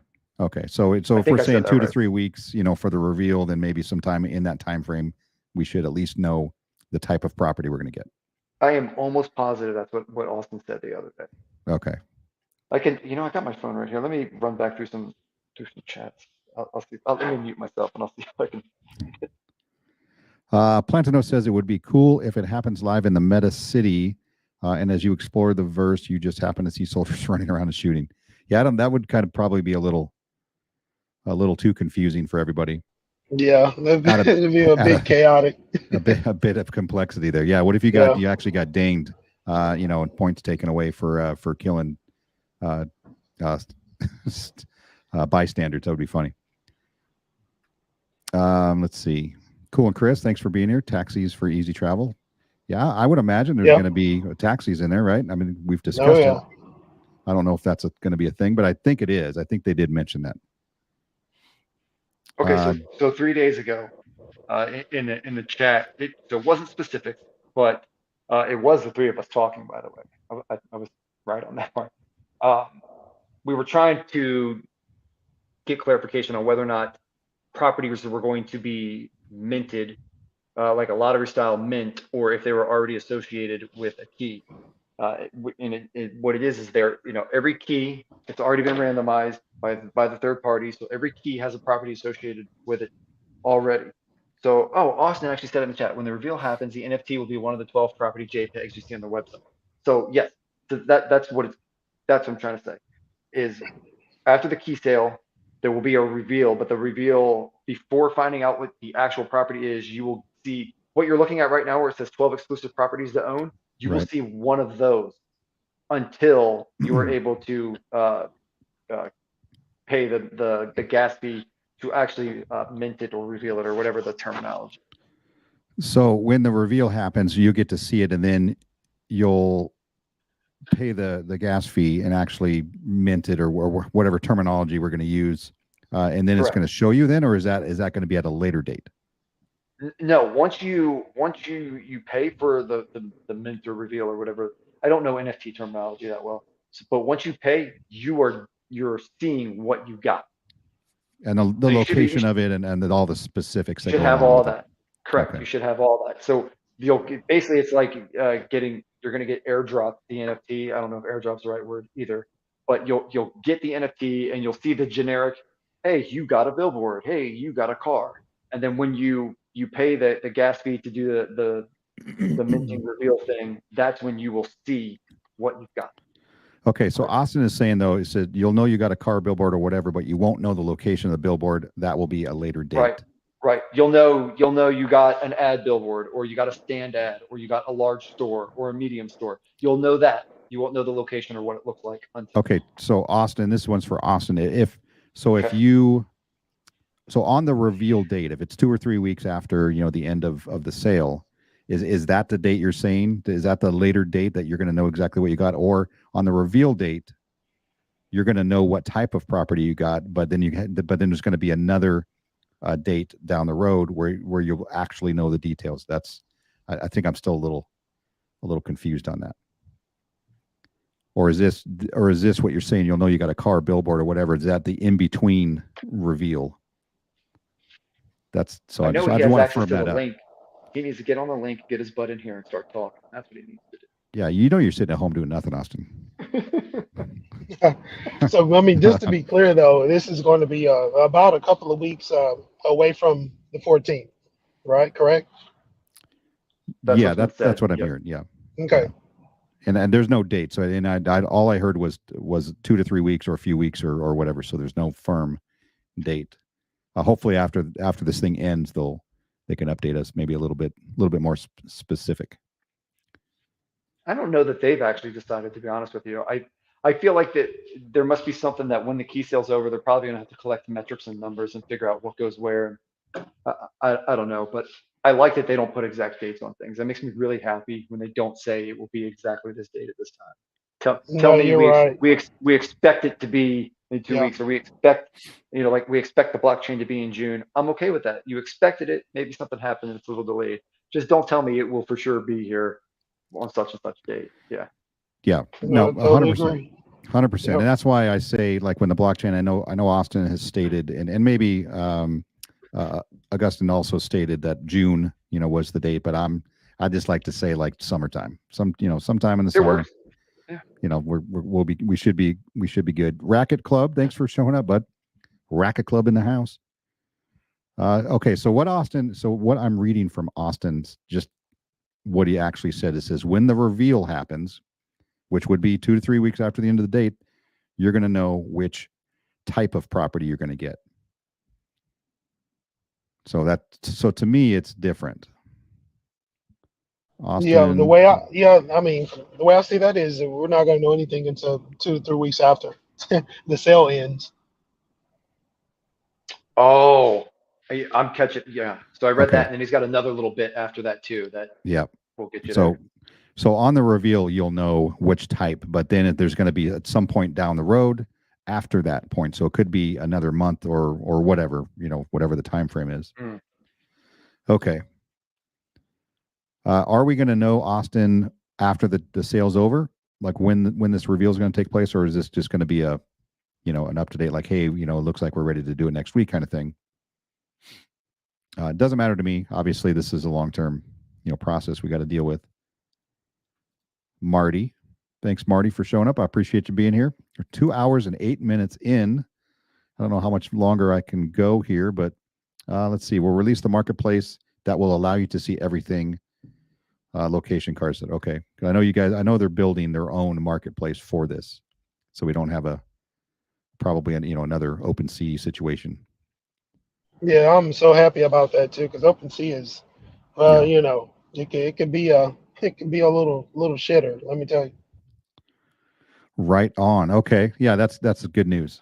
So if we're saying 2 to 3 weeks, for the reveal, then maybe sometime in that time frame, we should at least know the type of property we're going to get. I am almost positive that's what Austin said the other day. Okay. I got my phone right here. Let me run back through some chats. I'll see. Let me mute myself and I'll see if I can. Plantano says it would be cool if it happens live in the Meta City, and as you explore the verse, you just happen to see soldiers running around and shooting. Yeah, that would kind of probably be a little too confusing for everybody. Yeah, it'd be a bit chaotic. a bit of complexity there. Yeah. What if you actually got dinged, and points taken away for killing bystanders? That would be funny. Let's see. Cool. And Chris, thanks for being here. Taxis for easy travel. Yeah, I would imagine there's going to be taxis in there, right? I mean, we've discussed it. I don't know if that's going to be a thing, but I think it is. I think they did mention that. Okay, so 3 days ago, in the chat, it wasn't specific, but it was the three of us talking. By the way, I was right on that part. We were trying to get clarification on whether or not properties were going to be minted, like a lottery style mint, or if they were already associated with a key. What it is there, every key, it's already been randomized by the third party. So every key has a property associated with it already. So, Austin actually said in the chat, when the reveal happens, the NFT will be one of the 12 property JPEGs you see on the website. So yes, that's what I'm trying to say is after the key sale, there will be a reveal, but the reveal, before finding out what the actual property is, you will see what you're looking at right now where it says 12 exclusive properties to own. You will see one of those until you are able to pay the gas fee to actually mint it or reveal it or whatever the terminology. So when the reveal happens, you get to see it, and then you'll pay the gas fee and actually mint it or whatever terminology we're going to use, and then it's going to show you then, or is that going to be at a later date? No, once you pay for the mint or reveal or whatever. I don't know NFT terminology that well, But once you pay, you're seeing what you got. And the So you should be- you location of it and all the specifics You that should go have along all with it. that. Correct. Okay. You should have all that. So basically it's like you're going to get airdrop the NFT. I don't know if airdrop's the right word either, but you'll get the NFT and you'll see the generic, hey, you got a billboard. Hey, you got a car. And then when you pay the gas fee to do the minting reveal thing, that's when you will see what you've got. Okay, so Austin is saying though, he said you'll know you got a car, billboard, or whatever, but you won't know the location of the billboard. That will be a later date. Right. You'll know you got an ad billboard, or you got a stand ad, or you got a large store or a medium store. You'll know that. You won't know the location or what it looks like until. Okay, so Austin, this one's for Austin. If Okay. on the reveal date, if it's 2 or 3 weeks after the end of the sale, is that the date you're saying? Is that the later date that you're going to know exactly what you got, or on the reveal date, you're going to know what type of property you got, but then there's going to be another date down the road where you'll actually know the details. I think I'm still a little confused on that. Or is this what you're saying? You'll know you got a car, billboard, or whatever. Is that the in between reveal? That's so. I I know just he has want to access firm to that the up. link. He needs to get on the link, get his butt in here, and start talking. That's what he needs to do. Yeah, you're sitting at home doing nothing, Austin. So, I mean, just to be clear, though, this is going to be about a couple of weeks away from the 14th, right? Correct? That's what I'm Yep. hearing. Yeah. Okay. Yeah. And there's no date. So all I heard was 2 to 3 weeks or a few weeks or whatever. So there's no firm date. Hopefully after this thing ends, they can update us maybe a little bit more specific. I don't know that they've actually decided, to be honest with you. I feel like that there must be something that when the key sale's over, they're probably going to have to collect metrics and numbers and figure out what goes where. I don't know, but I like that they don't put exact dates on things. That makes me really happy when they don't say it will be exactly this date at this time. Tell No, me you're right. we expect it to be in 2 Yeah. weeks, or we expect we expect the blockchain to be in June. I'm okay with that. You expected it, maybe something happened and it's a little delayed. Just don't tell me it will for sure be here on such and such date. Yeah. Yeah. No, totally 100%. agree. 100%. Yep. And that's why I say, like, when the blockchain, I know Austin has stated, and maybe Augustine also stated that June, was the date, but I just like to say like summertime, sometime in the summer. Works. Yeah. We should be good. Racket Club, thanks for showing up, bud. Racket Club in the house. Okay, so what I'm reading from Austin's, just what he actually said, it says when the reveal happens, which would be 2 to 3 weeks after the end of the date, you're going to know which type of property you're going to get. So to me, it's different. Austin, Yeah, the way I see that is that we're not going to know anything until 2 to 3 weeks after the sale ends. Oh, I'm catching. Yeah. So I read Okay. that, and then he's got another little bit after that too. That yeah. will get you So, there. so on the reveal, you'll know which type, but then there's going to be at some point down the road after that point. So it could be another month or whatever, whatever the time frame is. Mm. Okay. Are we going to know, Austin, after the sale's over, like when this reveal is going to take place, or is this just going to be an up to date, like, hey, it looks like we're ready to do it next week kind of thing? It doesn't matter to me. Obviously, this is a long-term, process we got to deal with. Marty, thanks, Marty, for showing up. I appreciate you being here. We're 2 hours and 8 minutes in. I don't know how much longer I can go here, but let's see. We'll release the marketplace that will allow you to see everything. Location cards. Okay, I know you guys. I know they're building their own marketplace for this, so we don't have probably another OpenSea situation. Yeah, I'm so happy about that too, because OpenSea is, it could be a little shitter. Let me tell you. Right on. Okay, yeah, that's good news.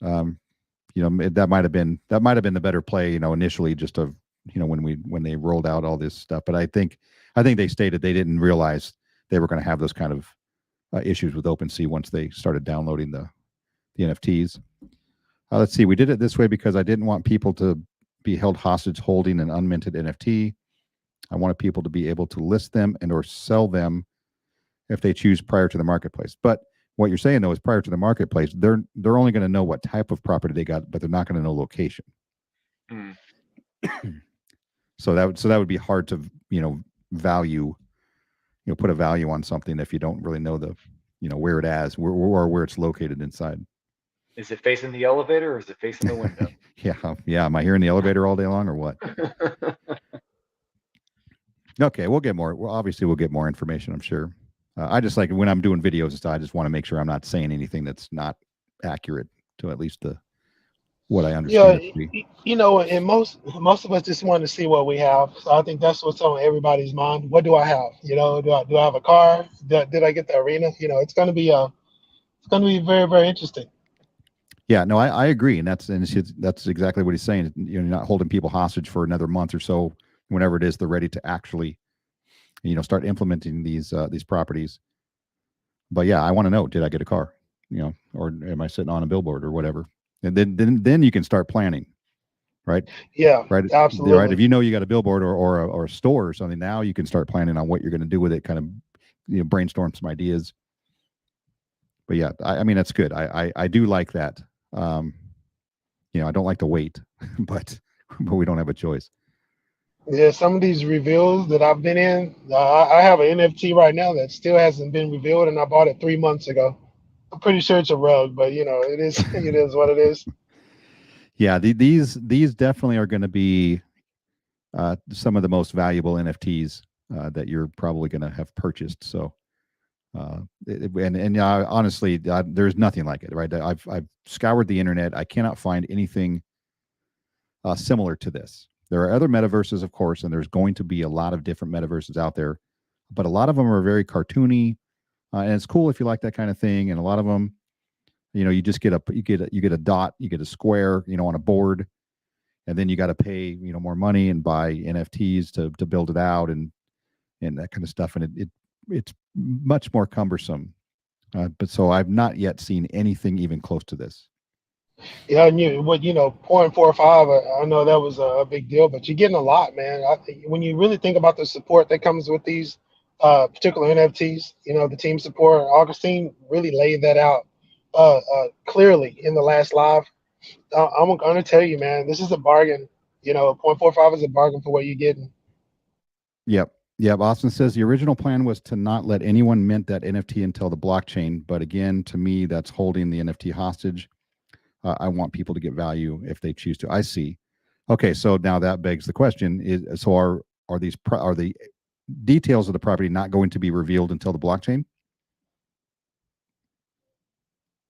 That might have been the better play, initially, just of when they rolled out all this stuff. But I think they stated they didn't realize they were going to have those kind of issues with OpenSea once they started downloading the NFTs. Let's see. We did it this way because I didn't want people to be held hostage holding an unminted NFT. I wanted people to be able to list them and or sell them if they choose prior to the marketplace. But what you're saying though is prior to the marketplace, they're only going to know what type of property they got, but they're not going to know location. Mm. So that would be hard to value, put a value on something if you don't really know the where it is, where it's located inside. Is it facing the elevator or is it facing the window? Yeah. Am I here in the elevator all day long or what? Okay, we'll get more. Well, obviously we'll get more information, I'm sure. I just like when I'm doing videos and stuff, I just want to make sure I'm not saying anything that's not accurate to at least what I understand. And most of us just want to see what we have. So I think that's what's on everybody's mind. What do I have? Do I have a car? Did I get the arena? It's going to be very, very interesting. Yeah, no, I agree, and that's exactly what he's saying. You're not holding people hostage for another month or so, whenever it is they're ready to actually, start implementing these properties. But yeah, I want to know: did I get a car? Or am I sitting on a billboard or whatever? And then you can start planning, right? Yeah, right, absolutely. Right. If you know you got a billboard or a store or something, now you can start planning on what you're going to do with it. Kind of, brainstorm some ideas. But yeah, I mean that's good. I do like that. I don't like to wait, but we don't have a choice. Yeah, some of these reveals that I've been in, I have an NFT right now that still hasn't been revealed, and I bought it 3 months ago. I'm pretty sure it's a rug, but it is it is what it is. Yeah, these definitely are going to be some of the most valuable NFTs that you're probably going to have purchased. So, honestly, there's nothing like it, right? I've scoured the internet. I cannot find anything similar to this. There are other metaverses, of course, and there's going to be a lot of different metaverses out there, but a lot of them are very cartoony, and it's cool if you like that kind of thing. And a lot of them, you just get a dot, you get a square, on a board, and then you got to pay, more money and buy NFTs to build it out and that kind of stuff. And it's much more cumbersome. But so I've not yet seen anything even close to this. Yeah, and 0.45, I know that was a big deal, but you're getting a lot, man. I think when you really think about the support that comes with these particular NFTs, the team support, Augustine really laid that out clearly in the last live. I'm going to tell you, man, this is a bargain. 0.45 is a bargain for what you're getting. Yep. Austin says the original plan was to not let anyone mint that NFT until the blockchain. But again, to me, that's holding the NFT hostage. I want people to get value if they choose to. I see. Okay, so now that begs the question: are the details of the property not going to be revealed until the blockchain?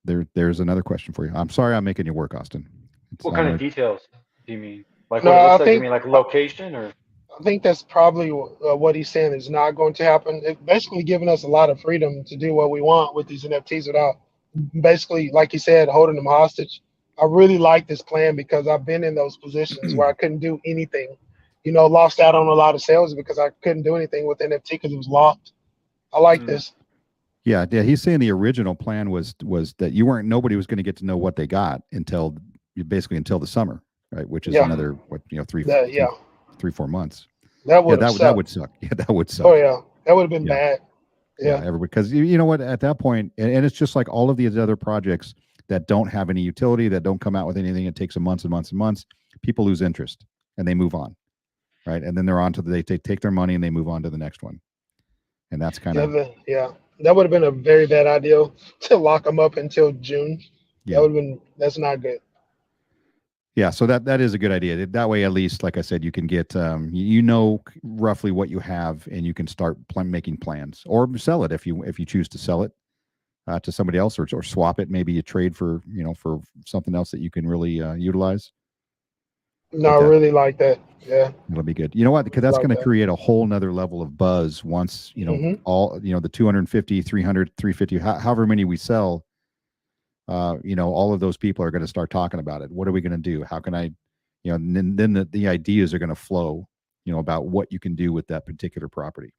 There's another question for you. I'm sorry, I'm making you work, Austin. What kind of details do you mean? Like No, what it looks I like? think- You mean like location or? I think that's probably what he's saying is not going to happen. It's basically giving us a lot of freedom to do what we want with these NFTs without basically, like you said, holding them hostage. I really like this plan because I've been in those positions where I couldn't do anything. Lost out on a lot of sales because I couldn't do anything with NFT because it was locked. I like this. Yeah. He's saying the original plan was that nobody was going to get to know what they got until the summer, right? Which is another 3-4 months. That would that would suck. Yeah, that would suck. Oh yeah, that would have been bad. Yeah, because you know what? At that point, and it's just like all of these other projects that don't have any utility, that don't come out with anything. It takes months and months and months. People lose interest and they move on, right? And then they're on to they take their money and they move on to the next one. And that's kind of that would have been a very bad idea to lock them up until June. Yeah, that's not good. Yeah, so that is a good idea. That way, at least, like I said, you can get roughly what you have, and you can start making plans or sell it if you choose to sell it to somebody else or swap it. Maybe you trade for something else that you can really utilize. No, I really like that. Yeah, it'll be good. You know what? Because that's going to create a whole nother level of buzz once all the 250, 300, 350, however many we sell. All of those people are going to start talking about it. What are we going to do? How can I, and then the ideas are going to flow, about what you can do with that particular property.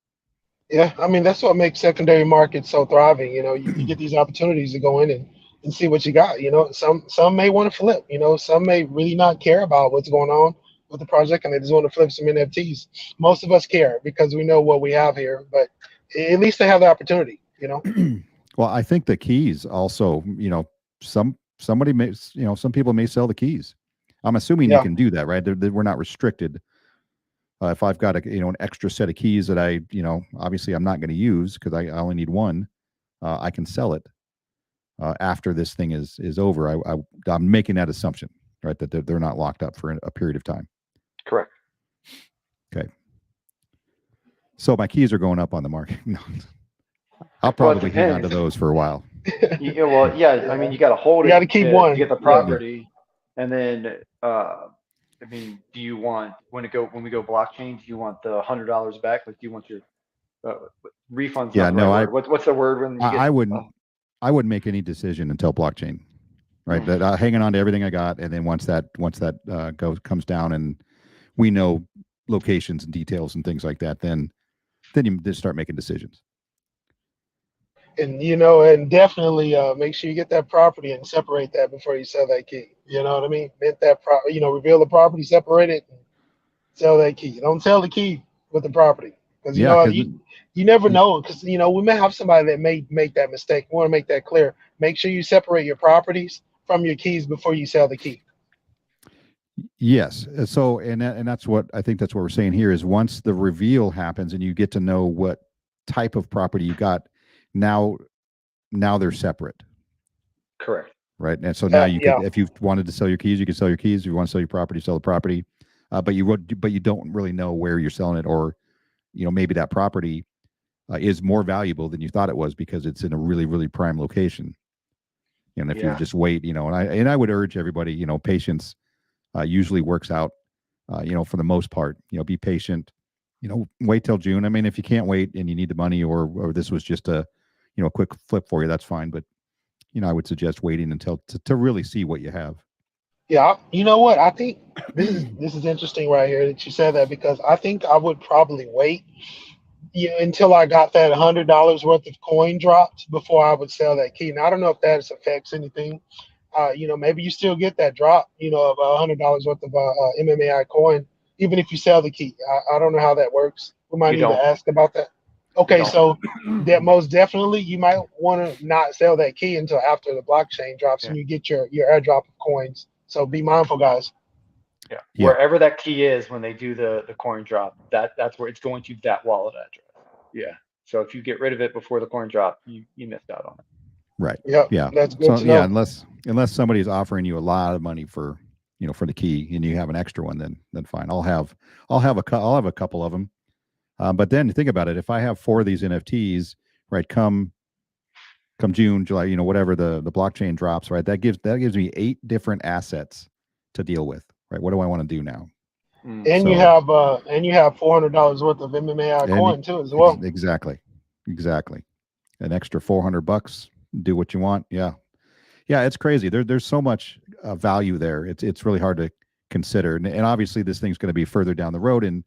Yeah. I mean, that's what makes secondary markets so thriving. You get these opportunities to go in and see what you got. Some may want to flip, some may really not care about what's going on with the project and they just want to flip some NFTs. Most of us care because we know what we have here, but at least they have the opportunity, Well, I think the keys also, somebody may, some people may sell the keys. I'm assuming you Yeah. can do that, right? We're not restricted. If I've got an extra set of keys that I, obviously I'm not going to use because I only need one, I can sell it after this thing is over. I'm making that assumption, right? That they're not locked up for a period of time. Correct. Okay. So my keys are going up on the market. No. I'll Well, it probably hang on to depends. those for a while. Well, yeah, I mean, you got to hold You it got to keep to one. get the Yeah. property, and then, I mean, do you want when we go blockchain? Do you want the $100 back? Like, do you want your refunds? Yeah, Not the no, right word. What's the word when you get? I wouldn't make any decision until blockchain, right? That hanging on to everything I got, and then once that comes down, and we know locations and details and things like that, then you just start making decisions. And and definitely make sure you get that property and separate that before you sell that key. You know what I mean? Mint that reveal the property, separate it, and sell that key. Don't sell the key with the property because Yeah, because you never know, because we may have somebody that may make that mistake. We want to make that clear. Make sure you separate your properties from your keys before you sell the key. yes. So and that's what I think that's what we're saying here is once the reveal happens and you get to know what type of property you got, now they're separate. Correct. Right. And so now you Yeah. could, if you wanted to sell your keys, you could sell your keys. If you want to sell your property, sell the property. But you don't really know where you're selling it, or maybe that property is more valuable than you thought it was because it's in a really, really prime location. And if you just wait, and I would urge everybody, patience usually works out, for the most part. Be patient. Wait till June. I mean, if you can't wait and you need the money, or this was just a quick flip for you, that's fine. But I would suggest waiting until to really see what you have. Yeah, you know what? I think this is interesting right here that you said that, because I think I would probably wait until I got that $100 worth of coin dropped before I would sell that key. Now I don't know if that affects anything. Maybe you still get that drop, of $100 worth of MMAI coin, even if you sell the key. I don't know how that works. We might need to ask about that. Okay, so that most definitely you might want to not sell that key until after the blockchain drops and you get your airdrop of coins. So be mindful, guys. Yeah. Wherever that key is when they do the coin drop, that's where it's going to that wallet address. Yeah. So if you get rid of it before the coin drop, you missed out on it. Right. Yep. Yeah. That's good to know. Yeah, unless somebody's offering you a lot of money for for the key and you have an extra one, then fine. I'll have a couple of them. But then think about it. If I have 4 of these NFTs, right, come June, July, whatever the blockchain drops, right, that gives me 8 different assets to deal with, right? What do I want to do now? And you have $400 worth of MMAI coin too as well. Exactly. An extra $400. Do what you want. Yeah, it's crazy. There's so much value there. It's really hard to consider, and obviously this thing's going to be further down the road in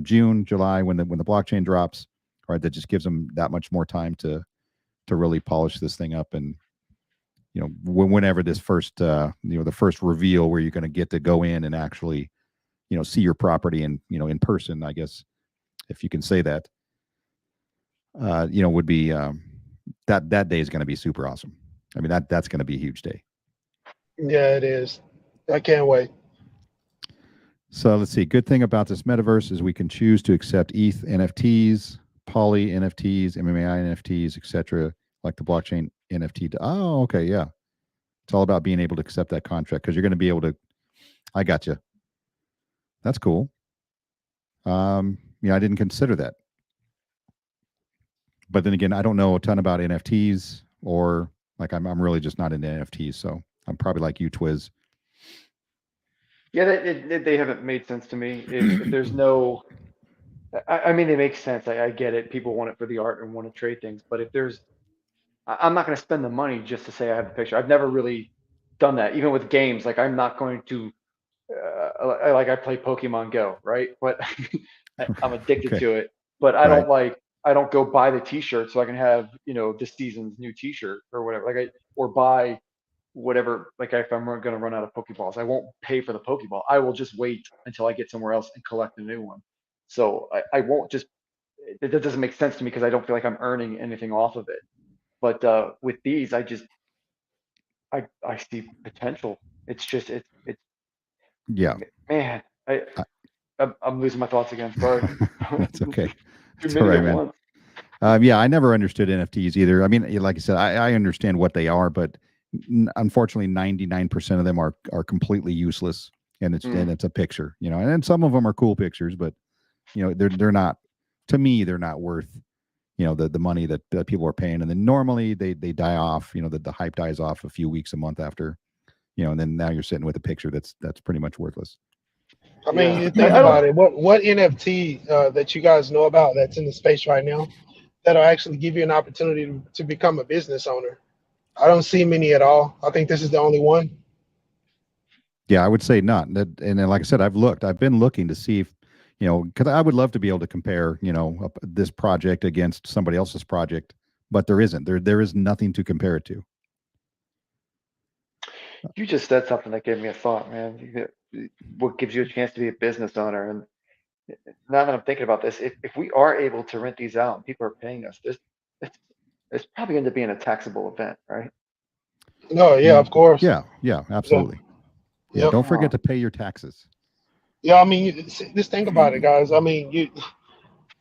June, July when the blockchain drops. Right, that just gives them that much more time to really polish this thing up, and whenever this first the first reveal where you're going to get to go in and actually see your property and in person, I guess, if you can say that, would be that day is going to be super awesome. I mean, that's going to be a huge day. Yeah, it is. I can't wait. So let's see. Good thing about this metaverse is we can choose to accept ETH NFTs, Poly NFTs, MMAI NFTs, etc., like the blockchain NFT. Oh, okay, yeah. It's all about being able to accept that contract because you're going to be able to. I got you. That's cool. I didn't consider that. But then again, I don't know a ton about NFTs, or like I'm really just not into NFTs, so I'm probably like you, Twiz. Yeah, they haven't made sense to me. If there's no, I mean, they make sense. I get it. People want it for the art and want to trade things, but if there's, I'm not going to spend the money just to say I have the picture. I've never really done that, even with games. Like I'm not going to, I play Pokemon Go, right? But I'm addicted to it. But I don't go buy the T-shirt so I can have this season's new T-shirt or whatever. Or buy whatever. Like if I'm going to run out of Pokeballs, I won't pay for the Pokeball. I will just wait until I get somewhere else and collect a new one. So I won't just. That doesn't make sense to me because I don't feel like I'm earning anything off of it. But with these, I see potential. It's just it's Yeah. man, I'm losing my thoughts again. Sorry. That's okay. Too It's all many right, at man. once. Yeah, I never understood NFTs either. I mean, like I said, I understand what they are, but unfortunately, 99% of them are completely useless, and it's a picture, you know. And some of them are cool pictures, but you know, they're not. To me, they're not worth, you know, the money that people are paying. And then normally they die off. You know, the hype dies off a few weeks, a month after. You know, and then now you're sitting with a picture that's pretty much worthless. I mean, Yeah. you think I don't. about it. What NFT that you guys know about that's in the space right now that'll actually give you an opportunity to become a business owner? I don't see many at all. I think this is the only one. Yeah, I would say not. That, and then, like I said, I've been looking to see if, you know, because I would love to be able to compare, you know, this project against somebody else's project, but there isn't. There is nothing to compare it to. You just said something that gave me a thought, man. What gives you a chance to be a business owner? And now that I'm thinking about this, if we are able to rent these out and people are paying us, it's, it's probably going to be in a taxible event, right? No, yeah, of course. Yeah, Yeah, absolutely. Yeah, yep. don't forget to pay your taxes. Yeah, I mean, just think about it, guys. I mean,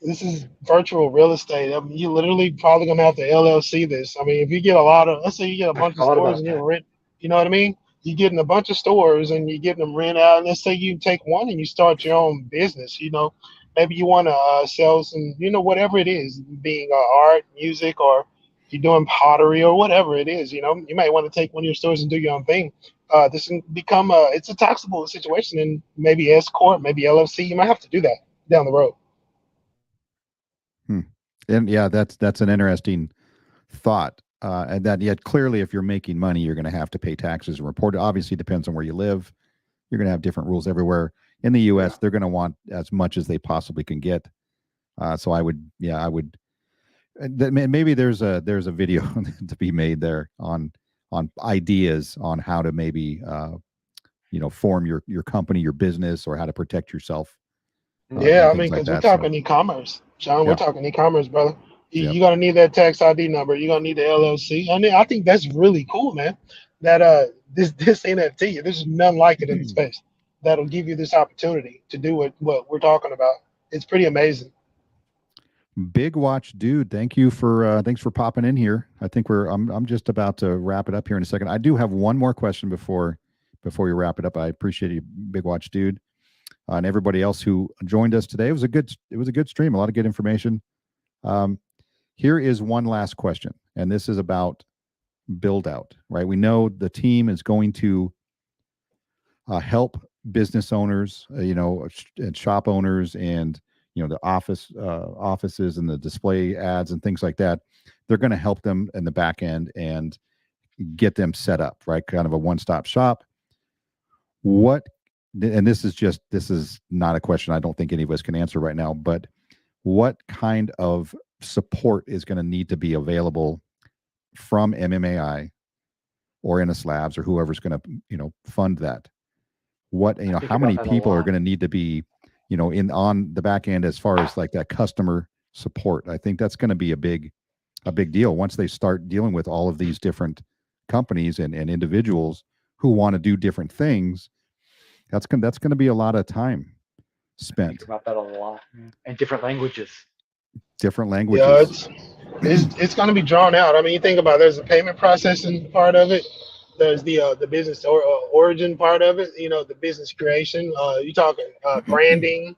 this is virtual real estate. I mean, you literally probably gonna have to LLC this. I mean, if you get a lot of, let's say you get a I bunch of thought stores about and you that. rent, you know what I mean? You're getting a bunch of stores and you're getting them rent out. And let's say you take one and you start your own business. You know, maybe you want to sell some, you know, whatever it is, being art, music, or you're doing pottery or whatever it is. You know, you might want to take one of your stores and do your own thing. This can become it's a taxable situation, and maybe S corp, maybe LLC. You might have to do that down the road. And yeah, that's an interesting thought. And that yet clearly, if you're making money, you're going to have to pay taxes and report it. Obviously, depends on where you live. You're going to have different rules everywhere. In the U.S., they're going to want as much as they possibly can get. So I would, yeah, I would. Maybe there's a video to be made there on ideas on how to maybe you know, form your company, your business, or how to protect yourself, Yeah, and I things mean, like because we're that. So talking e-commerce, John. We're yeah, talking e-commerce, brother. yeah. You're gonna need that tax ID number. You're gonna need the LLC. I mean, I think that's really cool, man. That this NFT, there's none like it in the space that'll give you this opportunity to do what we're talking about. It's pretty amazing. Big watch dude, thank you for thanks for popping in here. I think I'm just about to wrap it up here in a second. I do have one more question before we wrap it up. I appreciate you, Big watch dude, and everybody else who joined us today. It was a good stream, a lot of good information. Here is one last question, and this is about build out, right? We know the team is going to help business owners, you know, and shop owners, and you know, the offices and the display ads and things like that. They're going to help them in the back end and get them set up, right? Kind of a one-stop shop. What, and this is not a question I don't think any of us can answer right now, but what kind of support is going to need to be available from MMAI or NS Labs or whoever's going to, you know, fund that? What, you know, Think how about many that a people are lot. going to need to be, you know, in on the back end as far as like that customer support? I think that's going to be a big deal once they start dealing with all of these different companies and individuals who want to do different things. That's going to be a lot of time Think spent. about that a lot, man. And different languages. Different Yeah, languages. it's going to be drawn out. I mean, you think about it, there's a payment processing part of it. There's the business origin part of it. You know, the business creation. You talking branding,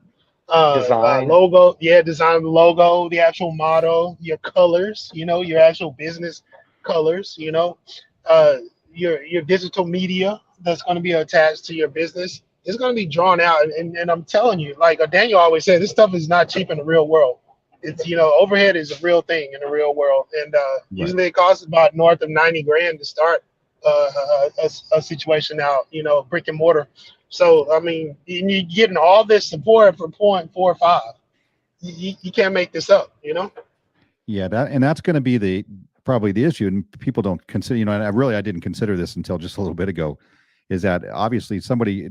Design. logo. Yeah, design the logo, the actual motto, your colors. You know, your actual business colors. You know, uh, your digital media that's going to be attached to your business. It's going to be drawn out, and I'm telling you, like Daniel always said, this stuff is not cheap in the real world. It's, you know, overhead is a real thing in the real world, and Right. usually it costs about north of 90 grand to start a situation out, you know, brick and mortar. So I mean, you're getting all this support for 0.45. You can't make this up, you know. Yeah, that's going to be probably the issue, and people don't consider. You know, and I didn't consider this until just a little bit ago. Is that obviously somebody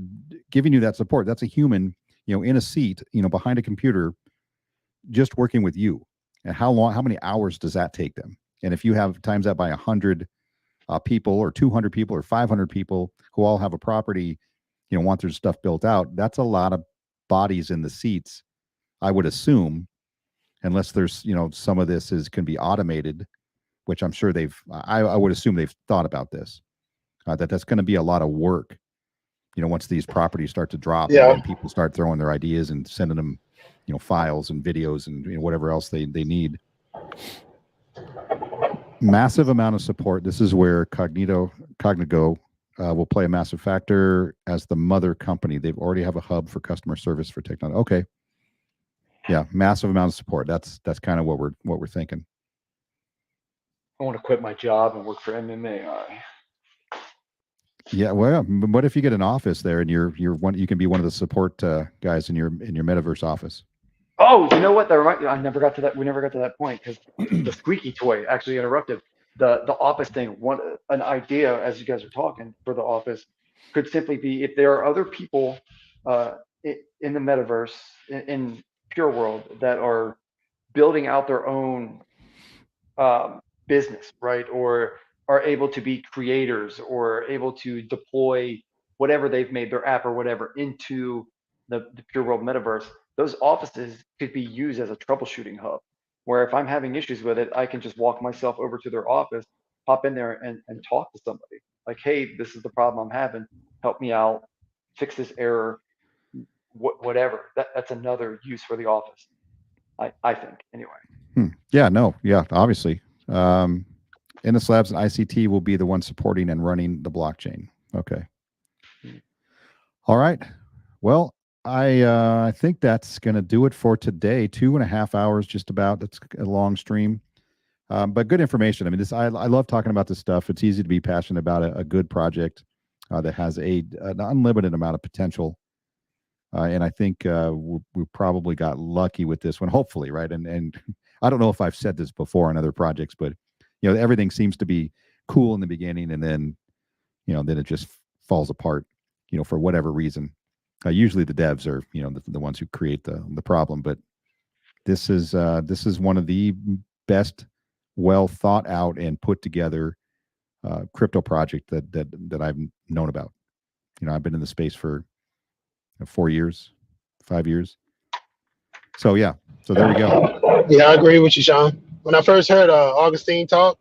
giving you that support? That's a human, you know, in a seat, you know, behind a computer, just working with you. And how many hours does that take them? And if you have times that by 100 people or 200 people or 500 people who all have a property, want their stuff built out, that's a lot of bodies in the seats, I would assume, unless there's, some of this can be automated, which I'm sure I would assume they've thought about this, that's going to be a lot of work, once these properties start to drop and people start throwing their ideas and sending them, files and videos and whatever else they need. Massive amount of support. This is where Cognigo will play a massive factor as the mother company. They've already have a hub for customer service for technology. Okay. Yeah, massive amount of support. That's kind of what we're thinking. I want to quit my job and work for MMAI. Yeah, well, what if you get an office there and you can be one of the support guys in your metaverse office? Oh, you know what? I never got to that. We never got to that point because the squeaky toy actually interrupted the office thing. An idea as you guys are talking for the office could simply be if there are other people in the metaverse in Pure World that are building out their own business, right? Or are able to be creators or able to deploy whatever they've made, their app or whatever, into the Pure World metaverse. Those offices could be used as a troubleshooting hub, where if I'm having issues with it, I can just walk myself over to their office, pop in there and talk to somebody. Like, hey, this is the problem I'm having. Help me out, fix this error, whatever. That's another use for the office, I think, anyway. Yeah, no, yeah, obviously. Innes Labs and ICT will be the ones supporting and running the blockchain. Okay. All right. Well, I think that's going to do it for today. 2.5 hours, just about. That's a long stream, but good information. I mean, I love talking about this stuff. It's easy to be passionate about a good project that has an unlimited amount of potential. And I think we probably got lucky with this one, hopefully, right? And I don't know if I've said this before on other projects, but everything seems to be cool in the beginning, and then then it just falls apart, for whatever reason. Usually the devs are the ones who create the problem, but this is one of the best, well thought out and put together crypto project that I've known about. I've been in the space for 4 years, 5 years. So yeah, so there we go. Yeah, I agree with you, Sean. When I first heard Augustine talk,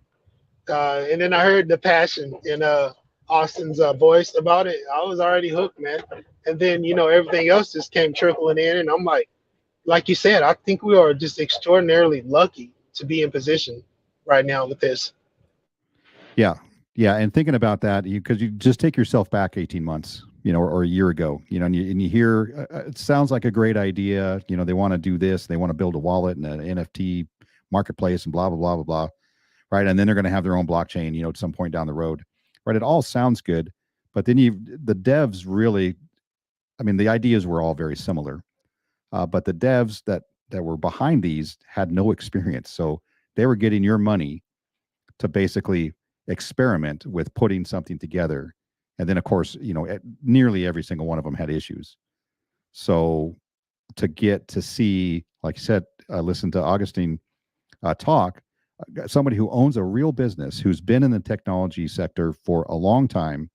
and then I heard the passion in Austin's voice about it, I was already hooked, man. And then everything else just came trickling in, and I'm like you said, I think we are just extraordinarily lucky to be in position right now with this. Yeah, and thinking about that, because you just take yourself back 18 months, or a year ago, and you hear it sounds like a great idea. They want to do this, they want to build a wallet and an NFT marketplace and blah blah blah blah blah, right? And then they're going to have their own blockchain, at some point down the road, right? It all sounds good, but then the devs really, I mean, the ideas were all very similar, but the devs that were behind these had no experience, so they were getting your money to basically experiment with putting something together. And then, of course, nearly every single one of them had issues. So to get to see, like you said, listen to Augustine talk, somebody who owns a real business, who's been in the technology sector for a long time,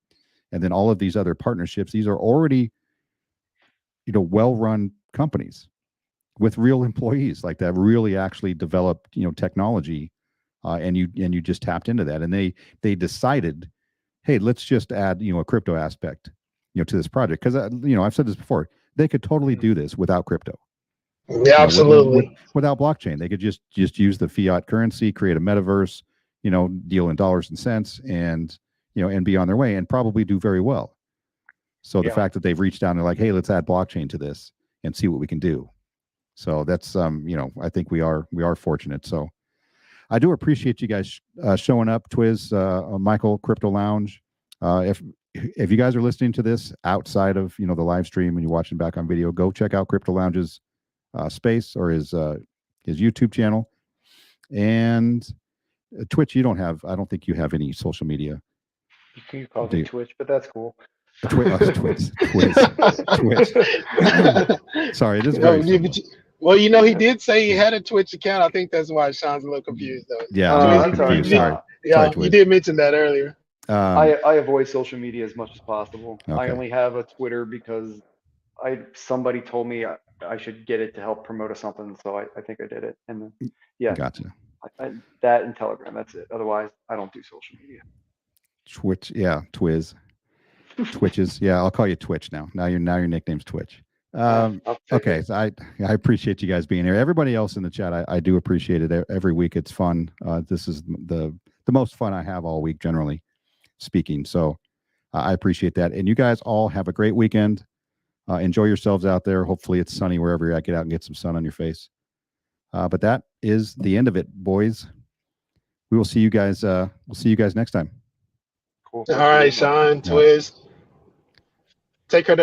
and then all of these other partnerships, these are already, well-run companies with real employees like that really actually developed, technology, and you just tapped into that, and they decided, hey, let's just add, a crypto aspect, to this project. Because, I've said this before, they could totally do this without crypto. Yeah, absolutely. Without blockchain, they could just use the fiat currency, create a metaverse, deal in dollars and cents, and, and be on their way and probably do very well. So the fact that they've reached out and they're like, hey, let's add blockchain to this and see what we can do. So that's, I think we are fortunate. So I do appreciate you guys showing up, Twiz, Michael, Crypto Lounge. If you guys are listening to this outside of the live stream and you're watching back on video, go check out Crypto Lounge's space or his YouTube channel. And Twitch, I don't think you have any social media. You can call me Twitch, but that's cool. Twitch. Sorry, it is very Well, you know, he did say he had a Twitch account. I think that's why Sean's a little confused, though. Yeah, I'm a little I'm sorry. confused. Sorry. Yeah, Sorry, you Twiz. did mention that earlier. I avoid social media as much as possible. I Okay. only have a Twitter because somebody told me I should get it to help promote something, so I think I did it. And then, yeah, Gotcha. that and Telegram. That's it. Otherwise, I don't do social media. Twitch, yeah, Twiz. Twitches, yeah. I'll call you Twitch now. Now your nickname's Twitch. I'll take Okay, it. so I appreciate you guys being here. Everybody else in the chat, I do appreciate it. Every week it's fun. This is the most fun I have all week, generally speaking. So I appreciate that. And you guys all have a great weekend. Enjoy yourselves out there. Hopefully it's sunny wherever you're at. Get out and get some sun on your face. But that is the end of it, boys. We will see you guys. We'll see you guys next time. Cool. All right, Sean, Twiz. Take care.